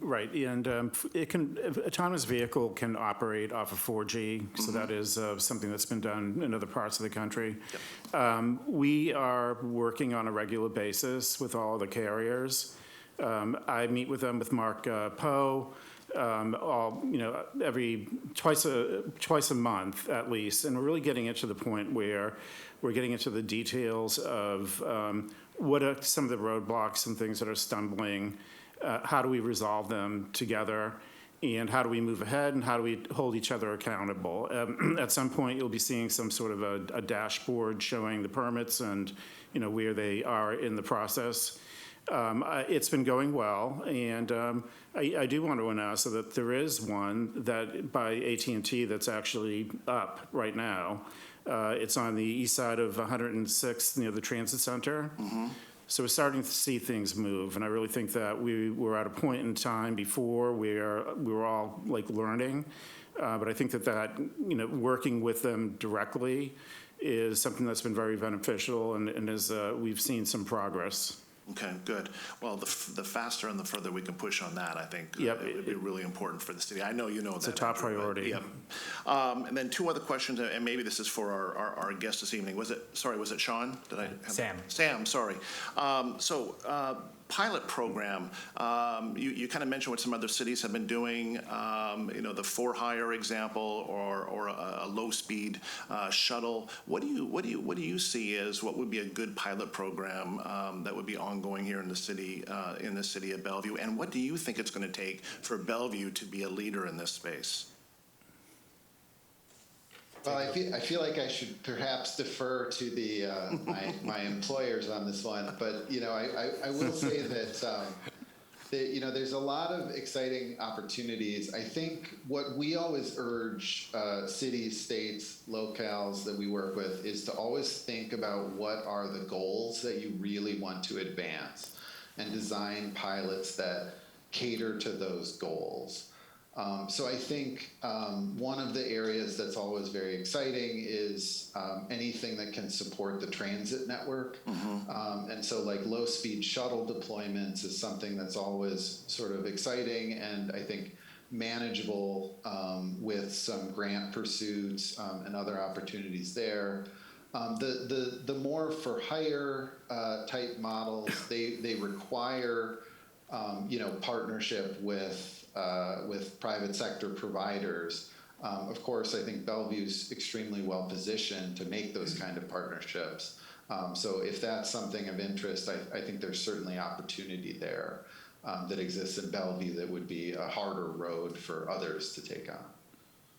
Right, and autonomous vehicle can operate off of 4G, so that is something that's been done in other parts of the country. Yep. We are working on a regular basis with all the carriers. I meet with them with Mark Poe. Every twice a month at least, and we're really getting into the point where we're getting into the details of what are some of the roadblocks and things that are stumbling. How do we resolve them together, and how do we move ahead, and how do we hold each other accountable? At some point, you'll be seeing some sort of a dashboard showing the permits and where they are in the process. It's been going well, and I do want to announce that there is one that by AT&T that's actually up right now. It's on the east side of 106th near the transit center. So we're starting to see things move, and I really think that we were at a point in time before where we were all like learning, but I think that working with them directly is something that's been very beneficial, and is we've seen some progress. Okay, good. Well, the faster and the further we can push on that, I think Yep. it would be really important for the city. I know you know It's that. a top Andrew, but- priority. Yep. And then two other questions, and maybe this is for our guest this evening. Was it Sean? Did I have Sam. Sam, sorry. Pilot program, you kind of mentioned what some other cities have been doing, the for-hire example or a low-speed shuttle. What do you see as what would be a good pilot program that would be ongoing here in the city of Bellevue? And what do you think it's going to take for Bellevue to be a leader in this space? Well, I feel like I should perhaps defer to the my employers on this one, but I will say that there's a lot of exciting opportunities. I think what we always urge cities, states, locales that we work with is to always think about what are the goals that you really want to advance, and design pilots that cater to those goals. So I think one of the areas that's always very exciting is anything that can support the transit network. And so like low-speed shuttle deployments is something that's always sort of exciting, and I think manageable with some grant pursuits and other opportunities there. The more for hire type models, they require partnership with private sector providers. Of course, I think Bellevue's extremely well positioned to make those kind of partnerships. So if that's something of interest, I think there's certainly opportunity there that exists in Bellevue that would be a harder road for others to take on.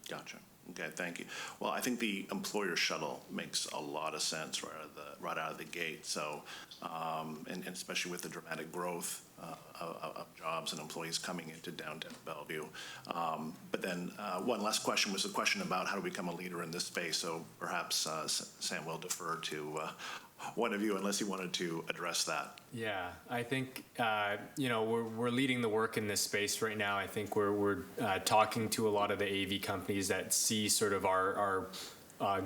Gotcha. Okay, thank you. Well, I think the employer shuttle makes a lot of sense right out of the gate. So, and especially with the dramatic growth of jobs and employees coming into downtown Bellevue. But then one last question was a question about how to become a leader in this space. So perhaps Sam will defer to one of you unless you wanted to address that. Yeah, I think, we're leading the work in this space right now. I think we're talking to a lot of the AV companies that see sort of our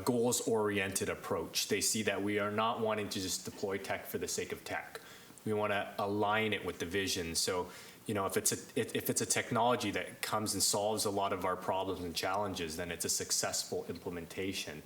goals-oriented approach. They see that we are not wanting to just deploy tech for the sake of tech. We want to align it with the vision. So, if it's a technology that comes and solves a lot of our problems and challenges, then it's a successful implementation.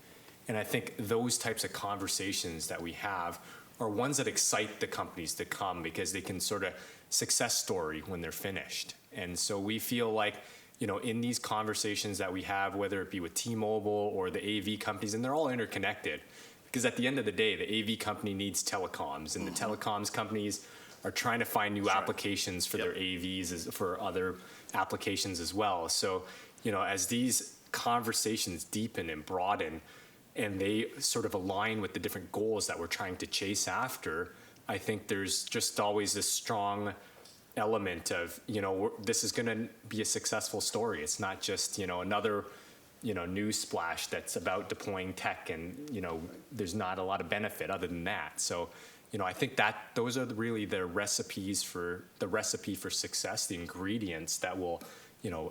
And I think those types of conversations that we have are ones that excite the companies to come, because they can sort of success story when they're finished. And so we feel like, in these conversations that we have, whether it be with T-Mobile or the AV companies, and they're all interconnected, because at the end of the day, the AV company needs telecoms, and the telecoms companies are trying to find new applications for their AVs, for other applications as well. So, as these conversations deepen and broaden, and they sort of align with the different goals that we're trying to chase after, I think there's just always this strong element of, this is going to be a successful story. It's not just, another, news splash that's about deploying tech, and, there's not a lot of benefit other than that. So, I think that those are really the recipe for success, the ingredients that will,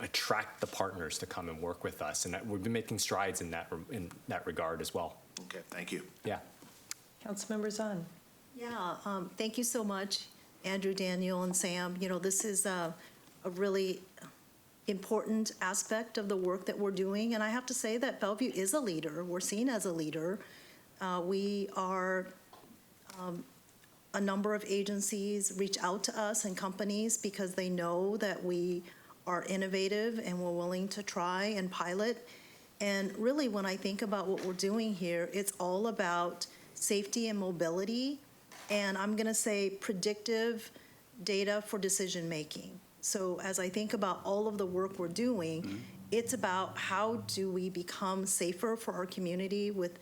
attract the partners to come and work with us. And that we've been making strides in that regard as well. Okay, thank you. Yeah. Councilmember Zahn. Yeah, thank you so much, Andrew, Daniel, and Sam. This is a really important aspect of the work that we're doing. And I have to say that Bellevue is a leader. We're seen as a leader. We are, a number of agencies reach out to us and companies because they know that we are innovative and we're willing to try and pilot. And really, when I think about what we're doing here, it's all about safety and mobility, and I'm going to say predictive data for decision making. So as I think about all of the work we're doing, it's about how do we become safer for our community with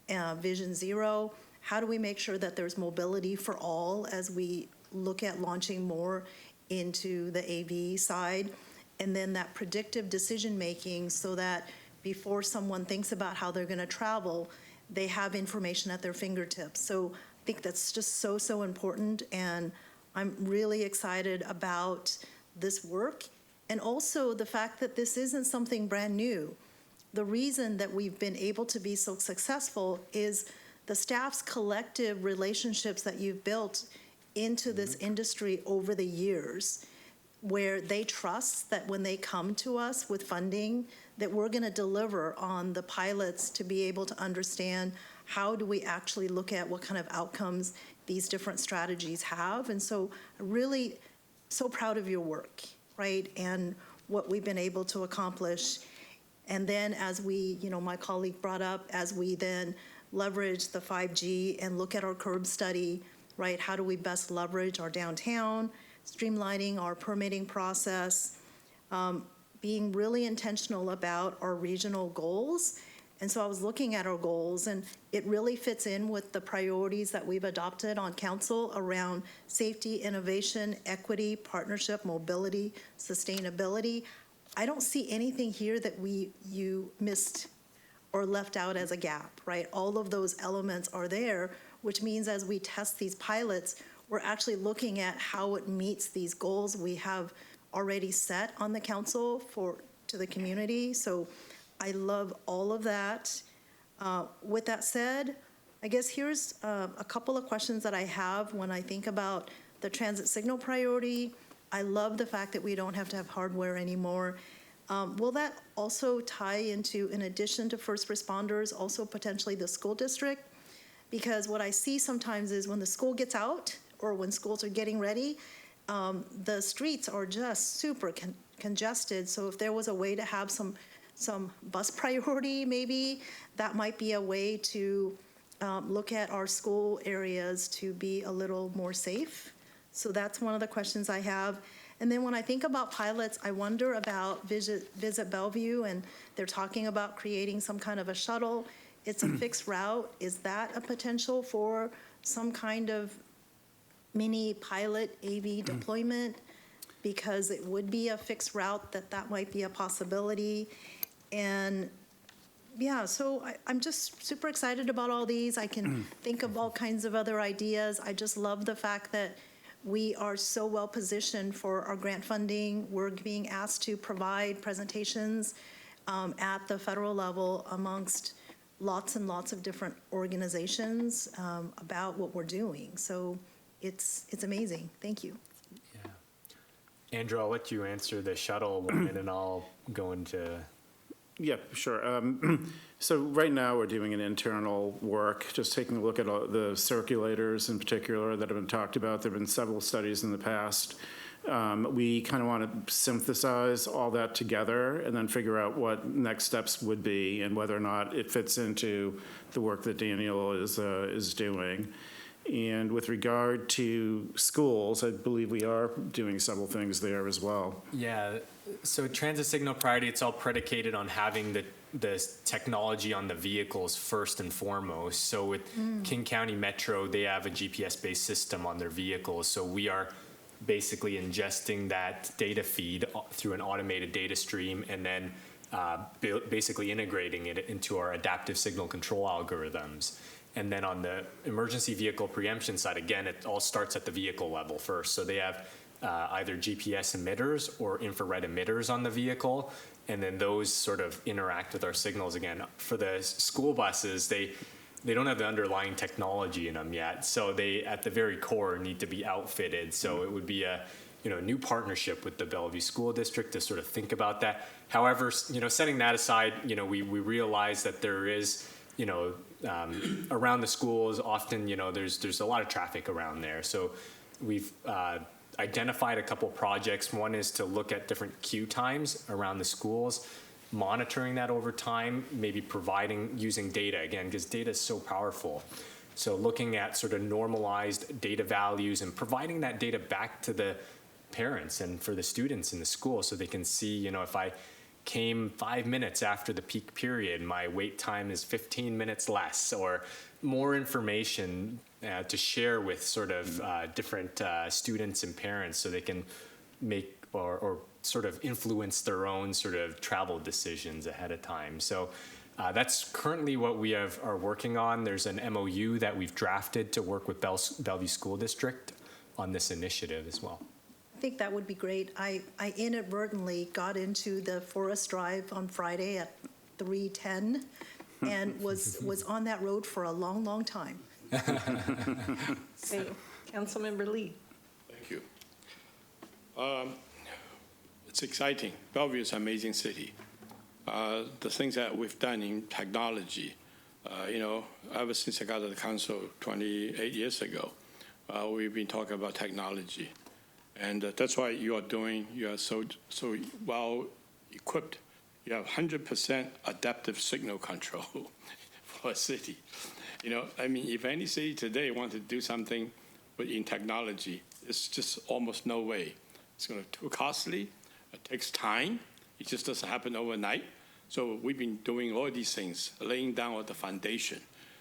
Vision Zero? How do we make sure that there's mobility for all as we look at launching more into the AV side, and then that predictive decision-making so that before someone thinks about how they're going to travel, they have information at their fingertips. So I think that's just so, so important, and I'm really excited about this work, and also the fact that this isn't something brand new. The reason that we've been able to be so successful is the staff's collective relationships that you've built into this industry over the years, where they trust that when they come to us with funding, that we're going to deliver on the pilots to be able to understand how do we actually look at what kind of outcomes these different strategies have. And so really so proud of your work, right, and what we've been able to accomplish. And then as we, my colleague brought up, as we then leverage the 5G and look at our curb study, right, how do we best leverage our downtown, streamlining our permitting process, being really intentional about our regional goals. And so I was looking at our goals, and it really fits in with the priorities that we've adopted on council around safety, innovation, equity, partnership, mobility, sustainability. I don't see anything here that you missed or left out as a gap, right? All of those elements are there, which means as we test these pilots, we're actually looking at how it meets these goals we have already set on the council to the community. So I love all of that. With that said, I guess here's a couple of questions that I have when I think about the transit signal priority. I love the fact that we don't have to have hardware anymore. Will that also tie into, in addition to first responders, also potentially the school district? Because what I see sometimes is when the school gets out or when schools are getting ready, the streets are just super congested. So if there was a way to have some bus priority, maybe that might be a way to look at our school areas to be a little more safe. So that's one of the questions I have. And then when I think about pilots, I wonder about Visit Bellevue, and they're talking about creating some kind of a shuttle. It's a fixed route. Is that a potential for some kind of mini pilot AV deployment? Because it would be a fixed route, that might be a possibility. And yeah, so I'm just super excited about all these. I can think of all kinds of other ideas. I just love the fact that we are so well positioned for our grant funding. We're being asked to provide presentations at the federal level amongst lots and lots of different organizations about what we're doing. So it's amazing. Thank you. Yeah. Andrew, I'll let you answer the shuttle one, and then I'll go into... Yeah, sure. So right now we're doing an internal work, just taking a look at all the circulators in particular that have been talked about. There have been several studies in the past. We kind of want to synthesize all that together and then figure out what next steps would be and whether or not it fits into the work that Daniel is doing. And with regard to schools, I believe we are doing several things there as well. Yeah, so transit signal priority, it's all predicated on having the technology on the vehicles first and foremost. So with King County Metro, they have a GPS-based system on their vehicles. So we are basically ingesting that data feed through an automated data stream and then basically integrating it into our adaptive signal control algorithms. And then on the emergency vehicle preemption side, again, it all starts at the vehicle level first. So they have either GPS emitters or infrared emitters on the vehicle, and then those sort of interact with our signals again. For the school buses, they don't have the underlying technology in them yet, so they, at the very core, need to be outfitted. So it would be a new partnership with the Bellevue School District to sort of think about that. However, setting that aside, we realize that there is, around the schools, often, there's a lot of traffic around there. So we've identified a couple projects. One is to look at different queue times around the schools, monitoring that over time, maybe using data again, because data is so powerful. So looking at sort of normalized data values and providing that data back to the parents and for the students in the school so they can see, if I came 5 minutes after the peak period, my wait time is 15 minutes less, or more information to share with sort of different students and parents so they can make or sort of influence their own sort of travel decisions ahead of time. So that's currently what we are working on. There's an MOU that we've drafted to work with Bellevue School District on this initiative as well. I think that would be great. I inadvertently got into the Forest Drive on Friday at 3:10 and was on that road for a long, long time. So, Councilmember Lee. Thank you. It's exciting. Bellevue is an amazing city. The things that we've done in technology, ever since I got to the council 28 years ago, we've been talking about technology. And that's why you are so well equipped. You have 100% adaptive signal control for a city. If any city today wants to do something in technology, it's just almost no way. It's going to be too costly. It takes time. It just doesn't happen overnight. So we've been doing all these things, laying down all the foundation.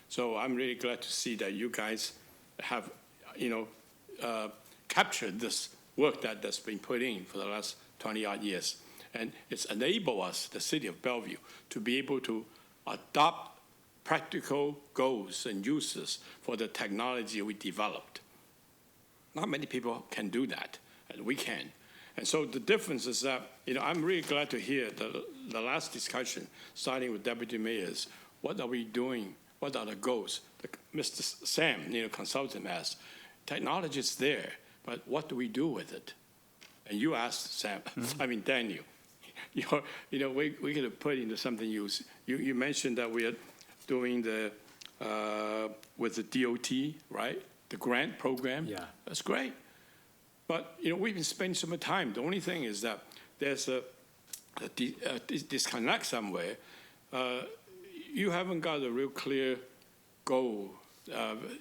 So I'm really glad to see that you guys have, captured this work that's been put in for the last 20-odd years. And it's enabled us, the city of Bellevue, to be able to adopt practical goals and uses for the technology we developed. Not many people can do that, and we can. And so the difference is that, I'm really glad to hear the last discussion, starting with deputy mayors. What are we doing? What are the goals? Mr. Sam, consultant asked, technology is there, but what do we do with it? And you asked Sam, Daniel, we could have put into something use. You mentioned that we are doing with the DOT, right? The grant program. Yeah. That's great. But, we've been spending so much time. The only thing is that there's a disconnect somewhere. You haven't got a real clear goal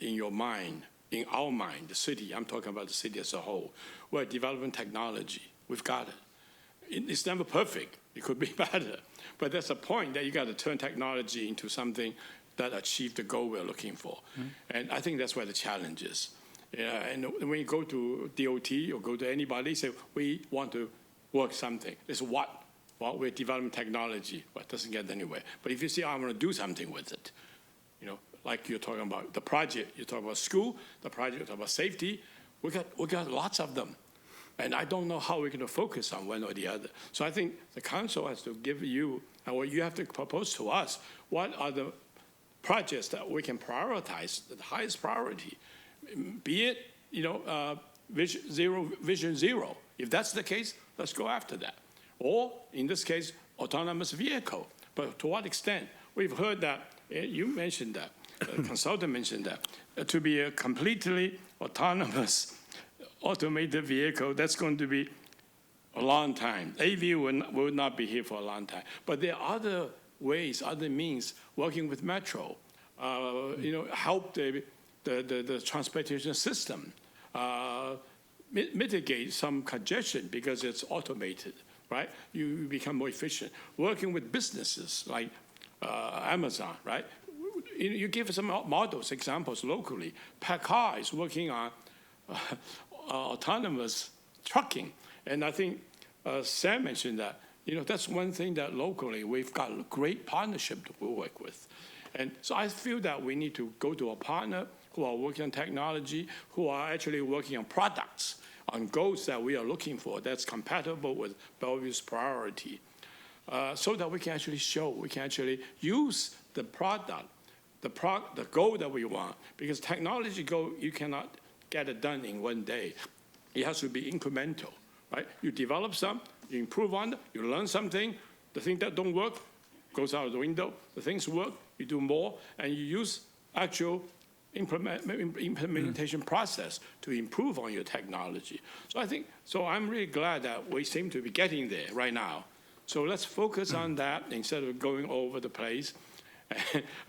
in your mind, in our mind, the city. I'm talking about the city as a whole. We're developing technology. We've got it. It's never perfect. It could be better. But there's a point that you got to turn technology into something that achieves the goal we're looking for. Mm-hmm. And I think that's where the challenge is. And when you go to DOT or go to anybody, say, we want to work something. It's what? Well, we're developing technology, but it doesn't get anywhere. But if you say, I want to do something with it, like you're talking about the project, you're talking about school, the project, you're talking about safety, we got lots of them. And I don't know how we're going to focus on one or the other. So I think the council has to give you, or you have to propose to us, what are the projects that we can prioritize, the highest priority, be it, Vision Zero. If that's the case, let's go after that. Or, in this case, autonomous vehicle. But to what extent? We've heard that, you mentioned that, the consultant mentioned that, to be a completely autonomous automated vehicle, that's going to be a long time. AV will not be here for a long time. But there are other ways, other means, working with Metro, help the transportation system, mitigate some congestion because it's automated, right? You become more efficient. Working with businesses like Amazon, right? You give some models, examples locally. PACCAR is working on autonomous trucking. And I think Sam mentioned that. That's one thing that locally we've got a great partnership to work with. And so I feel that we need to go to a partner who are working on technology, who are actually working on products, on goals that we are looking for that's compatible with Bellevue's priority, so that we can actually show, we can actually use the product, the goal that we want. Because technology goal, you cannot get it done in one day. It has to be incremental, right? You develop some, you improve on it, you learn something, the thing that don't work goes out of the window, the things work, you do more, and you use actual implementation process to improve on your technology. So I'm really glad that we seem to be getting there right now. So let's focus on that instead of going all over the place.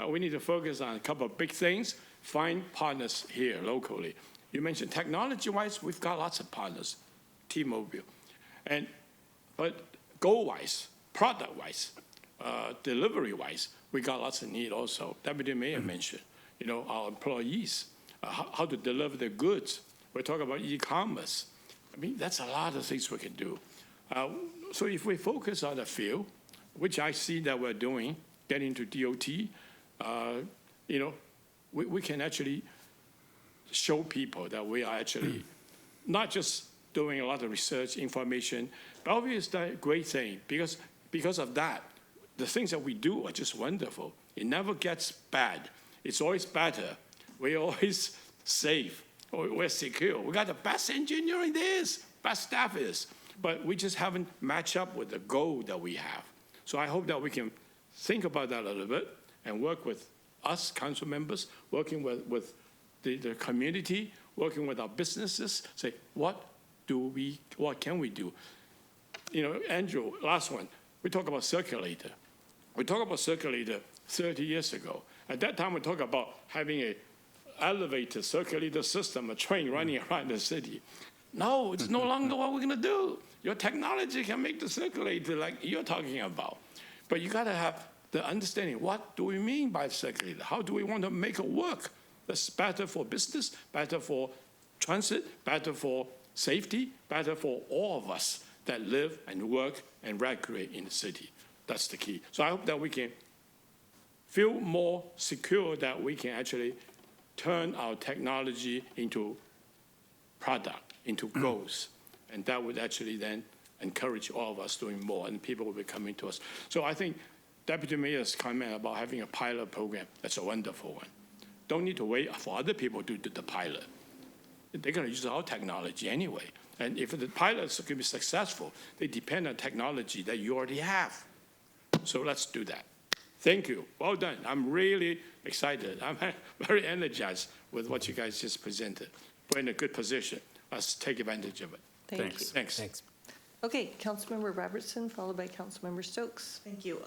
We need to focus on a couple of big things, find partners here locally. You mentioned technology-wise, we've got lots of partners, T-Mobile. But goal-wise, product-wise, delivery-wise, we got lots of need also. Deputy Mayor mentioned, our employees, how to deliver their goods. We're talking about e-commerce. I mean, that's a lot of things we can do. So if we focus on the field, which I see that we're doing, getting to DOT, we can actually show people that we are actually not just doing a lot of research, information. Bellevue is a great thing because of that. The things that we do are just wonderful. It never gets bad. It's always better. We're always safe. We're secure. We got the best engineering there is, best staff is, but we just haven't matched up with the goal that we have. So I hope that we can think about that a little bit and work with us, council members, working with the community, working with our businesses, say, what can we do? Andrew, last one, we talk about circulator. We talked about circulator 30 years ago. At that time, we talked about having an elevator circulator system, a train running around the city. No, it's no longer what we're going to do. Your technology can make the circulator like you're talking about. But you got to have the understanding, what do we mean by circulator? How do we want to make it work? That's better for business, better for transit, better for safety, better for all of us that live and work and recreate in the city. That's the key. So I hope that we can feel more secure, that we can actually turn our technology into product, into goals. And that would actually then encourage all of us doing more, and people will be coming to us. So I think Deputy Mayor's comment about having a pilot program, that's a wonderful one. Don't need to wait for other people to do the pilot. They're going to use our technology anyway. And if the pilots are going to be successful, they depend on technology that you already have. So let's do that. Thank you. Well done. I'm really excited. I'm very energized with what you guys just presented. We're in a good position. Let's take advantage of it. Thank you. Thanks. Okay, Councilmember Robertson, followed by Councilmember Stokes. Thank you.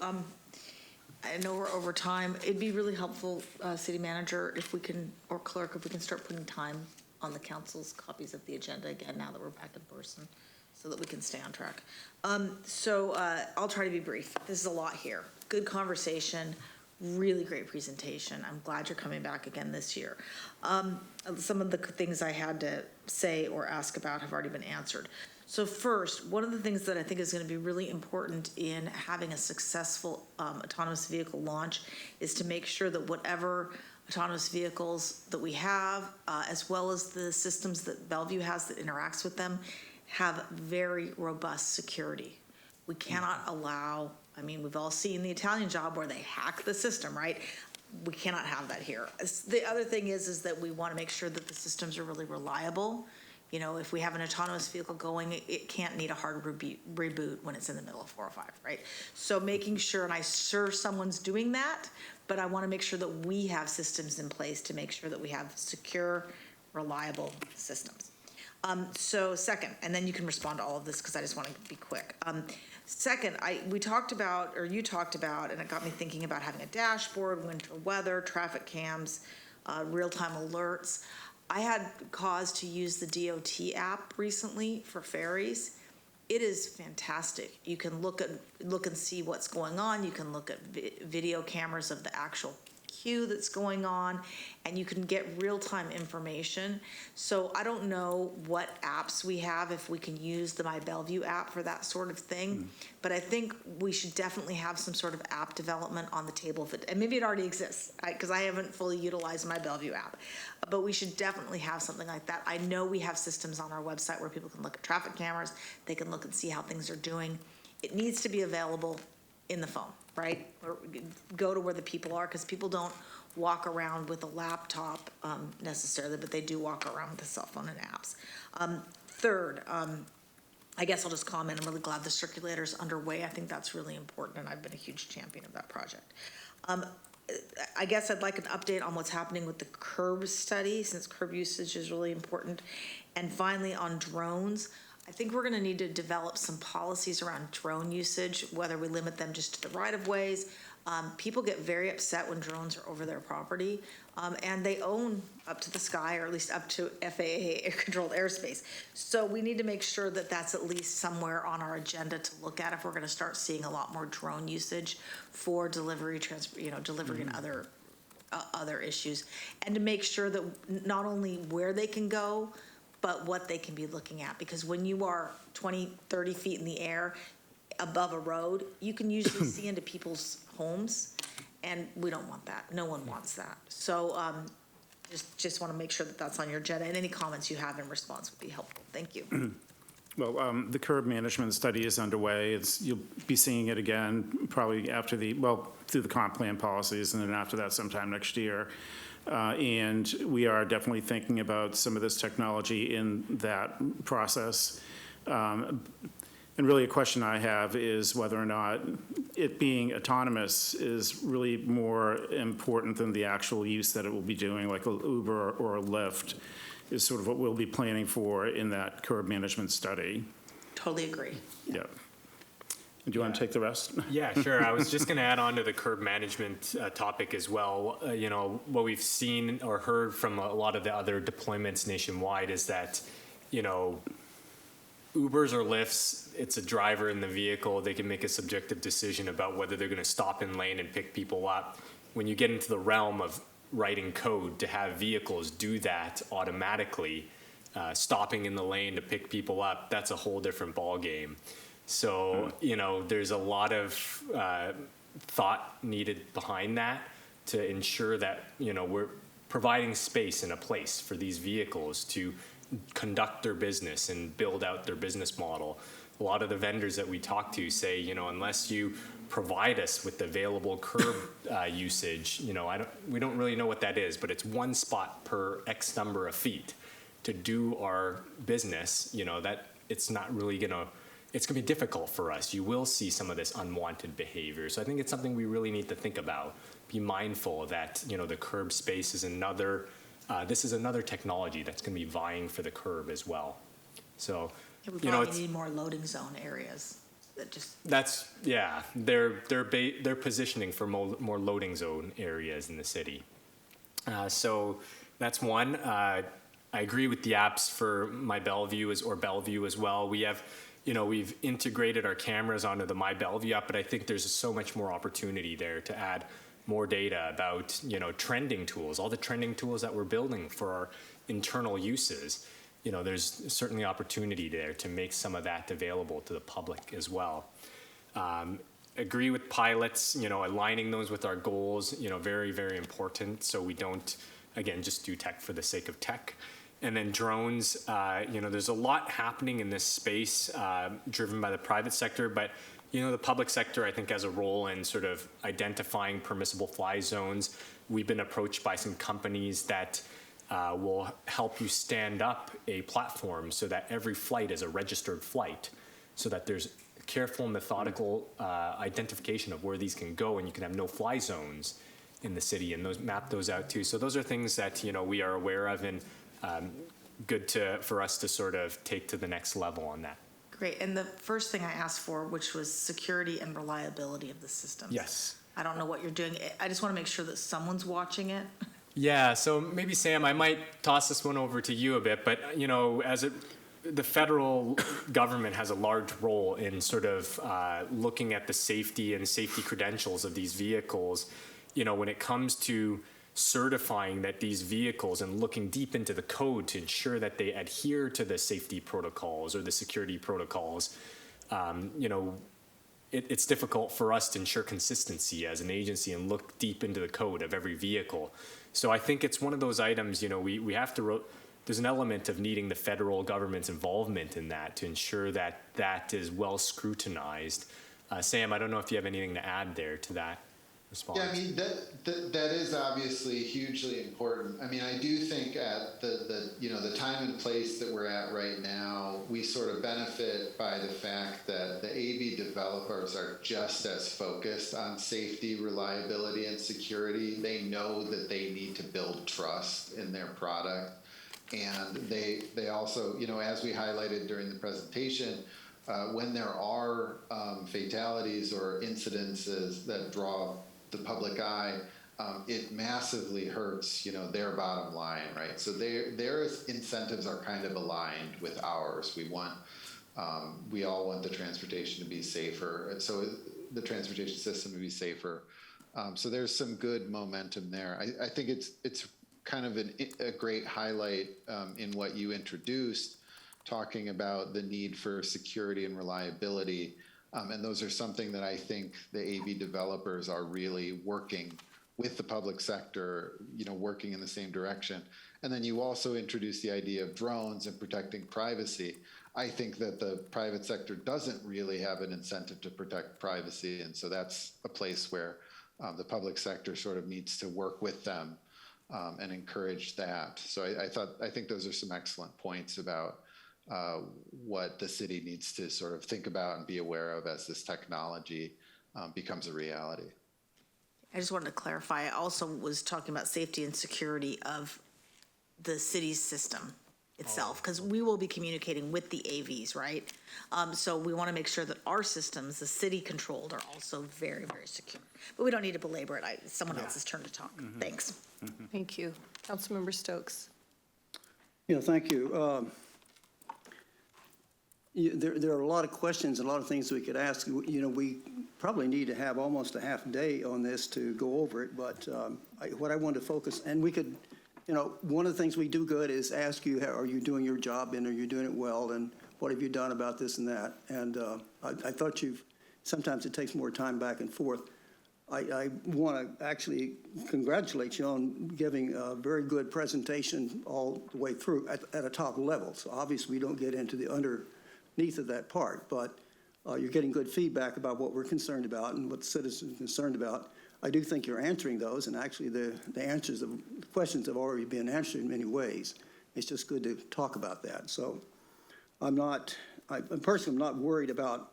I know we're over time. It'd be really helpful, City Manager, if we can, or Clerk, if we can start putting time on the council's copies of the agenda again, now that we're back in person, so that we can stay on track. I'll try to be brief. This is a lot here. Good conversation, really great presentation. I'm glad you're coming back again this year. Some of the things I had to say or ask about have already been answered. So first, one of the things that I think is going to be really important in having a successful autonomous vehicle launch is to make sure that whatever autonomous vehicles that we have, as well as the systems that Bellevue has that interacts with them, have very robust security. We cannot allow, we've all seen the Italian Job where they hack the system, right? We cannot have that here. The other thing is that we want to make sure that the systems are really reliable. If we have an autonomous vehicle going, it can't need a hard reboot when it's in the middle of 405, right? So making sure, and I'm sure someone's doing that, but I want to make sure that we have systems in place to make sure that we have secure, reliable systems. So second, and then you can respond to all of this because I just want to be quick. Second, you talked about, and it got me thinking about having a dashboard, winter weather, traffic cams, real-time alerts. I had cause to use the DOT app recently for ferries. It is fantastic. You can look and see what's going on. You can look at video cameras of the actual queue that's going on, and you can get real-time information. So I don't know what apps we have, if we can use the My Bellevue app for that sort of thing, but I think we should definitely have some sort of app development on the table, and maybe it already exists, because I haven't fully utilized My Bellevue app, but we should definitely have something like that. I know we have systems on our website where people can look at traffic cameras, they can look and see how things are doing. It needs to be available in the phone, right? Or go to where the people are, because people don't walk around with a laptop necessarily, but they do walk around with a cell phone and apps. Third, I guess I'll just comment, I'm really glad the circulator's underway. I think that's really important, and I've been a huge champion of that project. I guess I'd like an update on what's happening with the curb study, since curb usage is really important. And finally, on drones, I think we're going to need to develop some policies around drone usage, whether we limit them just to the right-of-ways, People get very upset when drones are over their property, and they own up to the sky, or at least up to FAA controlled airspace. So we need to make sure that that's at least somewhere on our agenda to look at if we're going to start seeing a lot more drone usage for delivery, delivery and other issues, and to make sure that not only where they can go, but what they can be looking at. Because when you are 20, 30 feet in the air above a road, you can usually see into people's homes, and we don't want that. No one wants that. So just want to make sure that that's on your agenda, and any comments you have in response would be helpful. Thank you. Well, the curb management study is underway. You'll be seeing it again probably after through the comp plan policies, and then after that sometime next year. And we are definitely thinking about some of this technology in that process. And really a question I have is whether or not it being autonomous is really more important than the actual use that it will be doing, like a Uber or a Lyft, is sort of what we'll be planning for in that curb management study. Totally agree. Yeah. Do you want to take the rest? Yeah, sure. I was just going to add on to the curb management topic as well. What we've seen or heard from a lot of the other deployments nationwide is that, Ubers or Lyfts, it's a driver in the vehicle. They can make a subjective decision about whether they're going to stop in lane and pick people up. When you get into the realm of writing code to have vehicles do that automatically, stopping in the lane to pick people up, that's a whole different ballgame. So, there's a lot of thought needed behind that to ensure that, we're providing space and a place for these vehicles to conduct their business and build out their business model. A lot of the vendors that we talk to say, unless you provide us with available curb usage, we don't really know what that is, but it's one spot per X number of feet to do our business, that it's not really it's going to be difficult for us. You will see some of this unwanted behavior. So I think it's something we really need to think about. Be mindful that, the curb space is this is another technology that's going to be vying for the curb as well. So, We probably need more loading zone areas. They're positioning for more loading zone areas in the city. So that's one. I agree with the apps for My Bellevue Bellevue as well. We have, we've integrated our cameras onto the My Bellevue app, but I think there's so much more opportunity there to add more data about, trending tools, all the trending tools that we're building for our internal uses. There's certainly opportunity there to make some of that available to the public as well. Agree with pilots, aligning those with our goals, very, very important. So we don't, again, just do tech for the sake of tech. And then drones, there's a lot happening in this space driven by the private sector, but the public sector, I think, has a role in sort of identifying permissible fly zones. We've been approached by some companies that will help you stand up a platform so that every flight is a registered flight, so that there's careful, methodical identification of where these can go, and you can have no-fly zones in the city, and map those out too. So those are things that we are aware of, and good for us to sort of take to the next level on that. Great. And the first thing I asked for, which was security and reliability of the systems. Yes. I don't know what you're doing. I just want to make sure that someone's watching it. Yeah, so maybe, Sam, I might toss this one over to you a bit, but, the federal government has a large role in sort of looking at the safety and safety credentials of these vehicles, when it comes to certifying that these vehicles and looking deep into the code to ensure that they adhere to the safety protocols or the security protocols. It's difficult for us to ensure consistency as an agency and look deep into the code of every vehicle. So I think it's one of those items, we have to, there's an element of needing the federal government's involvement in that to ensure that that is well scrutinized. Sam, I don't know if you have anything to add there to that response. Yeah, I mean, that is obviously hugely important. I mean, I do think at the time and place that we're at right now, we sort of benefit by the fact that the AV developers are just as focused on safety, reliability, and security. They know that they need to build trust in their product. And they also, as we highlighted during the presentation, when there are fatalities or incidences that draw the public eye, it massively hurts, their bottom line, right? So their incentives are kind of aligned with ours. We all want the transportation to be safer, and so the transportation system to be safer. So there's some good momentum there. I think it's kind of a great highlight in what you introduced, talking about the need for security and reliability. And those are something that I think the AV developers are really working with the public sector, working in the same direction. And then you also introduced the idea of drones and protecting privacy. I think that the private sector doesn't really have an incentive to protect privacy. And so that's a place where the public sector sort of needs to work with them and encourage that. So I think those are some excellent points about what the city needs to sort of think about and be aware of as this technology becomes a reality. I just wanted to clarify, I also was talking about safety and security of the city's system itself, because we will be communicating with the AVs, right? So we want to make sure that our systems, the city-controlled, are also very, very secure. But we don't need to belabor it. It's someone else's turn to talk. Thanks. Thank you. Councilmember Stokes. Yeah, thank you. There are a lot of questions and a lot of things we could ask. We probably need to have almost a half day on this to go over it, but what I want to focus, and we could, one of the things we do good is ask you, how are you doing your job and are you doing it well, and what have you done about this and that? And I thought sometimes it takes more time back and forth. I want to actually congratulate you on giving a very good presentation all the way through at a top level. So obviously we don't get into the underneath of that part, but you're getting good feedback about what we're concerned about and what the citizens are concerned about. I do think you're answering those, and actually the answers of the questions have already been answered in many ways. It's just good to talk about that. So I'm personally not worried about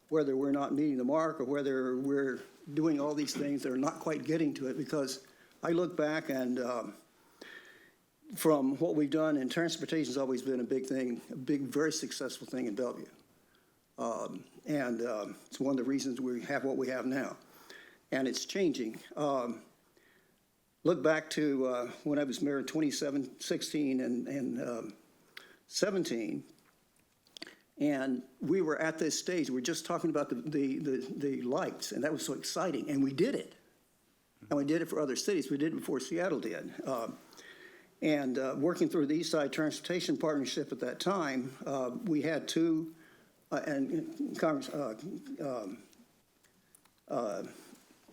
whether we're not meeting the mark or whether we're doing all these things that are not quite getting to it, because I look back and from what we've done, and transportation has always been a big thing, a big, very successful thing in Bellevue. And it's one of the reasons we have what we have now. And it's changing. Look back to when I was mayor in 2016 and 17, and we were at this stage. We're just talking about the lights, and that was so exciting. And we did it. And we did it for other cities. We did it before Seattle did. And working through the East Side Transportation Partnership at that time, we had two, and Congress,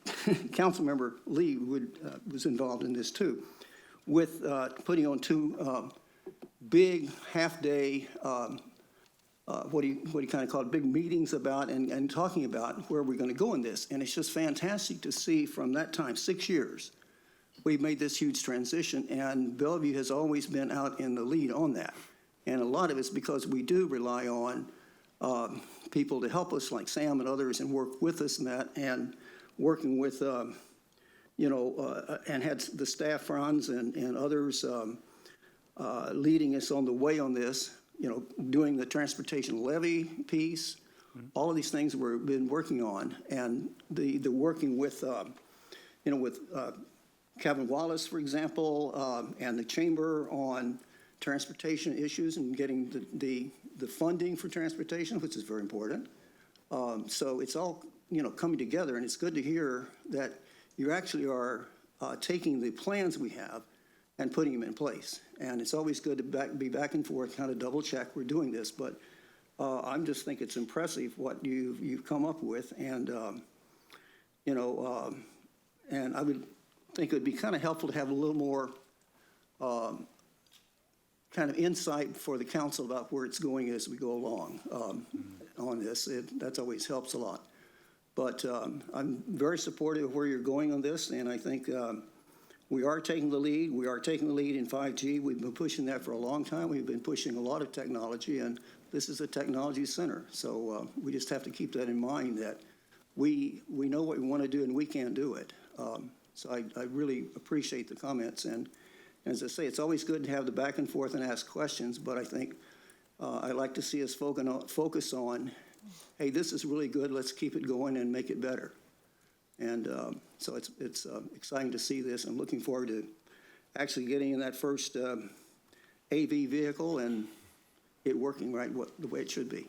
Councilmember Lee was involved in this too, with putting on two big half-day, what do you kind of call it, big meetings about and talking about where we're going to go in this. And it's just fantastic to see from that time, 6 years, we've made this huge transition, and Bellevue has always been out in the lead on that. And a lot of it's because we do rely on people to help us, like Sam and others, and work with us in that, and working with, and had the staff friends and others leading us on the way on this, doing the transportation levy piece, all of these things we've been working on, and the working with, with Kevin Wallace, for example, and the chamber on transportation issues and getting the funding for transportation, which is very important. So it's all, coming together, and it's good to hear that you actually are taking the plans we have and putting them in place. And it's always good to be back and forth, kind of double check we're doing this, but I just think it's impressive what you've come up with, and and I would think it would be kind of helpful to have a little more kind of insight for the council about where it's going as we go along on this. That always helps a lot. But I'm very supportive of where you're going on this, and I think we are taking the lead. We are taking the lead in 5G. We've been pushing that for a long time. We've been pushing a lot of technology, and this is a technology center. So we just have to keep that in mind, that we know what we want to do and we can do it. So I really appreciate the comments. And as I say, it's always good to have the back and forth and ask questions, but I think I like to see us focus on, hey, this is really good. Let's keep it going and make it better. And so it's exciting to see this. I'm looking forward to actually getting in that first AV vehicle and it working right the way it should be.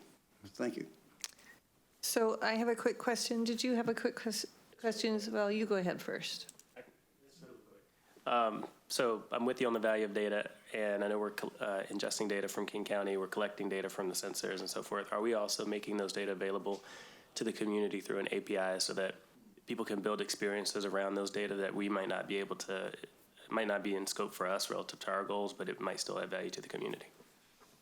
Thank you. So I have a quick question. Did you have a quick question as well? You go ahead first. So I'm with you on the value of data, and I know we're ingesting data from King County, we're collecting data from the sensors and so forth. Are we also making those data available to the community through an API so that people can build experiences around those data that we might not be able to, it might not be in scope for us relative to our goals, but it might still have value to the community?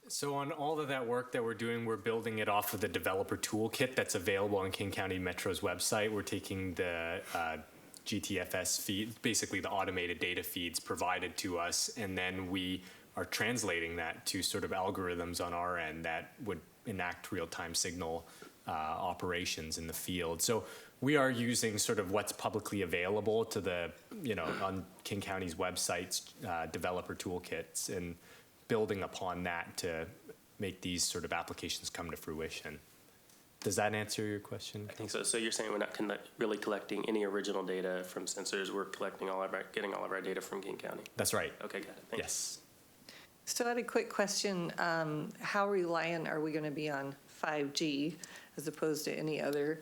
So on all of that work that we're doing, we're building it off of the developer toolkit that's available on King County Metro's website. We're taking the GTFS feed, basically the automated data feeds provided to us, and then we are translating that to sort of algorithms on our end that would enact real-time signal operations in the field. So we are using sort of what's publicly available to the, on King County's websites, developer toolkits, and building upon that to make these sort of applications come to fruition. Does that answer your question? I think so. So you're saying we're not really collecting any original data from sensors. We're collecting getting all of our data from King County. That's right. Okay, got it. Thanks. Yes. So I had a quick question. How reliant are we going to be on 5G as opposed to any other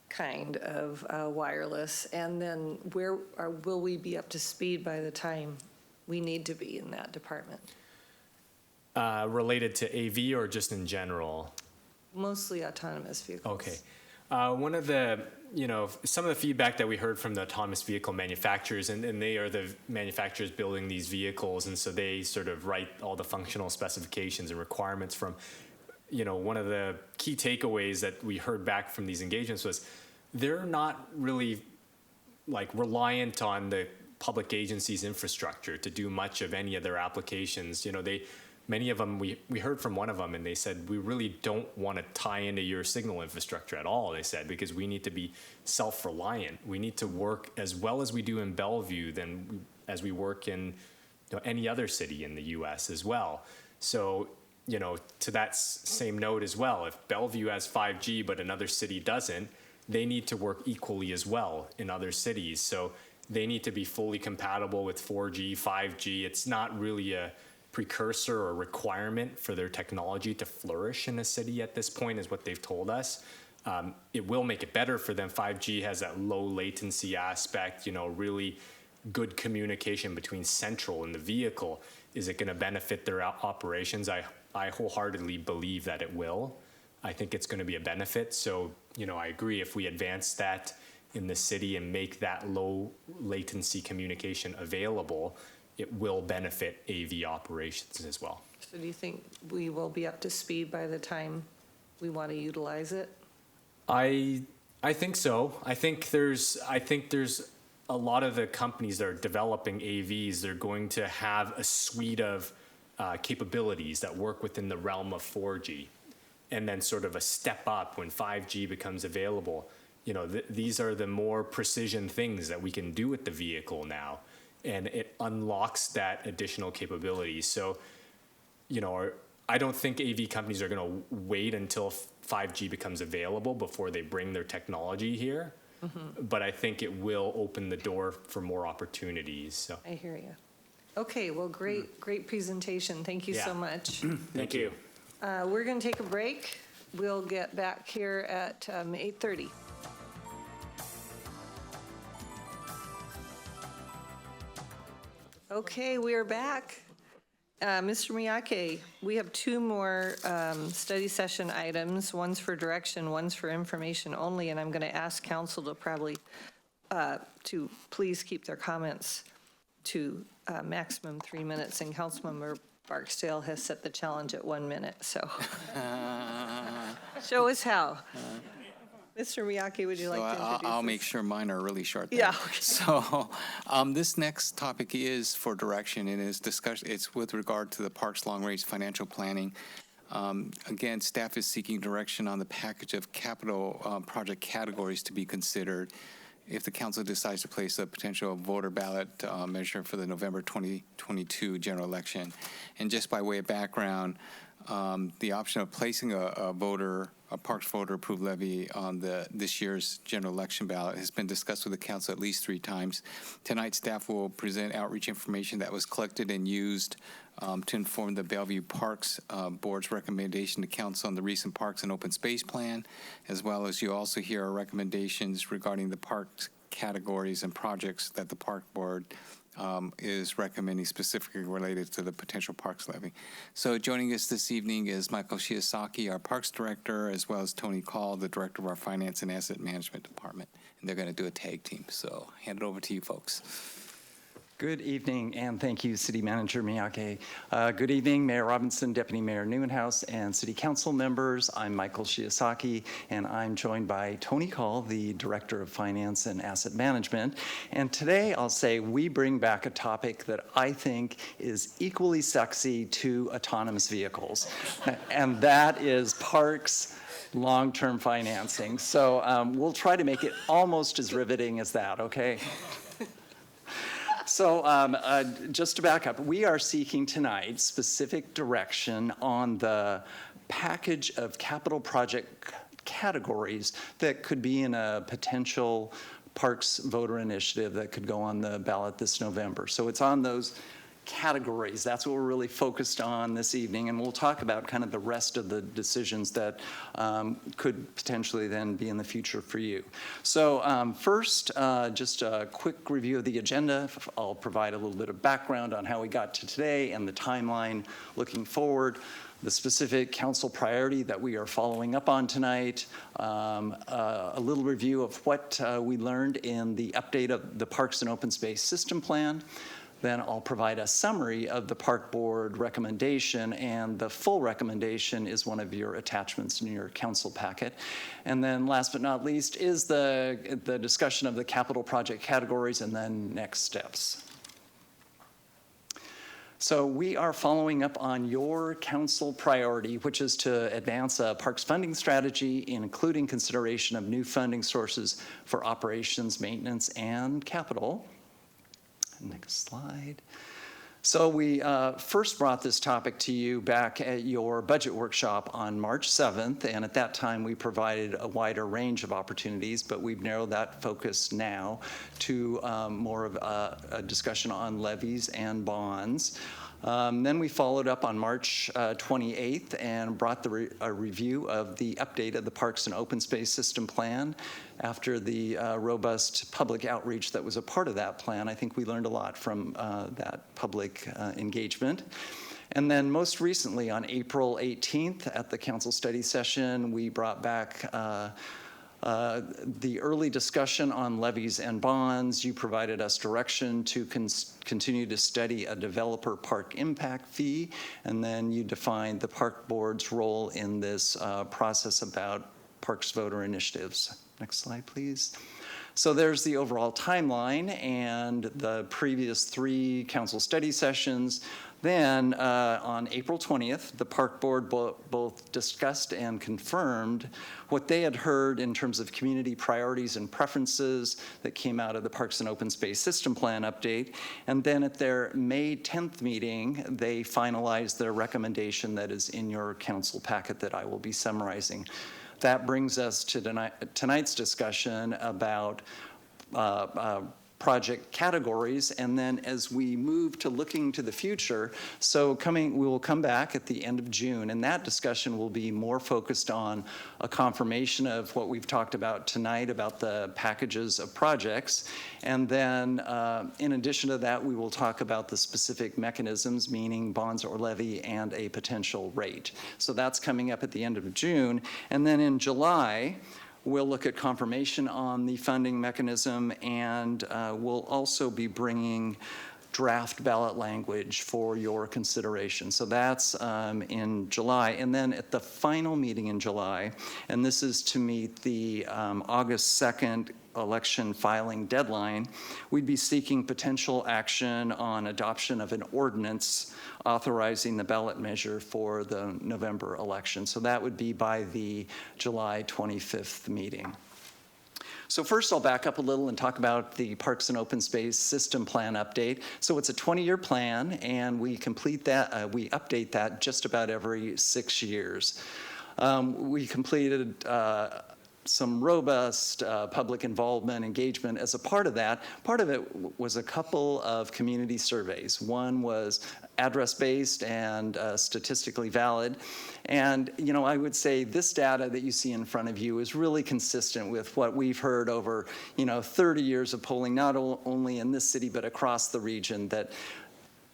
kind of wireless? And then will we be up to speed by the time we need to be in that department? Related to AV or just in general? Mostly autonomous vehicles. Okay. One of the, some of the feedback that we heard from the autonomous vehicle manufacturers, and they are the manufacturers building these vehicles, and so they sort of write all the functional specifications and requirements from, one of the key takeaways that we heard back from these engagements was they're not really reliant on the public agency's infrastructure to do much of any of their applications. Many of them, we heard from one of them, and they said, we really don't want to tie into your signal infrastructure at all, they said, because we need to be self-reliant. We need to work as well as we do in Bellevue as we work in any other city in the U.S. as well. So, to that same note as well, if Bellevue has 5G but another city doesn't, they need to work equally as well in other cities. So they need to be fully compatible with 4G, 5G. It's not really a precursor or requirement for their technology to flourish in a city at this point, is what they've told us. It will make it better for them. 5G has that low latency aspect, really good communication between central and the vehicle. Is it going to benefit their operations? I wholeheartedly believe that it will. I think it's going to be a benefit. So, I agree, if we advance that in the city and make that low latency communication available, it will benefit AV operations as well. So do you think we will be up to speed by the time we want to utilize it? I think so. I think there's a lot of the companies that are developing AVs, they're going to have a suite of capabilities that work within the realm of 4G, and then sort of a step up when 5G becomes available. These are the more precision things that we can do with the vehicle now, and it unlocks that additional capability. So, I don't think AV companies are going to wait until 5G becomes available before they bring their technology here. Mm-hmm. But I think it will open the door for more opportunities. So I hear you. Okay, well, great presentation. Thank you so much. Thank you. We're going to take a break. We'll get back here at 8:30. Okay, we are back. Mr. Miyake, we have two more study session items. One's for direction, one's for information only, and I'm going to ask council to probably to please keep their comments to maximum 3 minutes, and Councilmember Barksdale has set the challenge at 1 minute, so show us how. Mr. Miyake, would you like to introduce I'll us? make sure mine are really short then. Yeah. Okay. So this next topic is for direction, and it's with regard to the Parks Long Range Financial Planning. Again, staff is seeking direction on the package of capital project categories to be considered if the council decides to place a potential voter ballot measure for the November 2022 general election. And just by way of background, the option of placing a Parks voter approved levy on this year's general election ballot has been discussed with the council at least 3 times. Tonight, staff will present outreach information that was collected and used to inform the Bellevue Parks Board's recommendation to council on the recent Parks and Open Space Plan, as well as you also hear our recommendations regarding the parks categories and projects that the Park Board is recommending specifically related to the potential parks levy. So joining us this evening is Michael Shiosaki, our Parks Director, as well as Tony Call, the Director of our Finance and Asset Management Department. And they're going to do a tag team. So hand it over to you folks. Good evening, and thank you, City Manager Miyake. Good evening, Mayor Robinson, Deputy Mayor Neuenhuis, and City Council members. I'm Michael Shiosaki, and I'm joined by Tony Call, the Director of Finance and Asset Management. And today, I'll say we bring back a topic that I think is equally sexy to autonomous vehicles, and that is parks long-term financing. So we'll try to make it almost as riveting as that, okay? So just to back up, we are seeking tonight specific direction on the package of capital project categories that could be in a potential parks voter initiative that could go on the ballot this November. So it's on those categories. That's what we're really focused on this evening, and we'll talk about kind of the rest of the decisions that could potentially then be in the future for you. So first, just a quick review of the agenda. I'll provide a little bit of background on how we got to today and the timeline looking forward. The specific council priority that we are following up on tonight, a little review of what we learned in the update of the Parks and Open Space System Plan. Then I'll provide a summary of the Park Board recommendation, and the full recommendation is one of your attachments in your council packet. And then last but not least is the discussion of the capital project categories and then next steps. So we are following up on your council priority, which is to advance a parks funding strategy, including consideration of new funding sources for operations, maintenance, and capital. Next slide. So we first brought this topic to you back at your budget workshop on March 7th, and at that time we provided a wider range of opportunities, but we've narrowed that focus now to more of a discussion on levies and bonds. Then we followed up on March 28th and brought a review of the update of the Parks and Open Space System Plan. After the robust public outreach that was a part of that plan, I think we learned a lot from that public engagement. And then most recently on April 18th at the council study session, we brought back the early discussion on levies and bonds. You provided us direction to continue to study a developer park impact fee, and then you defined the Park Board's role in this process about parks voter initiatives. Next slide, please. So there's the overall timeline and the previous 3 council study sessions. Then on April 20th, the Park Board both discussed and confirmed what they had heard in terms of community priorities and preferences that came out of the Parks and Open Space System Plan update. And then at their May 10th meeting, they finalized their recommendation that is in your council packet that I will be summarizing. That brings us to tonight's discussion about project categories, and then as we move to looking to the future, we will come back at the end of June, and that discussion will be more focused on a confirmation of what we've talked about tonight about the packages of projects, and then in addition to that, we will talk about the specific mechanisms, meaning bonds or levy and a potential rate. So that's coming up at the end of June, and then in July, we'll look at confirmation on the funding mechanism, and we'll also be bringing draft ballot language for your consideration. So that's in July. And then at the final meeting in July, and this is to meet the August 2nd election filing deadline, we'd be seeking potential action on adoption of an ordinance authorizing the ballot measure for the November election. So that would be by the July 25th meeting. So first, I'll back up a little and talk about the Parks and Open Space System Plan update. So it's a 20-year plan, and we complete that, we update that just about every 6 years. We completed some robust public involvement, engagement as a part of that. Part of it was a couple of community surveys. One was address-based and statistically valid. And, you know, I would say this data that you see in front of you is really consistent with what we've heard over, 30 years of polling, not only in this city, but across the region, that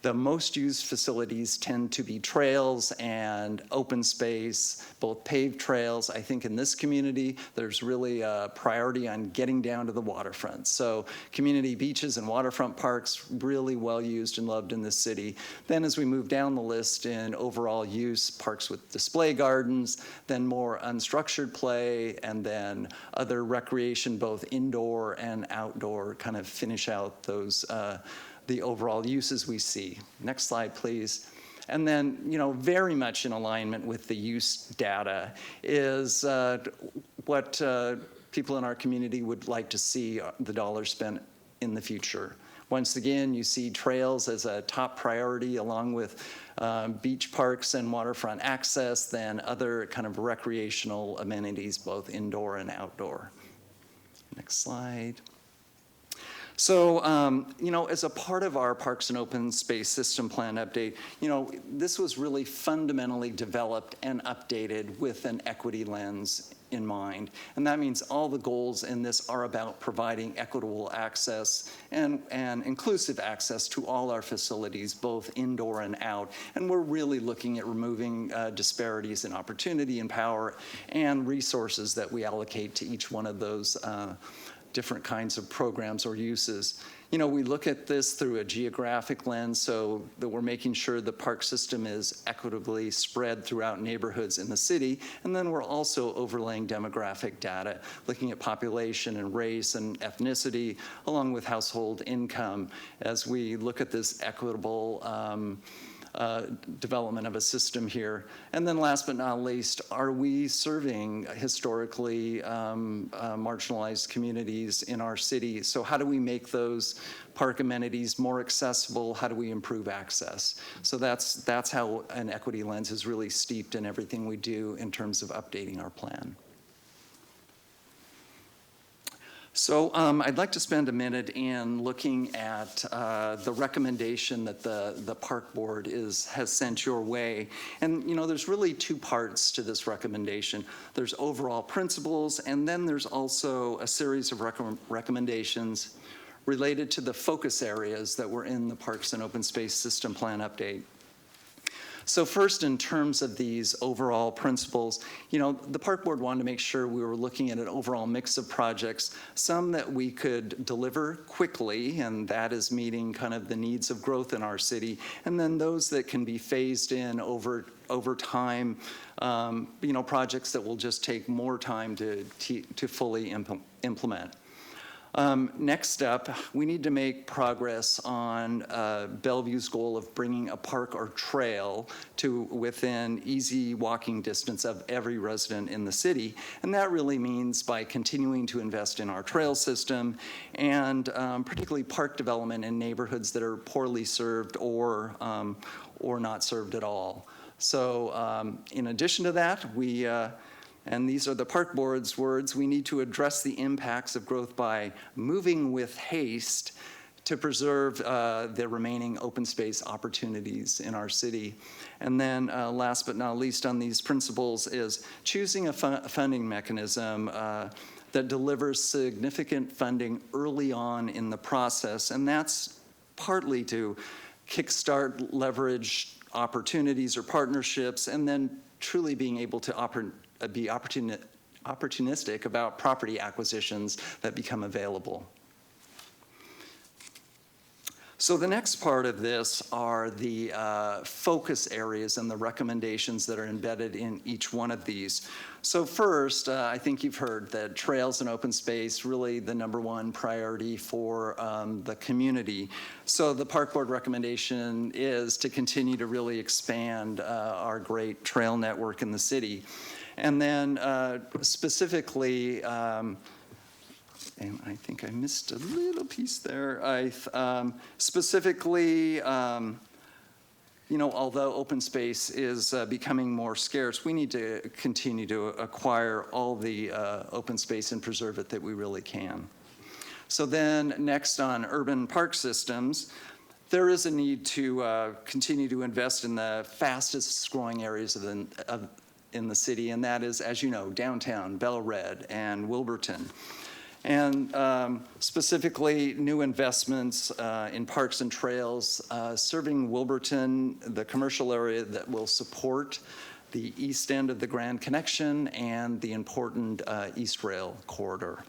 the most used facilities tend to be trails and open space, both paved trails. I think in this community, there's really a priority on getting down to the waterfront. So community beaches and waterfront parks, really well used and loved in this city. Then as we move down the list in overall use, parks with display gardens, then more unstructured play, and then other recreation, both indoor and outdoor, kind of finish out those the overall uses we see. Next slide, please. And then, very much in alignment with the use data is what people in our community would like to see the dollars spent in the future. Once again, you see trails as a top priority along with beach parks and waterfront access, then other kind of recreational amenities, both indoor and outdoor. Next slide. So, as a part of our Parks and Open Space System Plan update, this was really fundamentally developed and updated with an equity lens in mind. And that means all the goals in this are about providing equitable access and inclusive access to all our facilities, both indoor and out. And we're really looking at removing disparities in opportunity and power and resources that we allocate to each one of those different kinds of programs or uses. We look at this through a geographic lens so that we're making sure the park system is equitably spread throughout neighborhoods in the city. And then we're also overlaying demographic data, looking at population and race and ethnicity, along with household income, as we look at this equitable development of a system here. And then last but not least, are we serving historically marginalized communities in our city? So how do we make those park amenities more accessible? How do we improve access? So that's how an equity lens is really steeped in everything we do in terms of updating our plan. So I'd like to spend a minute in looking at the recommendation that the Park Board has sent your way. And there's really two parts to this recommendation. There's overall principles, and then there's also a series of recommendations related to the focus areas that were in the Parks and Open Space System Plan update. So first, in terms of these overall principles, the Park Board wanted to make sure we were looking at an overall mix of projects, some that we could deliver quickly, and that is meeting kind of the needs of growth in our city, and then those that can be phased in over time, projects that will just take more time to fully implement. Next up, we need to make progress on Bellevue's goal of bringing a park or trail to within easy walking distance of every resident in the city. And that really means by continuing to invest in our trail system and particularly park development in neighborhoods that are poorly served or not served at all. So in addition to that, and these are the Park Board's words, we need to address the impacts of growth by moving with haste to preserve the remaining open space opportunities in our city. And then last but not least on these principles is choosing a funding mechanism that delivers significant funding early on in the process. And that's partly to kickstart leverage opportunities or partnerships, and then truly being able to be opportunistic about property acquisitions that become available. So the next part of this are the focus areas and the recommendations that are embedded in each one of these. So first, I think you've heard that trails and open space really the #1 priority for the community. So the Park Board recommendation is to continue to really expand our great trail network in the city. And then specifically, And I think I missed a little piece there. Specifically, although open space is becoming more scarce, we need to continue to acquire all the open space and preserve it that we really can. So then next on urban park systems, there is a need to continue to invest in the fastest growing areas in the city, and that is, as you know, downtown, Belle Red, and Wilburton. And specifically, new investments in parks and trails, serving Wilburton, the commercial area that will support the east end of the Grand Connection and the important East Rail corridor.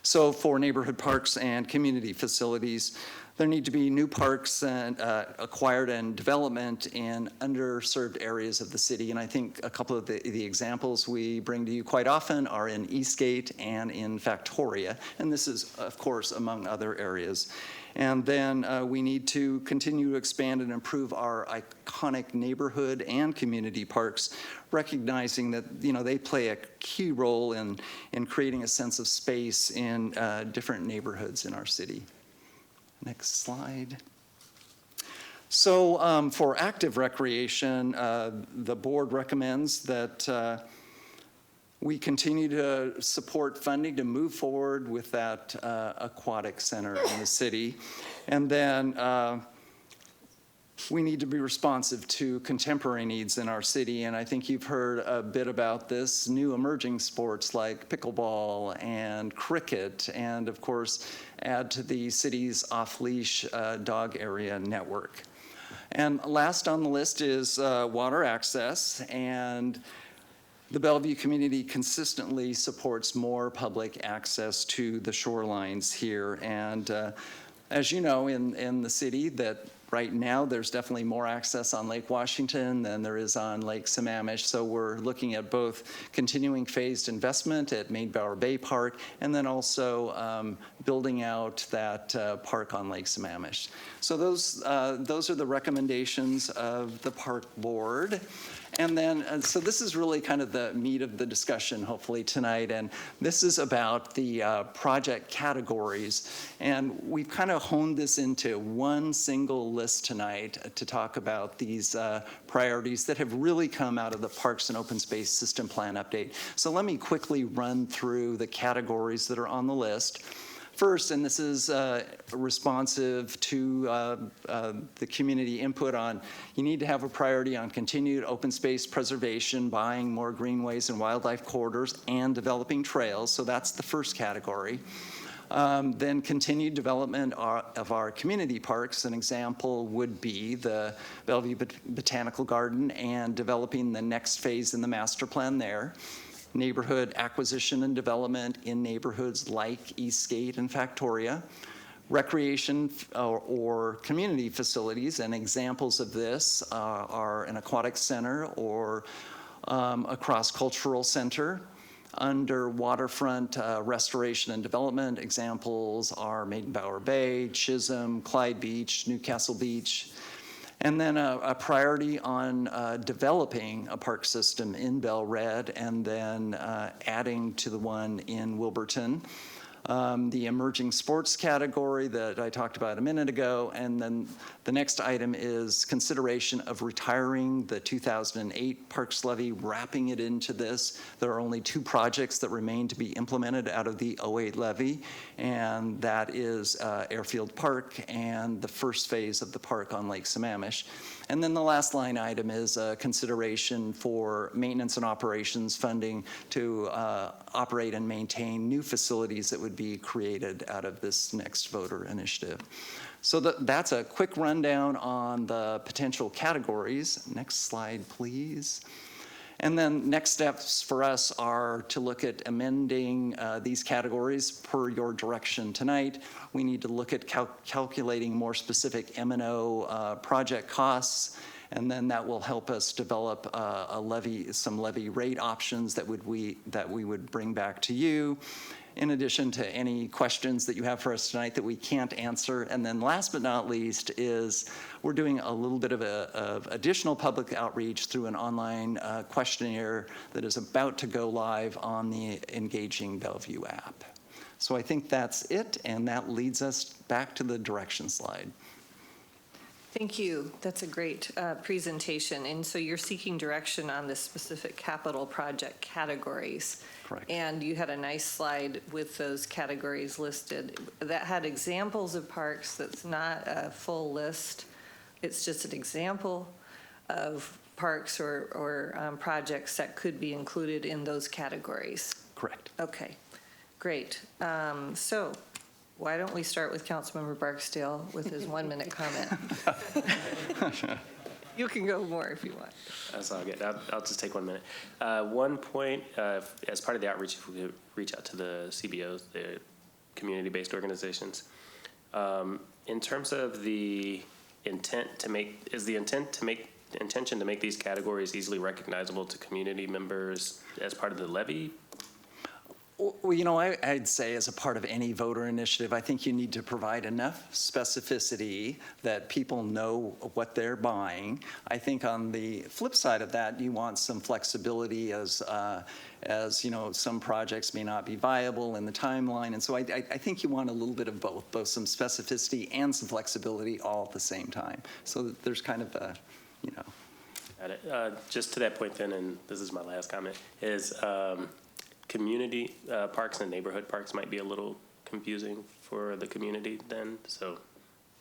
So for neighborhood parks and community facilities, there need to be new parks and acquired and development in underserved areas of the city. And I think a couple of the examples we bring to you quite often are in Eastgate and in Factoria. And this is, of course, among other areas. And then we need to continue to expand and improve our iconic neighborhood and community parks, recognizing that they play a key role in creating a sense of space in different neighborhoods in our city. Next slide. So for active recreation, the board recommends that we continue to support funding to move forward with that aquatic center in the city. And then we need to be responsive to contemporary needs in our city. And I think you've heard a bit about this, new emerging sports like pickleball and cricket, and of course, add to the city's off-leash dog area network. And last on the list is water access, and the Bellevue community consistently supports more public access to the shorelines here. And as you know, in the city, that right now there's definitely more access on Lake Washington than there is on Lake Sammamish. So we're looking at both continuing phased investment at Maid-Bower Bay Park, and then also building out that park on Lake Sammamish. So those are the recommendations of the park board. And then, so this is really kind of the meat of the discussion, hopefully, tonight. And this is about the project categories. And we've kind of honed this into one single list tonight to talk about these priorities that have really come out of the Parks and Open Space System Plan update. So let me quickly run through the categories that are on the list. First, and this is responsive to the community input on, you need to have a priority on continued open space preservation, buying more greenways and wildlife corridors, and developing trails. So that's the first category. Then continued development of our community parks. An example would be the Bellevue Botanical Garden and developing the next phase in the master plan there. Neighborhood acquisition and development in neighborhoods like Eastgate and Factoria, recreation or community facilities, and examples of this are an aquatic center or a cross-cultural center. Under waterfront restoration and development, examples are Maiden-Bower Bay, Chisholm, Clyde Beach, Newcastle Beach. And then a priority on developing a park system in Belle Red, and then adding to the one in Wilburton. The emerging sports category that I talked about a minute ago, and then the next item is consideration of retiring the 2008 Parks Levy, wrapping it into this. There are only two projects that remain to be implemented out of the 08 levy, and that is Airfield Park and the first phase of the park on Lake Sammamish. And then the last line item is consideration for maintenance and operations funding to operate and maintain new facilities that would be created out of this next voter initiative. So that's a quick rundown on the potential categories. Next slide, please. And then next steps for us are to look at amending these categories per your direction tonight. We need to look at calculating more specific M&O project costs, and then that will help us develop some levy rate options that we would bring back to you, in addition to any questions that you have for us tonight that we can't answer. And then last but not least is we're doing a little bit of additional public outreach through an online questionnaire that is about to go live on the Engaging Bellevue app. So I think that's it, and that leads us back to the direction slide. Thank you. That's a great presentation. And so you're seeking direction on the specific capital project categories. Correct. And you had a nice slide with those categories listed that had examples of parks. That's not a full list. It's just an example of parks or projects that could be included in those categories. Correct. Okay, great. So why don't we start with Councilmember Barksdale with his 1-minute comment? You can go more if you want. That's all good. I'll just take 1 minute. One point, as part of the outreach, if we could reach out to the CBOs, the community-based organizations. In terms of the intention to make these categories easily recognizable to community members as part of the levy? Well, you know, I'd say as a part of any voter initiative, I think you need to provide enough specificity that people know what they're buying. I think on the flip side of that, you want some flexibility as you know, some projects may not be viable in the timeline. And so I think you want a little bit of both some specificity and some flexibility all at the same time. So that there's kind of a, you know. Got it. Just to that point then, and this is my last comment, is community parks and neighborhood parks might be a little confusing for the community then, so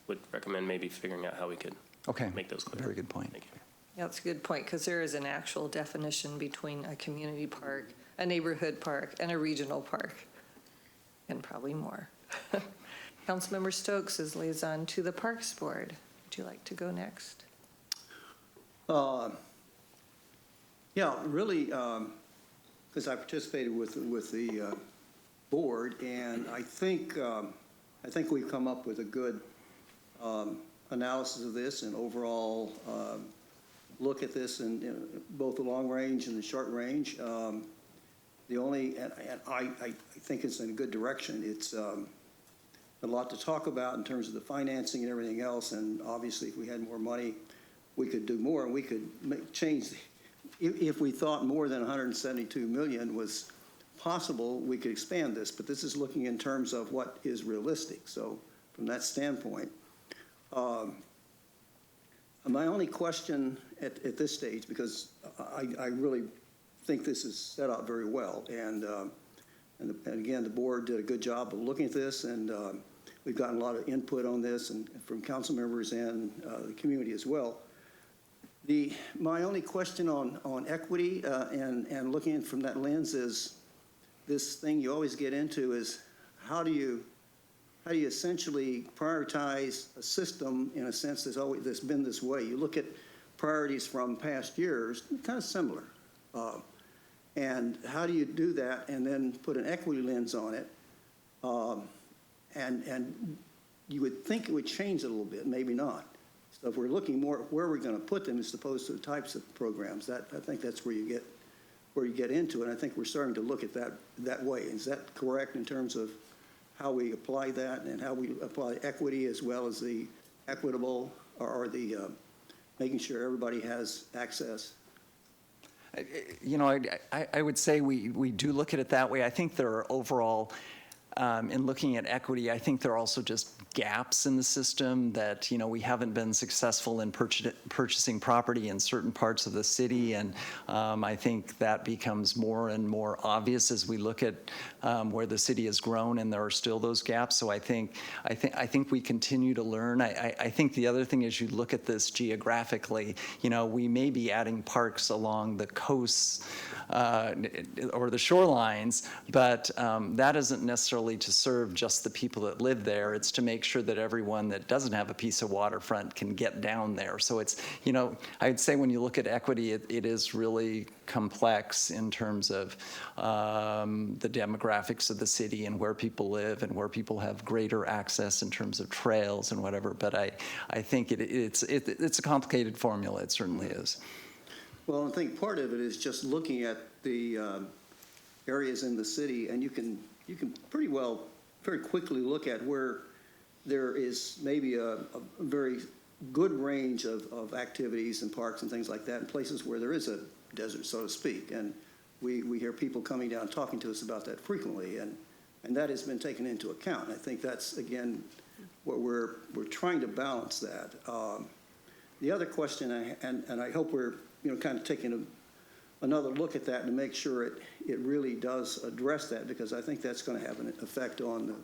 would recommend maybe figuring out how we could make those clear. Very good point. Thank you. Yeah, that's a good point, because there is an actual definition between a community park, a neighborhood park, and a regional park, and probably more. Councilmember Stokes is liaison to the Parks Board. Would you like to go next? Yeah, really, because I participated with the board, and I think we've come up with a good analysis of this and overall look at this in both the long range and the short range. The only, and I think it's in a good direction. It's a lot to talk about in terms of the financing and everything else, and obviously if we had more money, we could do more, and we could change if we thought more than 172 million was possible, we could expand this, but this is looking in terms of what is realistic. So from that standpoint, my only question at this stage, because I really think this is set up very well, and again, the board did a good job of looking at this, and we've gotten a lot of input on this and from council members and the community as well. My only question on equity and looking from that lens is this thing you always get into is how do you essentially prioritize a system in a sense that's been this way. You look at priorities from past years, kind of similar. And how do you do that and then put an equity lens on it? And you would think it would change a little bit, maybe not. So if we're looking more at where we're going to put them as opposed to the types of programs, I think that's where you get into it. And I think we're starting to look at that way. Is that correct in terms of how we apply that and how we apply equity as well as the equitable or the making sure everybody has access? You know, I would say we do look at it that way. I think there are overall, in looking at equity, I think there are also just gaps in the system that, you know, we haven't been successful in purchasing property in certain parts of the city, and I think that becomes more and more obvious as we look at where the city has grown, and there are still those gaps. So I think we continue to learn. I think the other thing is you look at this geographically. You know, we may be adding parks along the coasts or the shorelines, but that isn't necessarily to serve just the people that live there. It's to make sure that everyone that doesn't have a piece of waterfront can get down there. So it's, you know, I'd say when you look at equity, it is really complex in terms of the demographics of the city and where people live and where people have greater access in terms of trails and whatever. But I think it's a complicated formula. It certainly is. Well, I think part of it is just looking at the areas in the city, and you can pretty well very quickly look at where there is maybe a very good range of activities and parks and things like that, in places where there is a desert, so to speak. And we hear people coming down talking to us about that frequently. And And that has been taken into account. I think that's, again, what we're trying to balance that. The other question, and I hope we're, kind of taking another look at that to make sure it really does address that, because I think that's going to have an effect on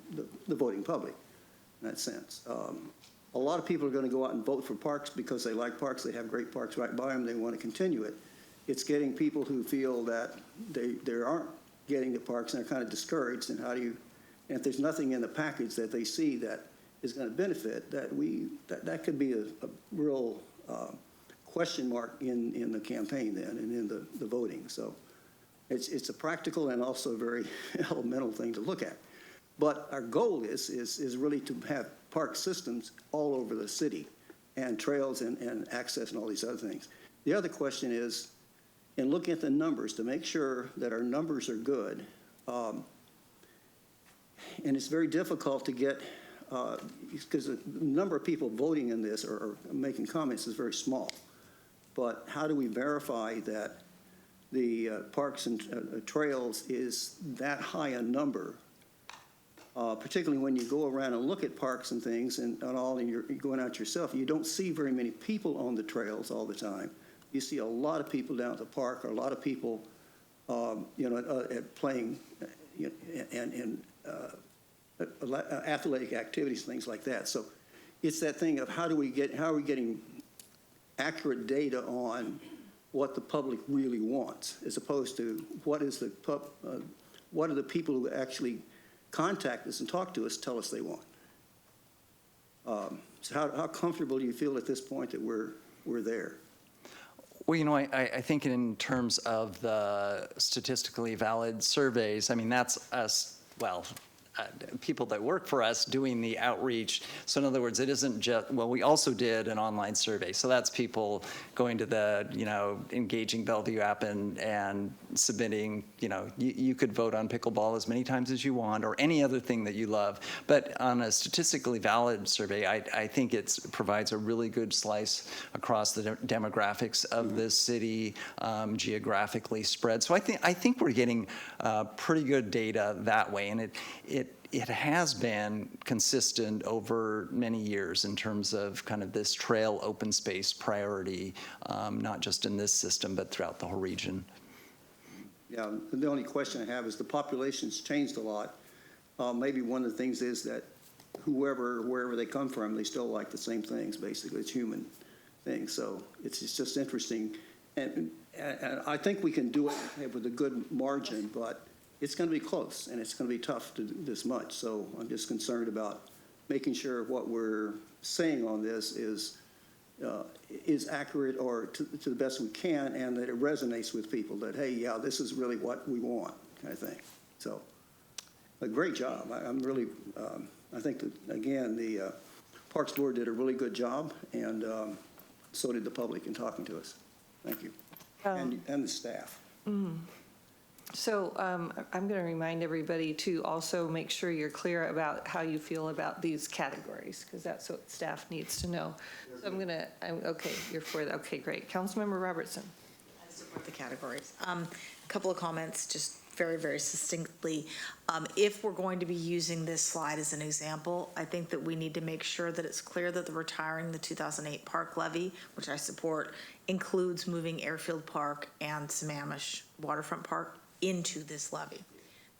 the voting public in that sense. A lot of people are going to go out and vote for parks because they like parks. They have great parks right by them. They want to continue it. It's getting people who feel that they aren't getting the parks and they're kind of discouraged. And and if there's nothing in the package that they see that is going to benefit, that could be a real question mark in the campaign then and in the voting. So it's a practical and also very elemental thing to look at. But our goal is really to have park systems all over the city and trails and access and all these other things. The other question is, in looking at the numbers, to make sure that our numbers are good, and it's very difficult to get, because the number of people voting in this or making comments is very small. But how do we verify that the parks and trails is that high a number? Particularly when you go around and look at parks and things and you're going out yourself, you don't see very many people on the trails all the time. You see a lot of people down at the park, or a lot of people, playing and athletic activities, things like that. So it's that thing of how are we getting accurate data on what the public really wants, as opposed to what are the people who actually contact us and talk to us tell us they want. So how comfortable do you feel at this point that we're there? Well, I think in terms of the statistically valid surveys, I mean, that's us, people that work for us doing the outreach. So in other words, it isn't just, we also did an online survey. So that's people going to the, engaging Bellevue app and submitting, you could vote on pickleball as many times as you want or any other thing that you love. But on a statistically valid survey, I think it provides a really good slice across the demographics of this city, geographically spread. So I think we're getting pretty good data that way. And it has been consistent over many years in terms of kind of this trail open space priority, not just in this system, but throughout the whole region. Yeah, the only question I have is the population's changed a lot. Maybe one of the things is that wherever they come from, they still like the same things, basically. It's human things. So it's just interesting. And I think we can do it with a good margin, but it's going to be close, and it's going to be tough to do this much. So I'm just concerned about making sure what we're saying on this is accurate or to the best we can, and that it resonates with people, that, hey, yeah, this is really what we want, kind of thing. So a great job. I'm really, I think that, again, the Parks Board did a really good job, and so did the public in talking to us. Thank you. And the staff. So I'm going to remind everybody to also make sure you're clear about how you feel about these categories, because that's what staff needs to know. So okay, you're for that. Okay, great. Councilmember Robertson. I support the categories. A couple of comments, just very, very succinctly. If we're going to be using this slide as an example, I think that we need to make sure that it's clear that the retiring the 2008 park levy, which I support, includes moving Airfield Park and Sammamish Waterfront Park into this levy.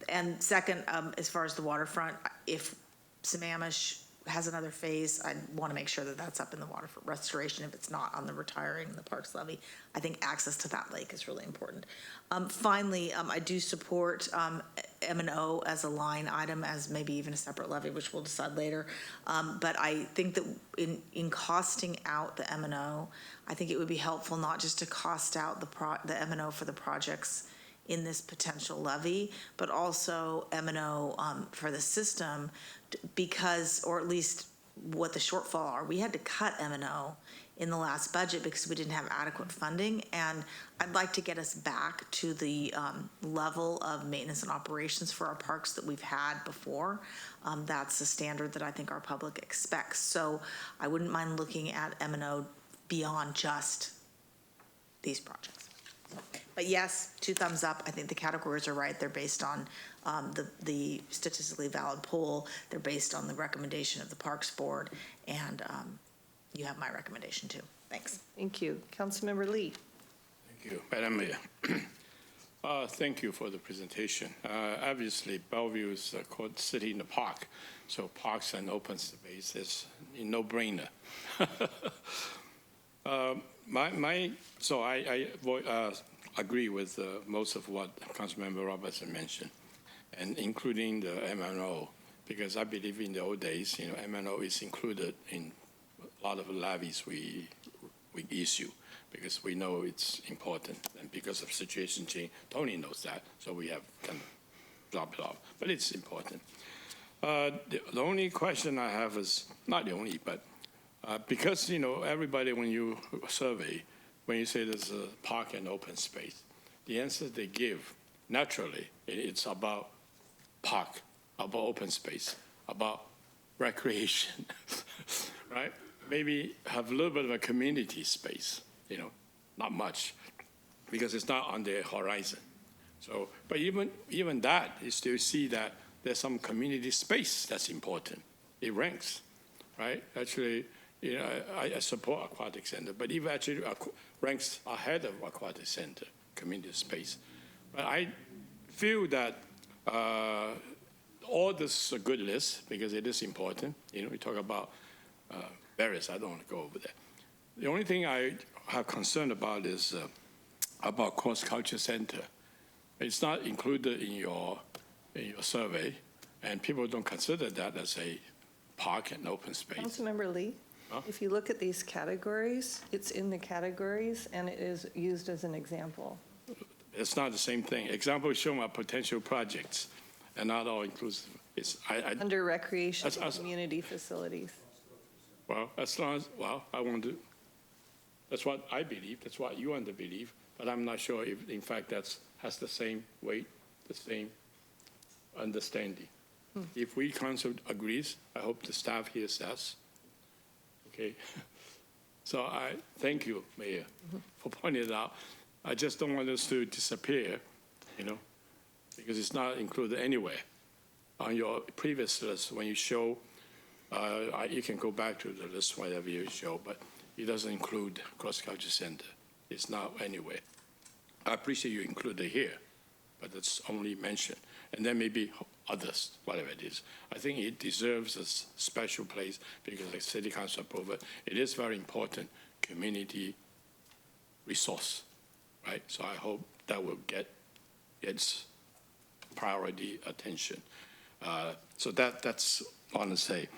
And second, as far as the waterfront, if Sammamish has another phase, I want to make sure that that's up in the waterfront restoration if it's not on the retiring the parks levy. I think access to that lake is really important. Finally, I do support M&O as a line item, as maybe even a separate levy, which we'll decide later. But I think that in costing out the M&O, I think it would be helpful not just to cost out the M&O for the projects in this potential levy, but also M&O for the system, because, or at least what the shortfall are. We had to cut M&O in the last budget because we didn't have adequate funding, and I'd like to get us back to the level of maintenance and operations for our parks that we've had before. That's the standard that I think our public expects. So I wouldn't mind looking at M&O beyond just these projects. But yes, 2 thumbs up. I think the categories are right. They're based on the statistically valid poll. They're based on the recommendation of the Parks Board, and you have my recommendation too. Thanks. Thank you. Councilmember Lee. Thank you, Madam Mayor. Thank you for the presentation. Obviously, Bellevue is called City in the Park, so parks and open space is a no-brainer. So I agree with most of what Councilmember Robertson mentioned, and including the MNO, because I believe in the old days, MNO is included in a lot of levies we issue, because we know it's important, and because of situation change, Tony knows that, so we have kind of dropped it off, but it's important. The only question I have is, not the only, but because, everybody, when you survey, when you say there's a park and open space, the answer they give, naturally, it's about park, about open space, about recreation, right? Maybe have a little bit of a community space, not much, because it's not on the horizon. So, but even that, you still see that there's some community space that's important. It ranks, right? Actually, I support aquatic center, but it actually ranks ahead of aquatic center, community space. But I feel that all this is a good list because it is important. We talk about barriers. I don't want to go over that. The only thing I have concern about is about cross-culture center. It's not included in your survey, and people don't consider that as a park and open space. Councilmember Lee, if you look at these categories, it's in the categories, and it is used as an example. It's not the same thing. Examples shown are potential projects, and not all inclusive. Under recreation and community facilities. Well, as long as, I want to, that's what I believe, that's what you believe, but I'm not sure if, in fact, has the same weight, the same understanding. If we council agrees, I hope the staff hears us. Okay. So I thank you, Mayor, for pointing it out. I just don't want us to disappear, because it's not included anywhere. On your previous list, when you show, you can go back to the list, whatever you show, but it doesn't include cross-culture center. It's not anywhere. I appreciate you include it here, but it's only mentioned. And then maybe others, whatever it is. I think it deserves a special place because the city council approved it. It is very important community resource, right? So I hope that will get its priority attention. So that's all I want to say.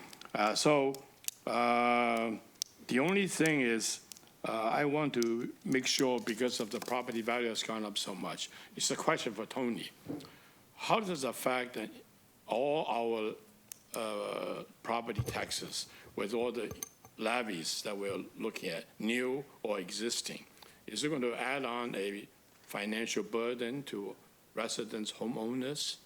The only thing is, I want to make sure, because of the property value has gone up so much, it's a question for Tony. How does it affect all our property taxes with all the levies that we're looking at, new or existing? Is it going to add on a financial burden to residents, homeowners?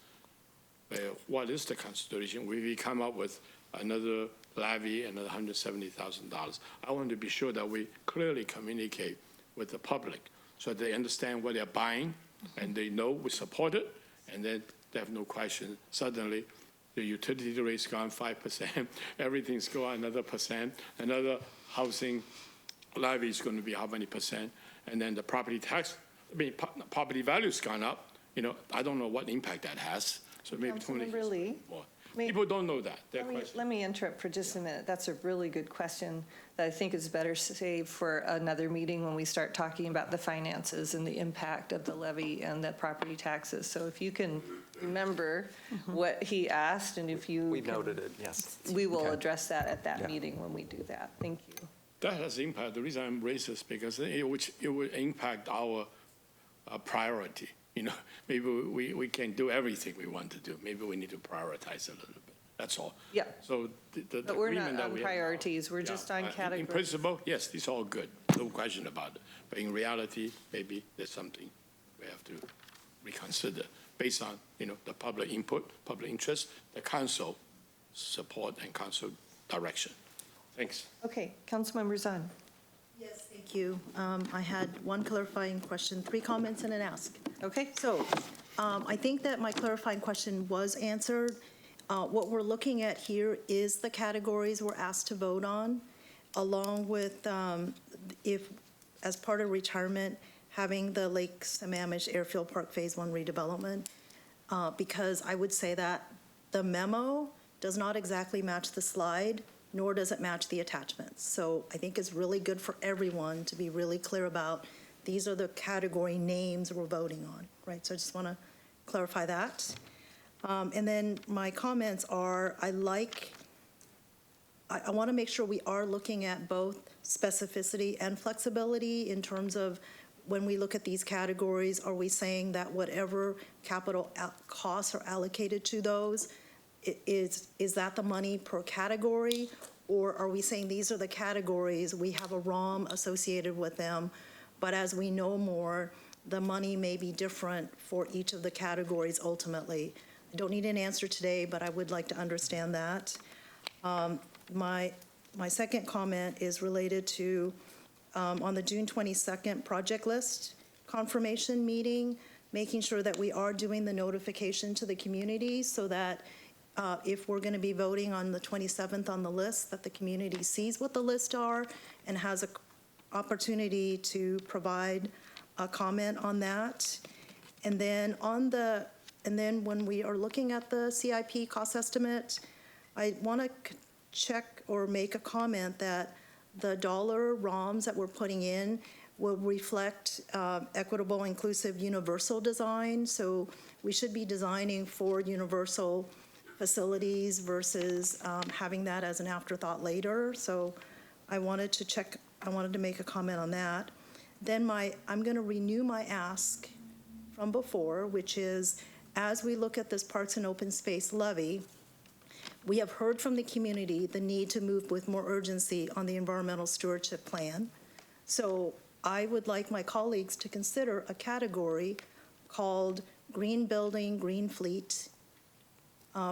What is the consideration? Will we come up with another levy, another $170,000? I want to be sure that we clearly communicate with the public so they understand what they're buying and they know we support it, and then they have no question. Suddenly, the utility rate's gone 5%, everything's gone another percent, another housing levy is going to be how many percent, and then the property tax, property value's gone up. I don't know what impact that has. So maybe Tony. People don't know that. Let me interrupt for just a minute. That's a really good question that I think is better saved for another meeting when we start talking about the finances and the impact of the levy and the property taxes. So if you can remember what he asked, and if you We've noted it, yes. We will address that at that meeting when we do that. Thank you. That has impact. The reason I'm racist because it will impact our priority. Maybe we can't do everything we want to do. Maybe we need to prioritize a little bit. That's all. Yeah. So but we're not on priorities. We're just on categories. In principle, yes, these are all good. No question about it. But in reality, maybe there's something we have to reconsider based on the public input, public interest, the council support, and council direction. Thanks. Okay, Councilmember Zahn. Yes, Thank you. I had one clarifying question, 3 comments and an ask. Okay. So I think that my clarifying question was answered. What we're looking at here is the categories we're asked to vote on, along with, if, as part of retirement, having the Lake Sammamish Airfield Park Phase 1 redevelopment, because I would say that the memo does not exactly match the slide, nor does it match the attachments. So I think it's really good for everyone to be really clear about these are the category names we're voting on, right? So I just want to clarify that. And then my comments are, I want to make sure we are looking at both specificity and flexibility in terms of when we look at these categories, are we saying that whatever capital costs are allocated to those, is that the money per category? Or are we saying these are the categories, we have a ROM associated with them, but as we know more, the money may be different for each of the categories ultimately? I don't need an answer today, but I would like to understand that. My second comment is related to on the June 22nd project list confirmation meeting, making sure that we are doing the notification to the community so that if we're going to be voting on the 27th on the list, that the community sees what the lists are and has an opportunity to provide a comment on that. And then when we are looking at the CIP cost estimate, I want to check or make a comment that the dollar ROMs that we're putting in will reflect equitable, inclusive, universal design. So we should be designing for universal facilities versus having that as an afterthought later. So I wanted to make a comment on that. Then I'm going to renew my ask from before, which is, as we look at this Parks and Open Space levy, we have heard from the community the need to move with more urgency on the environmental stewardship plan. So I would like my colleagues to consider a category called Green Building, Green Fleet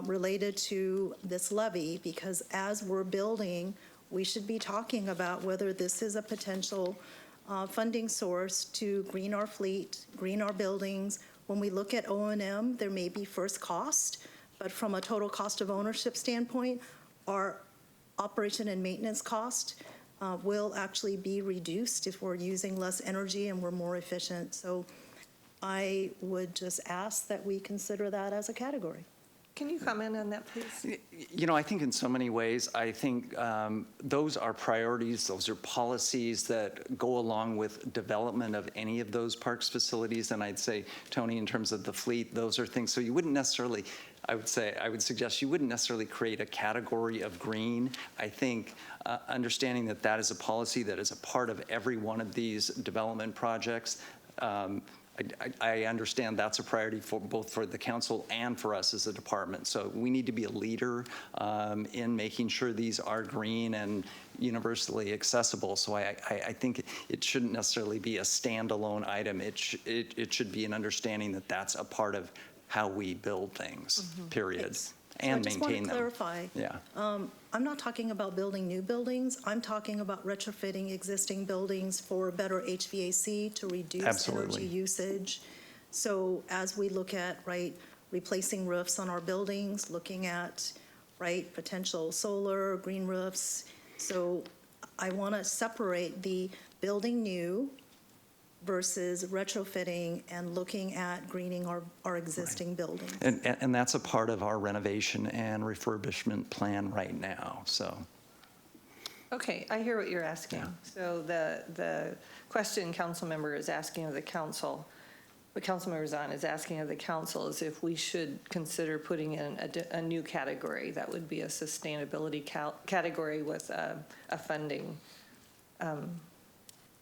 related to this levy, because as we're building, we should be talking about whether this is a potential funding source to green our fleet, green our buildings. When we look at O&M, there may be first cost, but from a total cost of ownership standpoint, our operation and maintenance cost will actually be reduced if we're using less energy and we're more efficient. So I would just ask that we consider that as a category. Can you comment on that, please? You know, I think in so many ways, I think those are priorities, those are policies that go along with development of any of those parks facilities. And I'd say, Tony, in terms of the fleet, those are things. So you wouldn't necessarily, I would suggest you wouldn't necessarily create a category of green. I think understanding that that is a policy that is a part of every one of these development projects, I understand that's a priority for both for the council and for us as a department. So we need to be a leader in making sure these are green and universally accessible. So I think it shouldn't necessarily be a standalone item. It should be an understanding that that's a part of how we build things, period, and maintain them. I just want to clarify. Yeah. I'm not talking about building new buildings. I'm talking about retrofitting existing buildings for better HVAC to reduce energy usage. So as we look at, replacing roofs on our buildings, looking at, potential solar, green roofs. So I want to separate the building new versus retrofitting and looking at greening our existing buildings. And that's a part of our renovation and refurbishment plan right now, so. Okay, I hear what you're asking. Yeah. So the question council member is asking of the council, what Councilmember Zahn is asking of the council is if we should consider putting in a new category that would be a sustainability category with a funding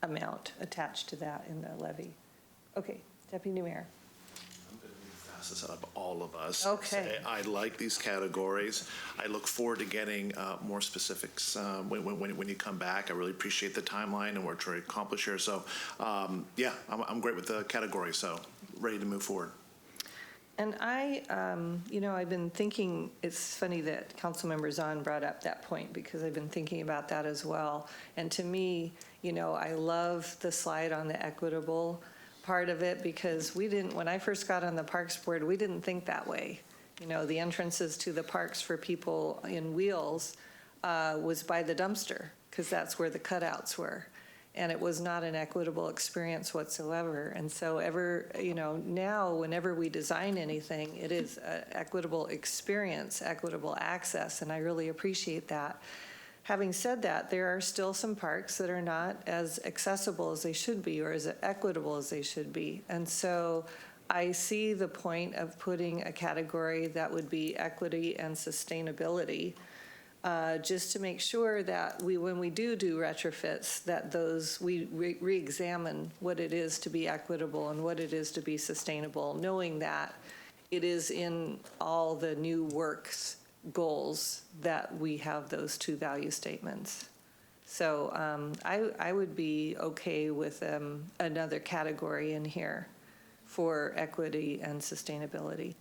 amount attached to that in the levy. Okay, Deputy Mayor. I'm going to be the fastest out of all of us. Okay. I like these categories. I look forward to getting more specifics when you come back. I really appreciate the timeline and what we're trying to accomplish here. So, yeah, I'm great with the category, so ready to move forward. And I've been thinking, it's funny that Councilmember Zahn brought up that point because I've been thinking about that as well. And to me, I love the slide on the equitable part of it because when I first got on the Parks Board, we didn't think that way. The entrances to the parks for people in wheels was by the dumpster because that's where the cutouts were. And it was not an equitable experience whatsoever. And so now whenever we design anything, it is an equitable experience, equitable access, and I really appreciate that. Having said that, there are still some parks that are not as accessible as they should be or as equitable as they should be. And so I see the point of putting a category that would be equity and sustainability, just to make sure that when we do retrofits, that we re-examine what it is to be equitable and what it is to be sustainable, knowing that it is in all the new works goals that we have those two value statements. So I would be okay with another category in here for equity and sustainability.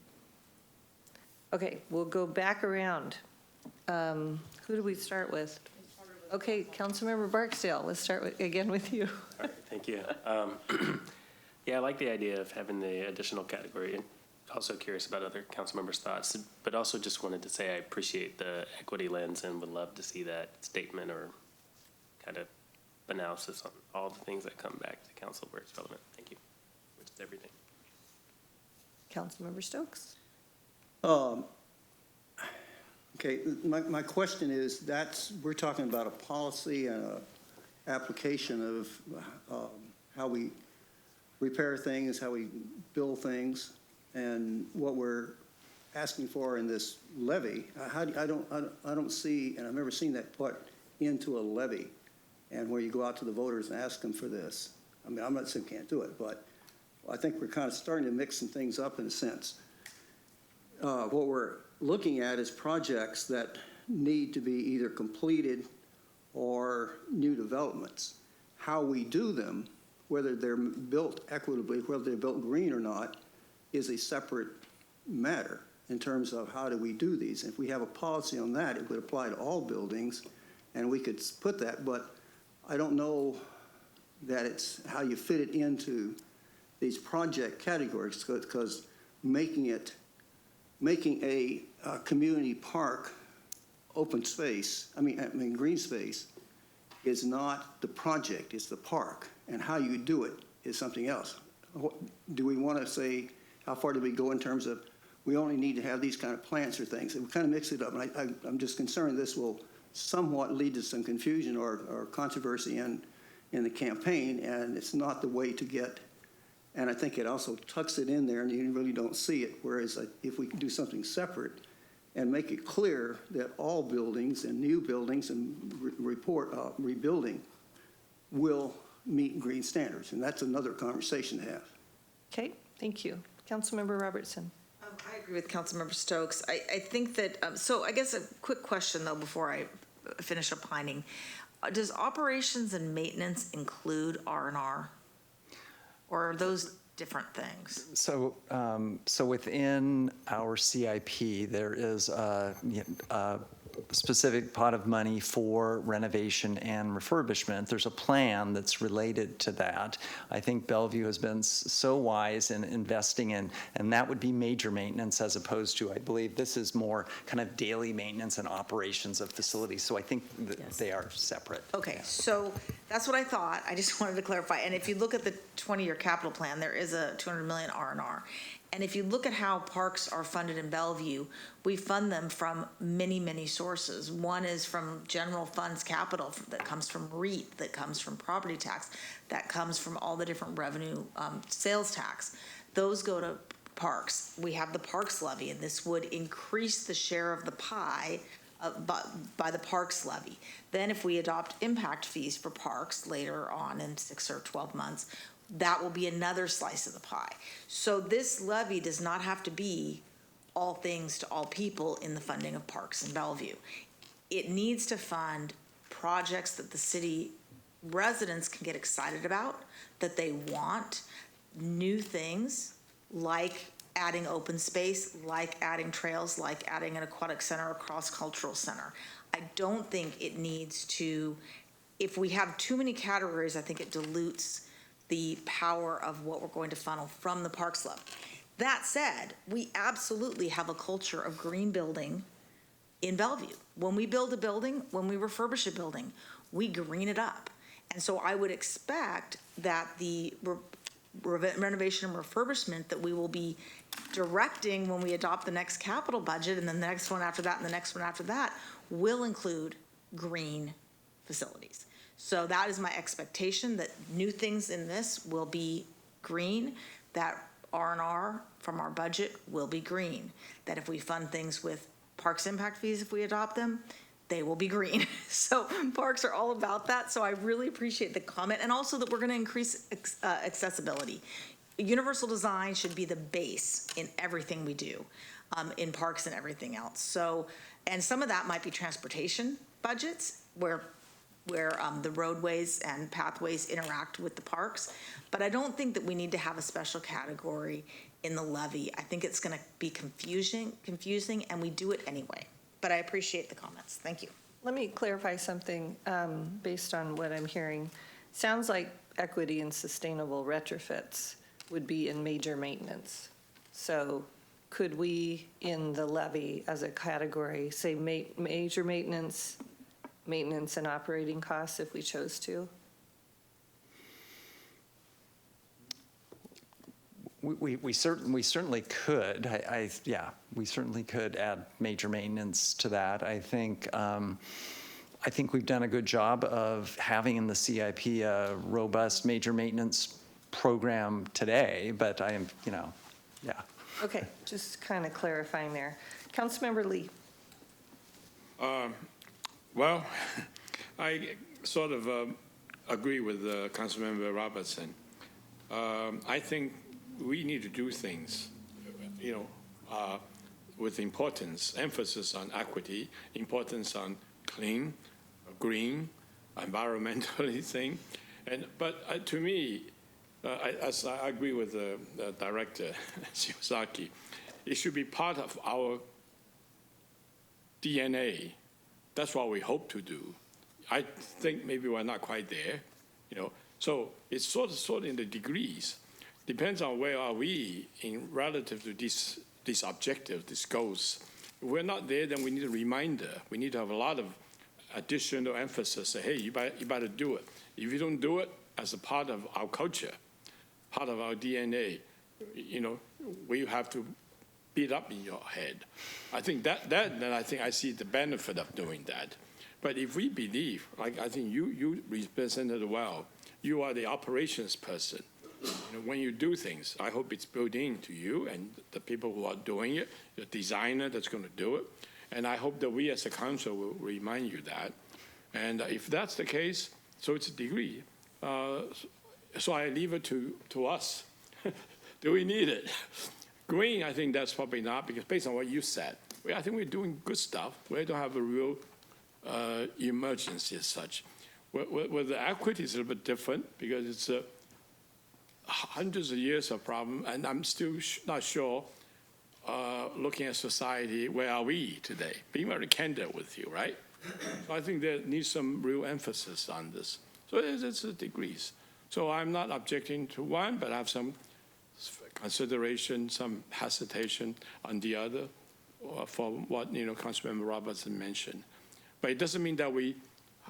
Okay, we'll go back around. Who do we start with? Okay, Councilmember Barksdale, let's start again with you. All right, thank you. Yeah, I like the idea of having the additional category, and also curious about other council members' thoughts, but also just wanted to say I appreciate the equity lens and would love to see that statement or kind of analysis on all the things that come back to council where it's relevant. Thank you, which is everything. Councilmember Stokes. Okay, my question is, we're talking about a policy and an application of how we repair things, how we build things, and what we're asking for in this levy. I don't see, and I've never seen that put into a levy, and where you go out to the voters and ask them for this. I mean, I'm not saying we can't do it, but I think we're kind of starting to mix some things up in a sense. What we're looking at is projects that need to be either completed or new developments. How we do them, whether they're built equitably, whether they're built green or not, is a separate matter in terms of how do we do these. If we have a policy on that, it would apply to all buildings, and we could put that, but I don't know that it's how you fit it into these project categories, because making a community park open space, I mean green space, is not the project, it's the park. And how you do it is something else. Do we want to say, how far do we go in terms of, we only need to have these kind of plants or things? And we kind of mix it up. And I'm just concerned this will somewhat lead to some confusion or controversy in the campaign, and it's not the way to get. And I think it also tucks it in there and you really don't see it. Whereas if we can do something separate and make it clear that all buildings and new buildings and rebuilding will meet green standards. And that's another conversation to have. Okay, thank you. Councilmember Robertson. I agree with Councilmember Stokes. I think that, so I guess a quick question though before I finish opining. Does operations and maintenance include R&R? Or are those different things? So, so within our CIP, there is a specific pot of money for renovation and refurbishment. There's a plan that's related to that. I think Bellevue has been so wise in investing in, and that would be major maintenance as opposed to, I believe this is more kind of daily maintenance and operations of facilities. So I think that they are separate. Okay, so that's what I thought. I just wanted to clarify. And if you look at the 20-year capital plan, there is a $200 million R&R. And if you look at how parks are funded in Bellevue, we fund them from many, many sources. One is from general funds capital that comes from REIT, that comes from property tax, that comes from all the different revenue sales tax. Those go to parks. We have the parks levy, and this would increase the share of the pie by the parks levy. Then if we adopt impact fees for parks later on in 6 or 12 months, that will be another slice of the pie. So this levy does not have to be all things to all people in the funding of parks in Bellevue. It needs to fund projects that the city residents can get excited about, that they want, new things like adding open space, like adding trails, like adding an aquatic center or cross-cultural center. I don't think it needs to, if we have too many categories, I think it dilutes the power of what we're going to funnel from the Parks Club. That said, we absolutely have a culture of green building in Bellevue. When we build a building, when we refurbish a building, we green it up. And so I would expect that the renovation and refurbishment that we will be directing when we adopt the next capital budget, and then the next one after that, and the next one after that, will include green facilities. So that is my expectation, that new things in this will be green, that R&R from our budget will be green, that if we fund things with parks impact fees, if we adopt them, they will be green. So parks are all about that. So I really appreciate the comment, and also that we're going to increase accessibility. Universal design should be the base in everything we do, in parks and everything else. So, and some of that might be transportation budgets where the roadways and pathways interact with the parks. But I don't think that we need to have a special category in the levy. I think it's going to be confusing, and we do it anyway. But I appreciate the comments. Thank you. Let me clarify something based on what I'm hearing. Sounds like equity and sustainable retrofits would be in major maintenance. So could we, in the levy as a category, say major maintenance and operating costs if we chose to? We certainly could. We certainly could add major maintenance to that. I think we've done a good job of having in the CIP a robust major maintenance program today, but yeah. Okay, just kind of clarifying there. Councilmember Lee. Well, I sort of agree with Councilmember Robertson. I think we need to do things, with importance, emphasis on equity, importance on clean, green, environmentally thing. But to me, I agree with the director, Shiozaki, it should be part of our DNA. That's what we hope to do. I think maybe we're not quite there, So it's sort of in the degrees. Depends on where are we in relative to these objectives, these goals. If we're not there, then we need a reminder. We need to have a lot of additional emphasis. Say, hey, you better do it. If you don't do it as a part of our culture, part of our DNA, we have to beat up in your head. I think then I think I see the benefit of doing that. But if we believe, like I think you represented well, you are the operations person. When you do things, I hope it's built into you and the people who are doing it, the designer that's going to do it. And I hope that we as a council will remind you that. And if that's the case, so it's a degree. So I leave it to us. Do we need it? Green, I think that's probably not, because based on what you said, I think we're doing good stuff. We don't have a real emergency as such. With the equity, it's a little bit different because it's hundreds of years of problem, and I'm still not sure, looking at society, where are we today? Being very candid with you, right? So I think there needs some real emphasis on this. So it's degrees. So I'm not objecting to one, but I have some consideration, some hesitation on the other, for what Councilmember Robertson mentioned. But it doesn't mean that we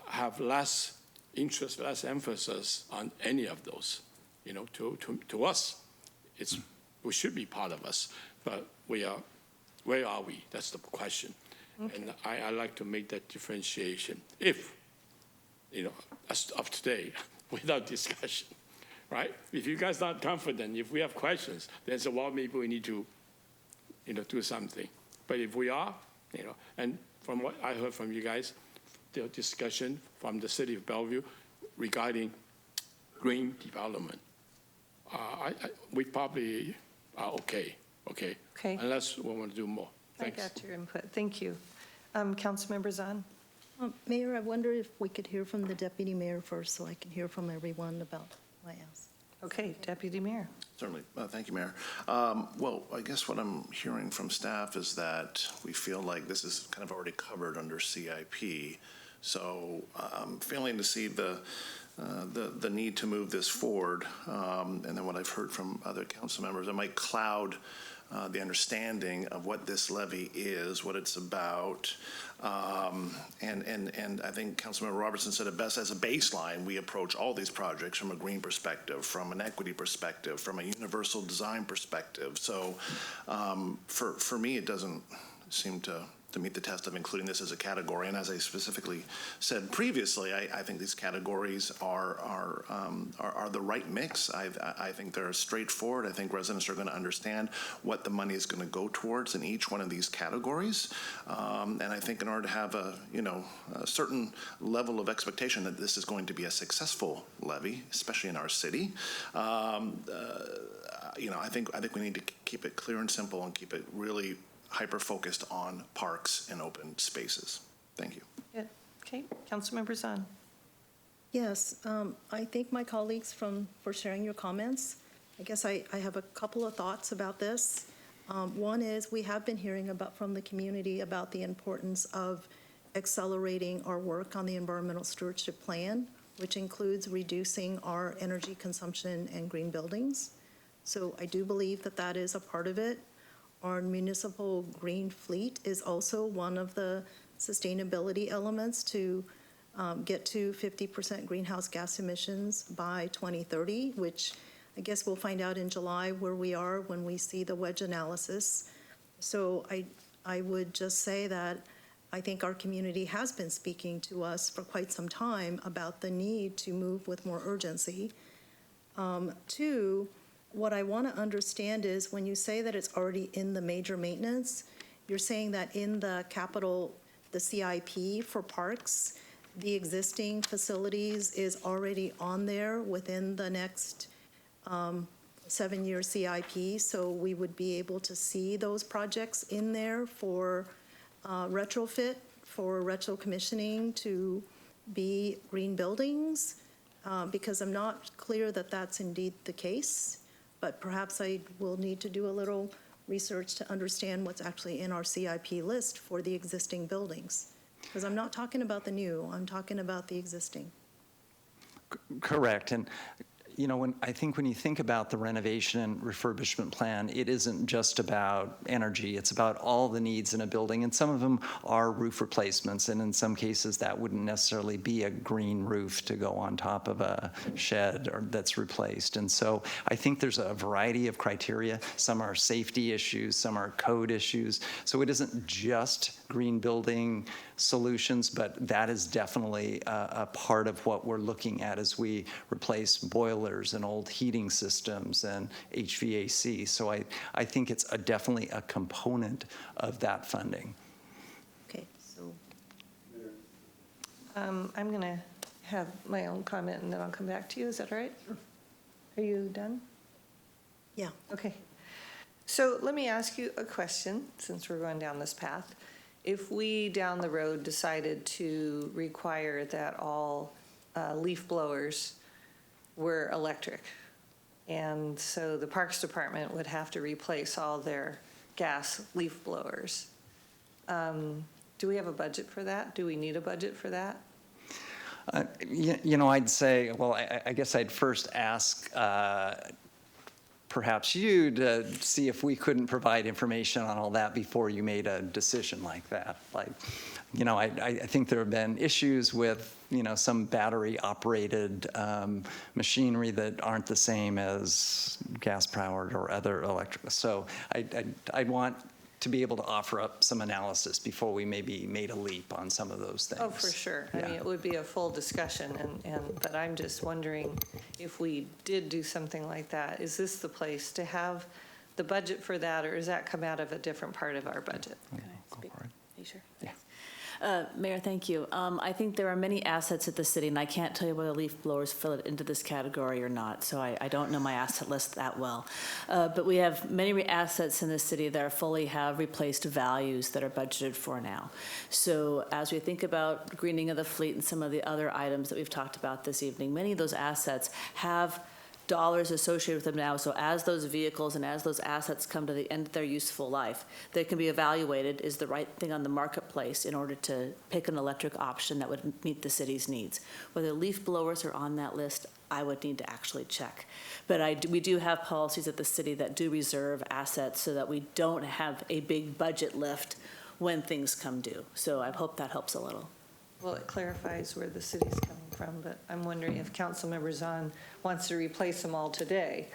have less interest, less emphasis on any of those. To us, we should be part of us, but where are we? That's the question. Okay. And I like to make that differentiation. If, as of today, without discussion, right? If you guys are not confident, if we have questions, then say, well, maybe we need to, do something. But if we are, and from what I heard from you guys, the discussion from the city of Bellevue regarding green development, we probably are okay, unless we want to do more. Thanks. I got your input. Thank you. Councilmember Zahn. Mayor, I wonder if we could hear from the deputy mayor first, so I can hear from everyone about what I asked. Okay, Deputy Mayor. Certainly. Thank you, Mayor. Well, I guess what I'm hearing from staff is that we feel like this is kind of already covered under CIP. So I'm failing to see the need to move this forward. And then what I've heard from other council members, it might cloud the understanding of what this levy is, what it's about. And I think Councilmember Robertson said it best, as a baseline, we approach all these projects from a green perspective, from an equity perspective, from a universal design perspective. So for me, it doesn't seem to meet the test of including this as a category. And as I specifically said previously, I think these categories are the right mix. I think they're straightforward. I think residents are going to understand what the money is going to go towards in each one of these categories. And I think in order to have a certain level of expectation that this is going to be a successful levy, especially in our city, I think we need to keep it clear and simple and keep it really hyper-focused on parks and open spaces. Thank you. Good. Okay, Councilmember Zahn. Yes, I thank my colleagues for sharing your comments. I guess I have a couple of thoughts about this. One is we have been hearing from the community about the importance of accelerating our work on the environmental stewardship plan, which includes reducing our energy consumption and green buildings. So I do believe that that is a part of it. Our municipal green fleet is also one of the sustainability elements to get to 50% greenhouse gas emissions by 2030, which I guess we'll find out in July where we are when we see the wedge analysis. So I would just say that I think our community has been speaking to us for quite some time about the need to move with more urgency. Two, what I want to understand is when you say that it's already in the major maintenance, you're saying that in the capital, the CIP for parks, the existing facilities is already on there within the next 7-year CIP, so we would be able to see those projects in there for retrofit, for retro commissioning to be green buildings, because I'm not clear that that's indeed the case. But perhaps I will need to do a little research to understand what's actually in our CIP list for the existing buildings. Because I'm not talking about the new, I'm talking about the existing. Correct. And I think when you think about the renovation and refurbishment plan, it isn't just about energy. It's about all the needs in a building. And some of them are roof replacements. And in some cases, that wouldn't necessarily be a green roof to go on top of a shed or that's replaced. And so I think there's a variety of criteria. Some are safety issues, some are code issues. So it isn't just green building solutions, but that is definitely a part of what we're looking at as we replace boilers and old heating systems and HVAC. So I think it's definitely a component of that funding. Okay, so. I'm going to have my own comment and then I'll come back to you. Is that all right? Are you done? Yeah. Okay. So let me ask you a question since we're going down this path. If we down the road decided to require that all leaf blowers were electric, and so the Parks Department would have to replace all their gas leaf blowers, do we have a budget for that? Do we need a budget for that? I'd say, well, I guess I'd first ask perhaps you to see if we couldn't provide information on all that before you made a decision like that. I think there have been issues with, some battery-operated machinery that aren't the same as gas-powered or other electric. So I'd want to be able to offer up some analysis before we maybe made a leap on some of those things. Oh, for sure. Yeah. I mean, it would be a full discussion, but I'm just wondering if we did do something like that, is this the place to have the budget for that, or does that come out of a different part of our budget? Can I speak? Are you sure? Yeah. Mayor, thank you. I think there are many assets at the city, and I can't tell you whether leaf blowers fill it into this category or not, so I don't know my asset list that well. But we have many assets in the city that fully have replaced values that are budgeted for now. So as we think about greening of the fleet and some of the other items that we've talked about this evening, many of those assets have dollars associated with them now. So as those vehicles and as those assets come to the end of their useful life, they can be evaluated is the right thing on the marketplace in order to pick an electric option that would meet the city's needs. Whether leaf blowers are on that list, I would need to actually check. But we do have policies at the city that do reserve assets so that we don't have a big budget lift when things come due. So I hope that helps a little. Well, it clarifies where the city's coming from, but I'm wondering if Councilmember Zahn wants to replace them all today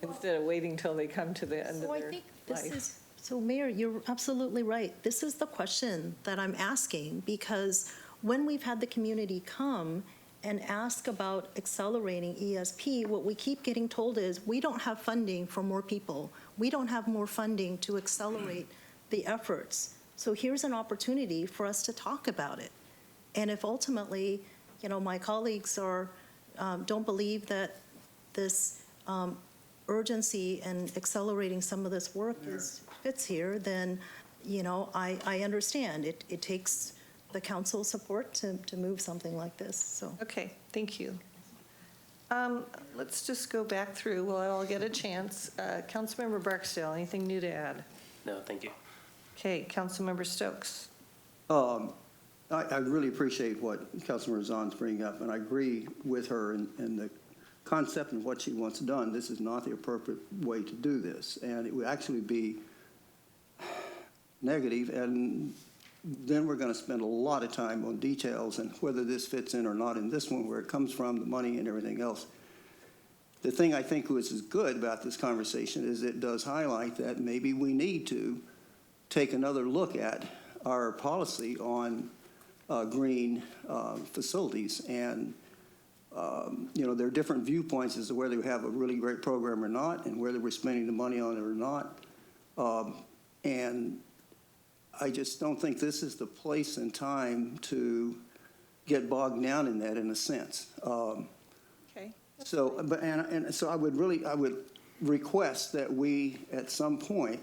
instead of waiting till they come to the end of their life. So Mayor, you're absolutely right. This is the question that I'm asking, because when we've had the community come and ask about accelerating ESP, what we keep getting told is, we don't have funding for more people. We don't have more funding to accelerate the efforts. So here's an opportunity for us to talk about it. And if ultimately, my colleagues don't believe that this urgency and accelerating some of this work fits here, then, I understand. It takes the council support to move something like this, so. Okay, thank you. Let's just go back through. We'll all get a chance. Councilmember Barksdale, anything new to add? No, thank you. Okay, Councilmember Stokes. I really appreciate what Councilmember Zahn's bringing up, and I agree with her in the concept and what she wants done. This is not the appropriate way to do this, and it would actually be negative, and then we're going to spend a lot of time on details and whether this fits in or not in this one, where it comes from, the money and everything else. The thing I think was is good about this conversation is it does highlight that maybe we need to take another look at our policy on green facilities. And, there are different viewpoints as to whether we have a really great program or not and whether we're spending the money on it or not. And I just don't think this is the place and time to get bogged down in that in a sense. Okay. So, so I would request that we, at some point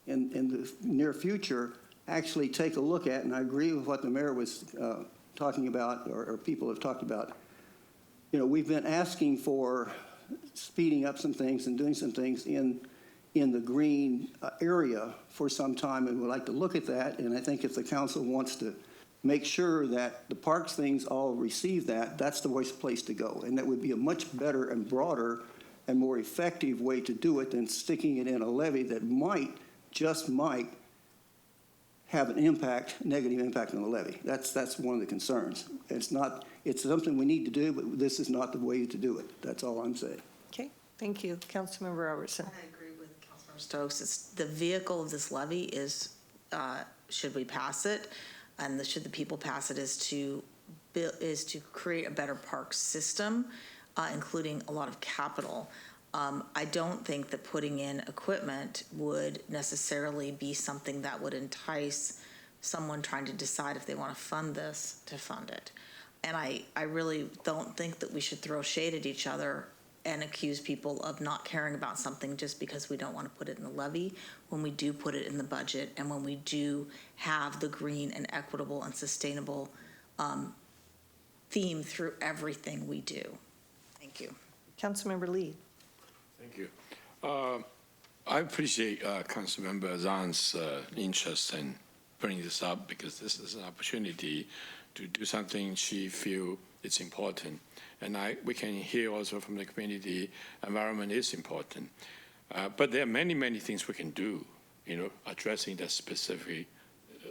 in the near future, actually take a look at, and I agree with what the mayor was talking about, or people have talked about. We've been asking for speeding up some things and doing some things in the green area for some time, and we'd like to look at that. And I think if the council wants to make sure that the parks things all receive that, that's the worst place to go. And that would be a much better and broader and more effective way to do it than sticking it in a levy that just might have an negative impact on the levy. That's one of the concerns. It's something we need to do, but this is not the way to do it. That's all I'm saying. Okay, thank you. Councilmember Robertson. I agree with Councilmember Stokes. It's the vehicle of this levy is, should we pass it, and should the people pass it, is to create a better park system, including a lot of capital. I don't think that putting in equipment would necessarily be something that would entice someone trying to decide if they want to fund this to fund it. And I really don't think that we should throw shade at each other and accuse people of not caring about something just because we don't want to put it in the levy when we do put it in the budget and when we do have the green and equitable and sustainable theme through everything we do. Thank you. Councilmember Lee. Thank you. I appreciate Councilmember Zahn's interest in bringing this up, because this is an opportunity to do something she feels it's important. And we can hear also from the community, environment is important. But there are many, many things we can do, addressing the specific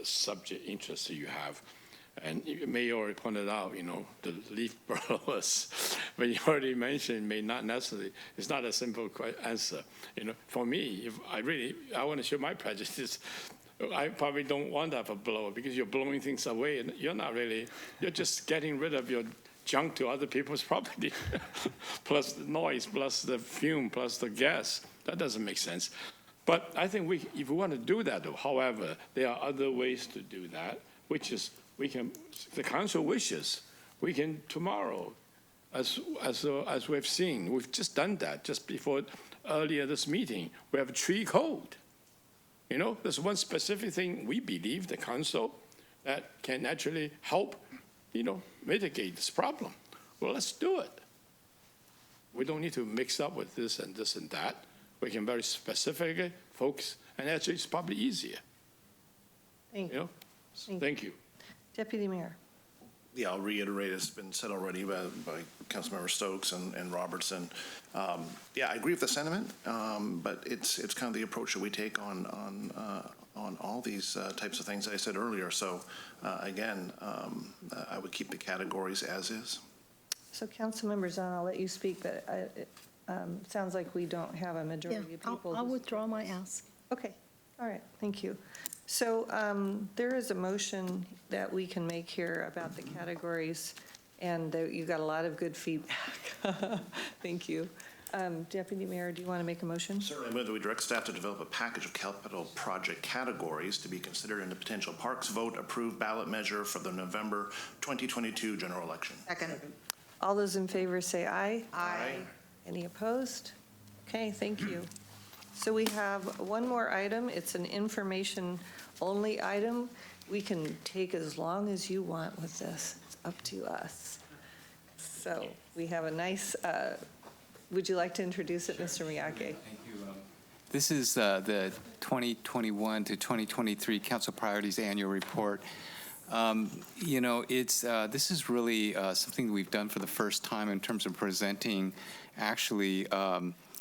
subject interest that you have. And Mayor already pointed out, the leaf blowers, but you already mentioned may not necessarily, it's not a simple answer. For me, if I want to show my prejudice, I probably don't want to have a blower because you're blowing things away and you're just getting rid of your junk to other people's property, plus the noise, plus the fume, plus the gas. That doesn't make sense. But I think if we want to do that, though, however, there are other ways to do that, which is the council wishes, we can tomorrow, as we've seen, we've just done that just before earlier this meeting. We have a tree code. There's one specific thing we believe, the council, that can actually help, mitigate this problem. Well, let's do it. We don't need to mix up with this and that. We can very specifically focus, and actually it's probably easier. Thank You you. know? Thank you. Deputy Mayor. Yeah, I'll reiterate, it's been said already by Councilmember Stokes and Robertson. Yeah, I agree with the sentiment, but it's kind of the approach that we take on all these types of things I said earlier. So again, I would keep the categories as is. So Councilmember Zahn, I'll let you speak, but it sounds like we don't have a majority of people. I'll withdraw my ask. Okay, all right, thank you. So there is a motion that we can make here about the categories, and you got a lot of good feedback. Thank you. Deputy Mayor, do you want to make a motion? Certainly, I move that we direct staff to develop a package of capital project categories to be considered in the potential parks vote approved ballot measure for the November 2022 general election. Second. All those in favor say aye. Aye. Any opposed? Okay, thank you. So we have one more item. It's an information-only item. We can take as long as you want with this. It's up to us. So we have a nice, would you like to introduce it, Mr. Miyake? Thank you. This is the 2021 to 2023 Council Priorities Annual Report. You know, this is really something that we've done for the first time in terms of presenting actually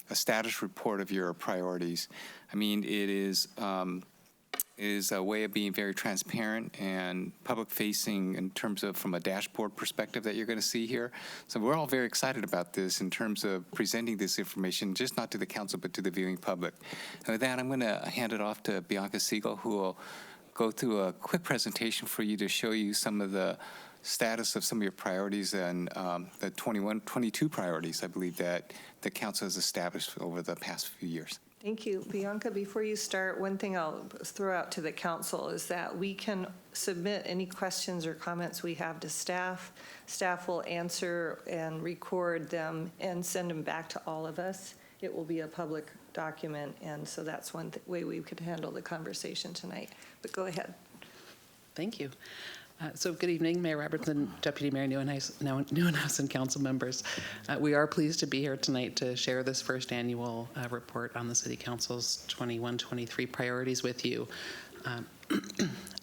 a status report of your priorities. I mean, it is a way of being very transparent and public-facing in terms of from a dashboard perspective that you're going to see here. So we're all very excited about this in terms of presenting this information, just not to the council, but to the viewing public. And with that, I'm going to hand it off to Bianca Siegel, who will go through a quick presentation for you to show you some of the status of some of your priorities and the 22 priorities, I believe, that the council has established over the past few years. Thank you. Bianca, before you start, one thing I'll throw out to the council is that we can submit any questions or comments we have to staff. Staff will answer and record them and send them back to all of us. It will be a public document, and so that's one way we could handle the conversation tonight. But go ahead. Thank you. So good evening, Mayor Robertson, Deputy Mayor Nieuwenhuis, and council members. We are pleased to be here tonight to share this first annual report on the City Council's 21-23 priorities with you.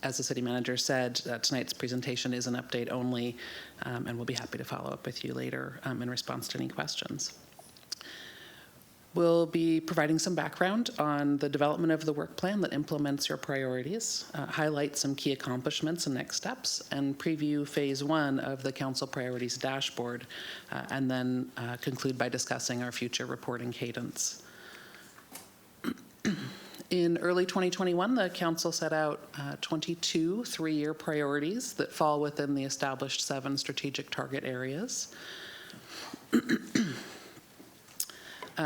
As the City Manager said, tonight's presentation is an update only, and we'll be happy to follow up with you later in response to any questions. We'll be providing some background on the development of the work plan that implements your priorities, highlight some key accomplishments and next steps, and preview phase 1 of the Council Priorities Dashboard, and then conclude by discussing our future reporting cadence. In early 2021, the Council set out 22 three-year priorities that fall within the established 7 strategic target areas.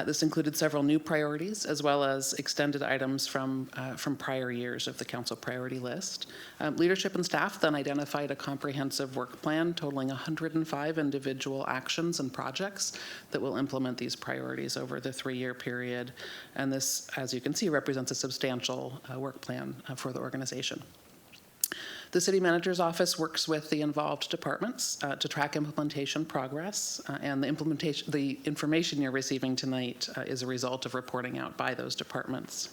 This included several new priorities, as well as extended items from prior years of the council priority list. Leadership and staff then identified a comprehensive work plan totaling 105 individual actions and projects that will implement these priorities over the 3-year period. And this, as you can see, represents a substantial work plan for the organization. The City Manager's Office works with the involved departments to track implementation progress, and the information you're receiving tonight is a result of reporting out by those departments.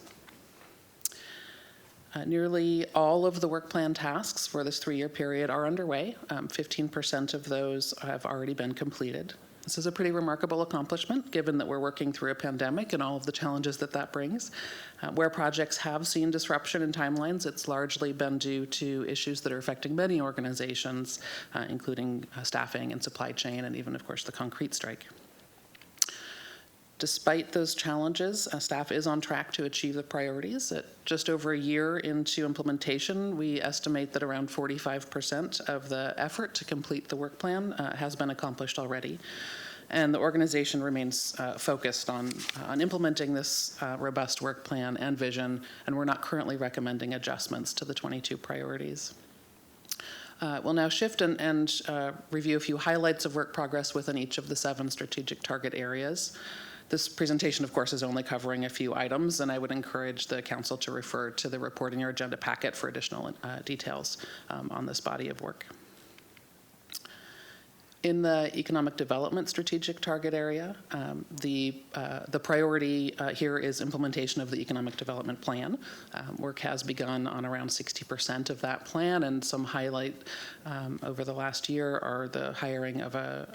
Nearly all of the work plan tasks for this 3-year period are underway. 15% of those have already been completed. This is a pretty remarkable accomplishment, given that we're working through a pandemic and all of the challenges that brings. Where projects have seen disruption in timelines, it's largely been due to issues that are affecting many organizations, including staffing and supply chain, and even, of course, the concrete strike. Despite those challenges, staff is on track to achieve the priorities. At just over a year into implementation, we estimate that around 45% of the effort to complete the work plan has been accomplished already. And the organization remains focused on implementing this robust work plan and vision, and we're not currently recommending adjustments to the 22 priorities. We'll now shift and review a few highlights of work progress within each of the 7 strategic target areas. This presentation, of course, is only covering a few items, and I would encourage the council to refer to the report in your agenda packet for additional details on this body of work. In the economic development strategic target area, the priority here is implementation of the economic development plan. Work has begun on around 60% of that plan, and some highlight over the last year are the hiring of a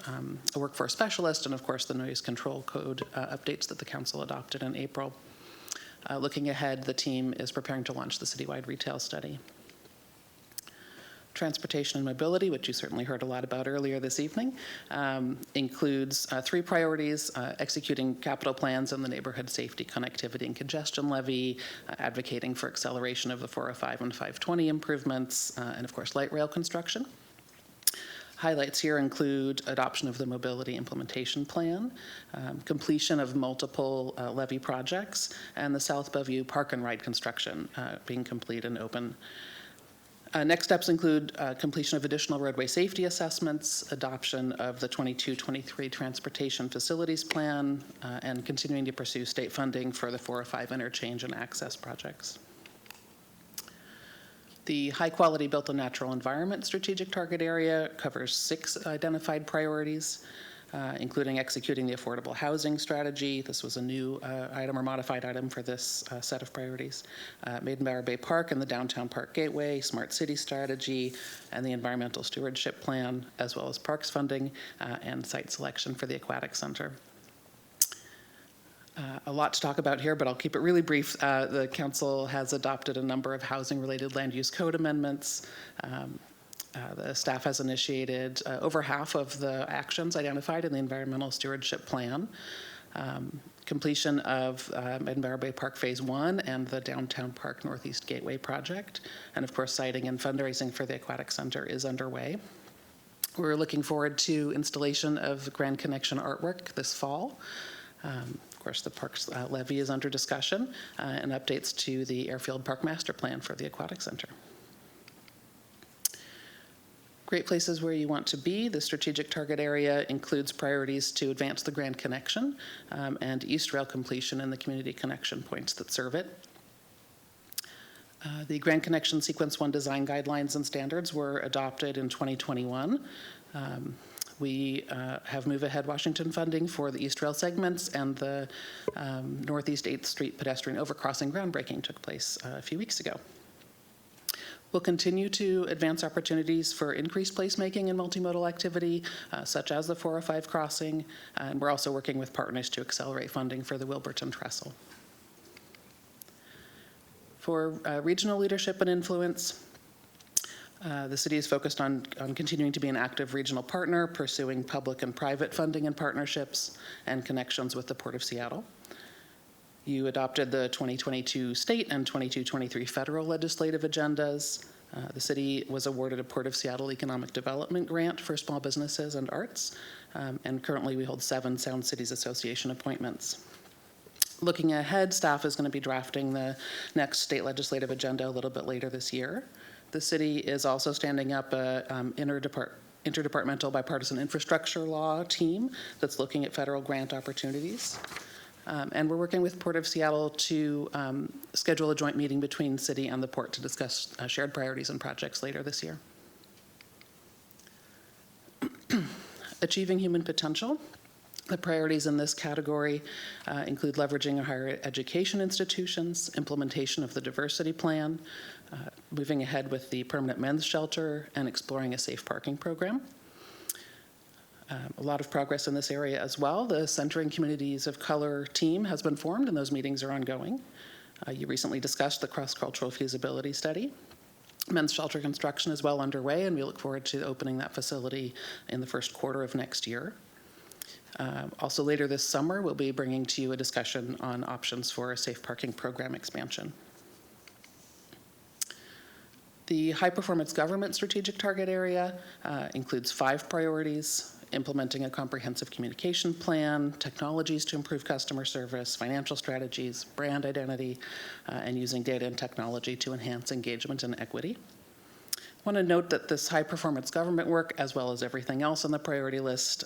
workforce specialist and, of course, the noise control code updates that the council adopted in April. Looking ahead, the team is preparing to launch the citywide retail study. Transportation and mobility, which you certainly heard a lot about earlier this evening, includes 3 priorities: executing capital plans in the neighborhood safety, connectivity, and congestion levy, advocating for acceleration of the 405 and 520 improvements, and of course light rail construction. Highlights here include adoption of the mobility implementation plan, completion of multiple levy projects, and the South Bellevue Park and Ride construction being complete and open. Next steps include completion of additional roadway safety assessments, adoption of the 22-23 transportation facilities plan, and continuing to pursue state funding for the 405 interchange and access projects. The high-quality built and natural environment strategic target area covers 6 identified priorities, including executing the affordable housing strategy. This was a new item or modified item for this set of priorities. Maidenbower Bay Park and the Downtown Park Gateway, Smart City Strategy, and the Environmental Stewardship Plan, as well as parks funding and site selection for the Aquatic Center. A lot to talk about here, but I'll keep it really brief. The council has adopted a number of housing-related land use code amendments. The staff has initiated over half of the actions identified in the Environmental Stewardship Plan. Completion of Maidenbower Bay Park Phase 1 and the Downtown Park Northeast Gateway project. And of course, siting and fundraising for the Aquatic Center is underway. We're looking forward to installation of Grand Connection artwork this fall. Of course, the Parks levy is under discussion, and updates to the Airfield Park Master Plan for the Aquatic Center. Great places where you want to be. The strategic target area includes priorities to advance the Grand Connection and East Rail completion and the community connection points that serve it. The Grand Connection Sequence 1 design guidelines and standards were adopted in 2021. We have Move Ahead Washington funding for the East Rail segments, and the Northeast 8th Street pedestrian overcrossing groundbreaking took place a few weeks ago. We'll continue to advance opportunities for increased placemaking and multimodal activity, such as the 405 crossing, and we're also working with partners to accelerate funding for the Wilburton Trestle. For regional leadership and influence, the city is focused on continuing to be an active regional partner, pursuing public and private funding and partnerships, and connections with the Port of Seattle. You adopted the 2022 state and 22-23 federal legislative agendas. The city was awarded a Port of Seattle Economic Development Grant for small businesses and arts, and currently we hold 7 Sound Cities Association appointments. Looking ahead, staff is going to be drafting the next state legislative agenda a little bit later this year. The city is also standing up an interdepartmental bipartisan infrastructure law team that's looking at federal grant opportunities. And we're working with Port of Seattle to schedule a joint meeting between city and the port to discuss shared priorities and projects later this year. Achieving human potential. The priorities in this category include leveraging higher education institutions, implementation of the diversity plan, moving ahead with the permanent men's shelter, and exploring a safe parking program. A lot of progress in this area as well. The Centering Communities of Color team has been formed, and those meetings are ongoing. You recently discussed the cross-cultural feasibility study. Men's shelter construction is well underway, and we look forward to opening that facility in the first quarter of next year. Also later this summer, we'll be bringing to you a discussion on options for a safe parking program expansion. The high performance government strategic target area includes 5 priorities: implementing a comprehensive communication plan, technologies to improve customer service, financial strategies, brand identity, and using data and technology to enhance engagement and equity. I want to note that this high-performance government work, as well as everything else on the priority list,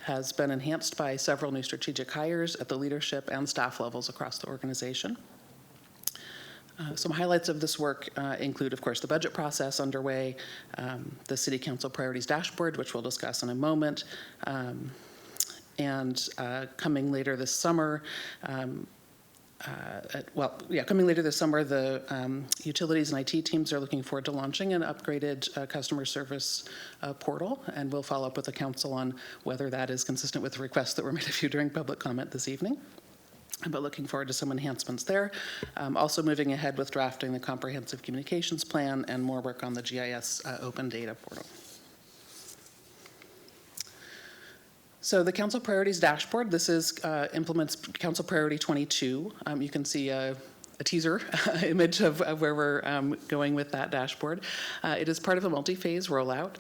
has been enhanced by several new strategic hires at the leadership and staff levels across the organization. Some highlights of this work include, of course, the budget process underway, the City Council Priorities Dashboard, which we'll discuss in a moment, and coming later this summer, coming later this summer, the utilities and IT teams are looking forward to launching an upgraded customer service portal, and we'll follow up with the council on whether that is consistent with the requests that were made of you during public comment this evening. But looking forward to some enhancements there. Also moving ahead with drafting the comprehensive communications plan and more work on the GIS open data portal. So the Council Priorities Dashboard, this is implements Council Priority 22. You can see a teaser image of where we're going with that dashboard. It is part of a multi-phase rollout.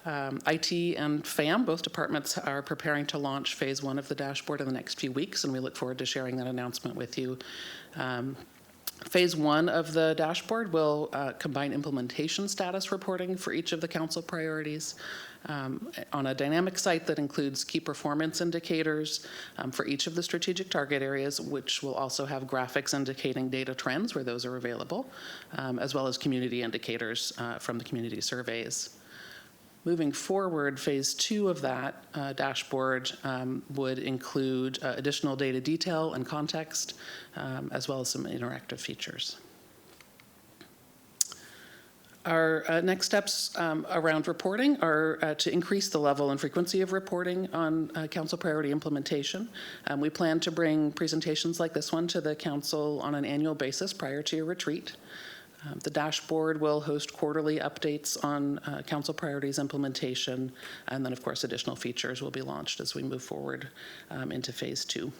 IT and FAM, both departments, are preparing to launch phase 1 of the dashboard in the next few weeks, and we look forward to sharing that announcement with you. Phase 1 of the dashboard will combine implementation status reporting for each of the council priorities on a dynamic site that includes key performance indicators for each of the strategic target areas, which will also have graphics indicating data trends where those are available, as well as community indicators from the community surveys. Moving forward, phase 2 of that dashboard would include additional data detail and context, as well as some interactive features. Our next steps around reporting are to increase the level and frequency of reporting on council priority implementation. We plan to bring presentations like this one to the council on an annual basis prior to your retreat. The dashboard will host quarterly updates on council priorities implementation, and then of course additional features will be launched as we move forward into phase 2.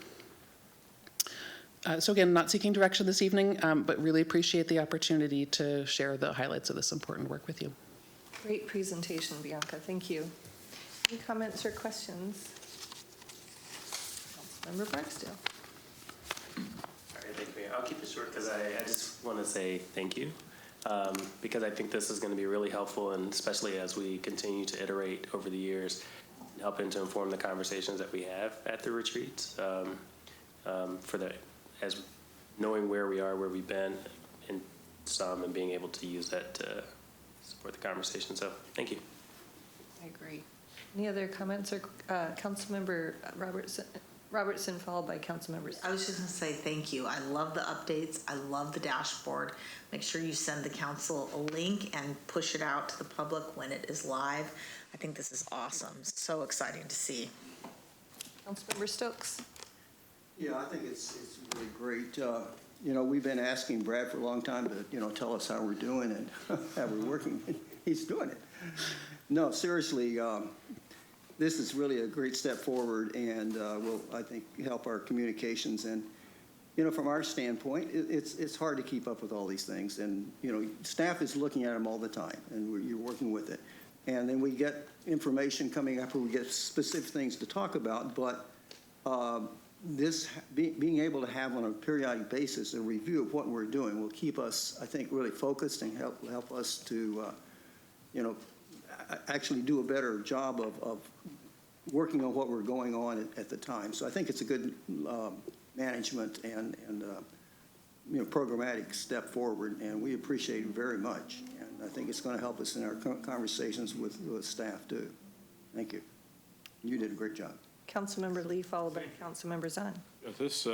So again, not seeking direction this evening, but really appreciate the opportunity to share the highlights of this important work with you. Great presentation, Bianca. Thank you. Any comments or questions? Councilmember Barksdale. Thank you, Mayor. I'll keep it short because I just want to say thank you because I think this is going to be really helpful, and especially as we continue to iterate over the years, helping to inform the conversations that we have at the retreats as knowing where we are, where we've been, and and being able to use that to support the conversation. So thank you. I agree. Any other comments or Councilmember Robertson followed by Councilmember. I was just going to say thank you. I love the updates. I love the dashboard. Make sure you send the council a link and push it out to the public when it is live. I think this is awesome. So exciting to see. Councilmember Stokes. Yeah, I think it's really great. You know, we've been asking Brad for a long time to, tell us how we're doing and how we're working. He's doing it. No, seriously, this is really a great step forward and will, I think, help our communications. And, from our standpoint, it's hard to keep up with all these things. And, staff is looking at them all the time, and you're working with it. And then we get information coming up where we get specific things to talk about, but this being able to have on a periodic basis a review of what we're doing will keep us, I think, really focused and help us to, actually do a better job of working on what we're going on at the time. So I think it's a good management and programmatic step forward, and we appreciate it very much. And I think it's going to help us in our conversations with staff too. Thank you. You did a great job. Councilmember Lee, followed by Councilmember Zahn. This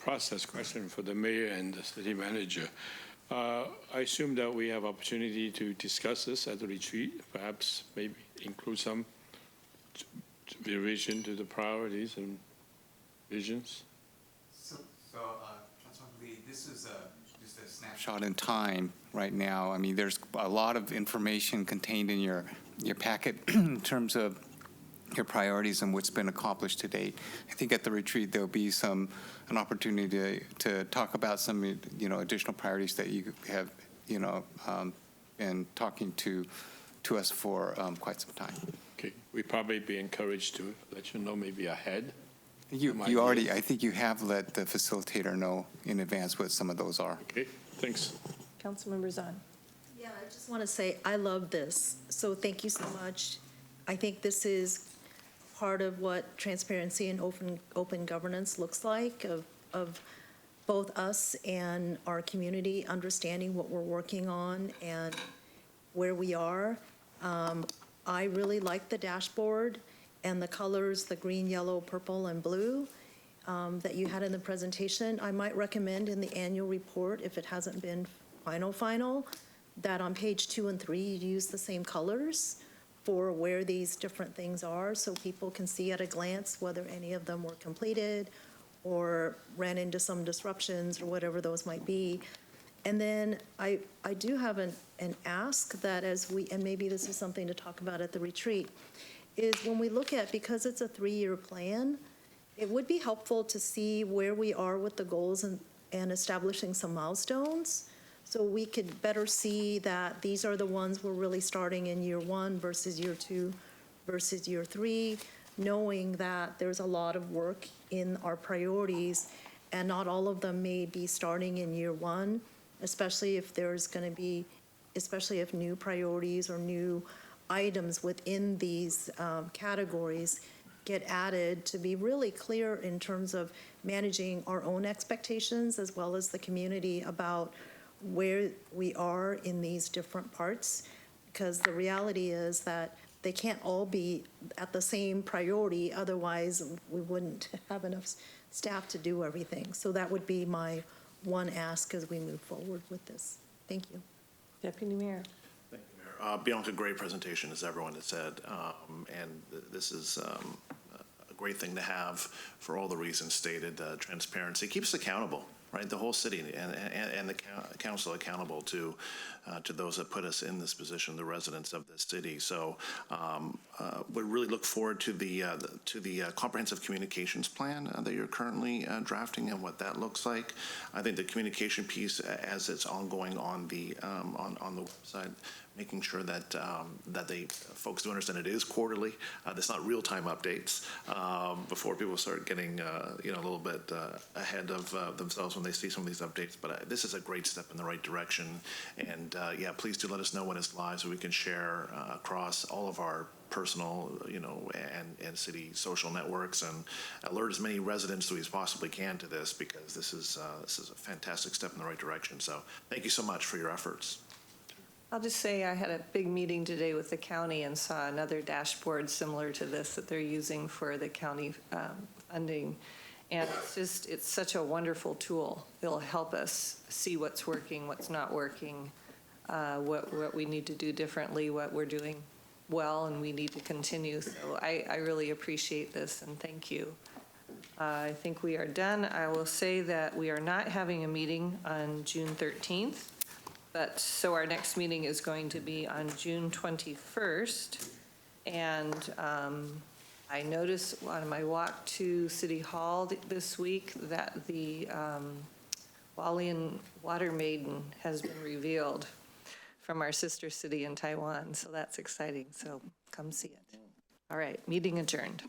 process question for the mayor and the city manager. I assume that we have opportunity to discuss this at the retreat, perhaps maybe include some revision to the priorities and visions. So Councilmember Lee, this is just a snapshot in time right now. I mean, there's a lot of information contained in your packet in terms of your priorities and what's been accomplished to date. I think at the retreat there'll be an opportunity to talk about some additional priorities that you have been talking to us for quite some time. Okay, we probably be encouraged to let you know maybe ahead. You already, I think you have let the facilitator know in advance what some of those are. Okay, thanks. Councilmember Zahn. Yeah, I just want to say I love this. So thank you so much. I think this is part of what transparency and open governance looks like, of both us and our community understanding what we're working on and where we are. I really like the dashboard and the colors, the green, yellow, purple, and blue that you had in the presentation. I might recommend in the annual report, if it hasn't been final, that on page 2 and 3, you use the same colors for where these different things are, so people can see at a glance whether any of them were completed or ran into some disruptions or whatever those might be. And then I do have an ask that and maybe this is something to talk about at the retreat, is when we look at, because it's a 3-year plan, it would be helpful to see where we are with the goals and establishing some milestones, so we could better see that these are the ones we're really starting in year 1 versus year 2 versus year 3, knowing that there's a lot of work in our priorities and not all of them may be starting in year 1, especially if new priorities or new items within these categories get added, to be really clear in terms of managing our own expectations as well as the community about where we are in these different parts. Because the reality is that they can't all be at the same priority, otherwise we wouldn't have enough staff to do everything. So that would be my one ask as we move forward with this. Thank you. Deputy Mayor. Thank you, Mayor. Bianca, great presentation, as everyone has said. And this is a great thing to have for all the reasons stated. Transparency keeps us accountable, right? The whole city and the council accountable to those that put us in this position, the residents of this city. So we really look forward to the comprehensive communications plan that you're currently drafting and what that looks like. I think the communication piece, as it's ongoing on the website, making sure that the folks do understand it is quarterly. It's not real-time updates before people start getting a little bit ahead of themselves when they see some of these updates. But this is a great step in the right direction. And yeah, please do let us know when it's live so we can share across all of our personal, and city social networks, and alert as many residents as we possibly can to this, because this is a fantastic step in the right direction. So thank you so much for your efforts. I'll just say I had a big meeting today with the county and saw another dashboard similar to this that they're using for the county funding. And it's such a wonderful tool. It'll help us see what's working, what's not working, what we need to do differently, what we're doing well, and we need to continue. So I really appreciate this, and thank you. I think we are done. I will say that we are not having a meeting on June 13th. So our next meeting is going to be on June 21st. And I noticed on my walk to City Hall this week that the Hualien Water Maiden has been revealed from our sister city in Taiwan. So that's exciting. So come see it. All right, meeting adjourned.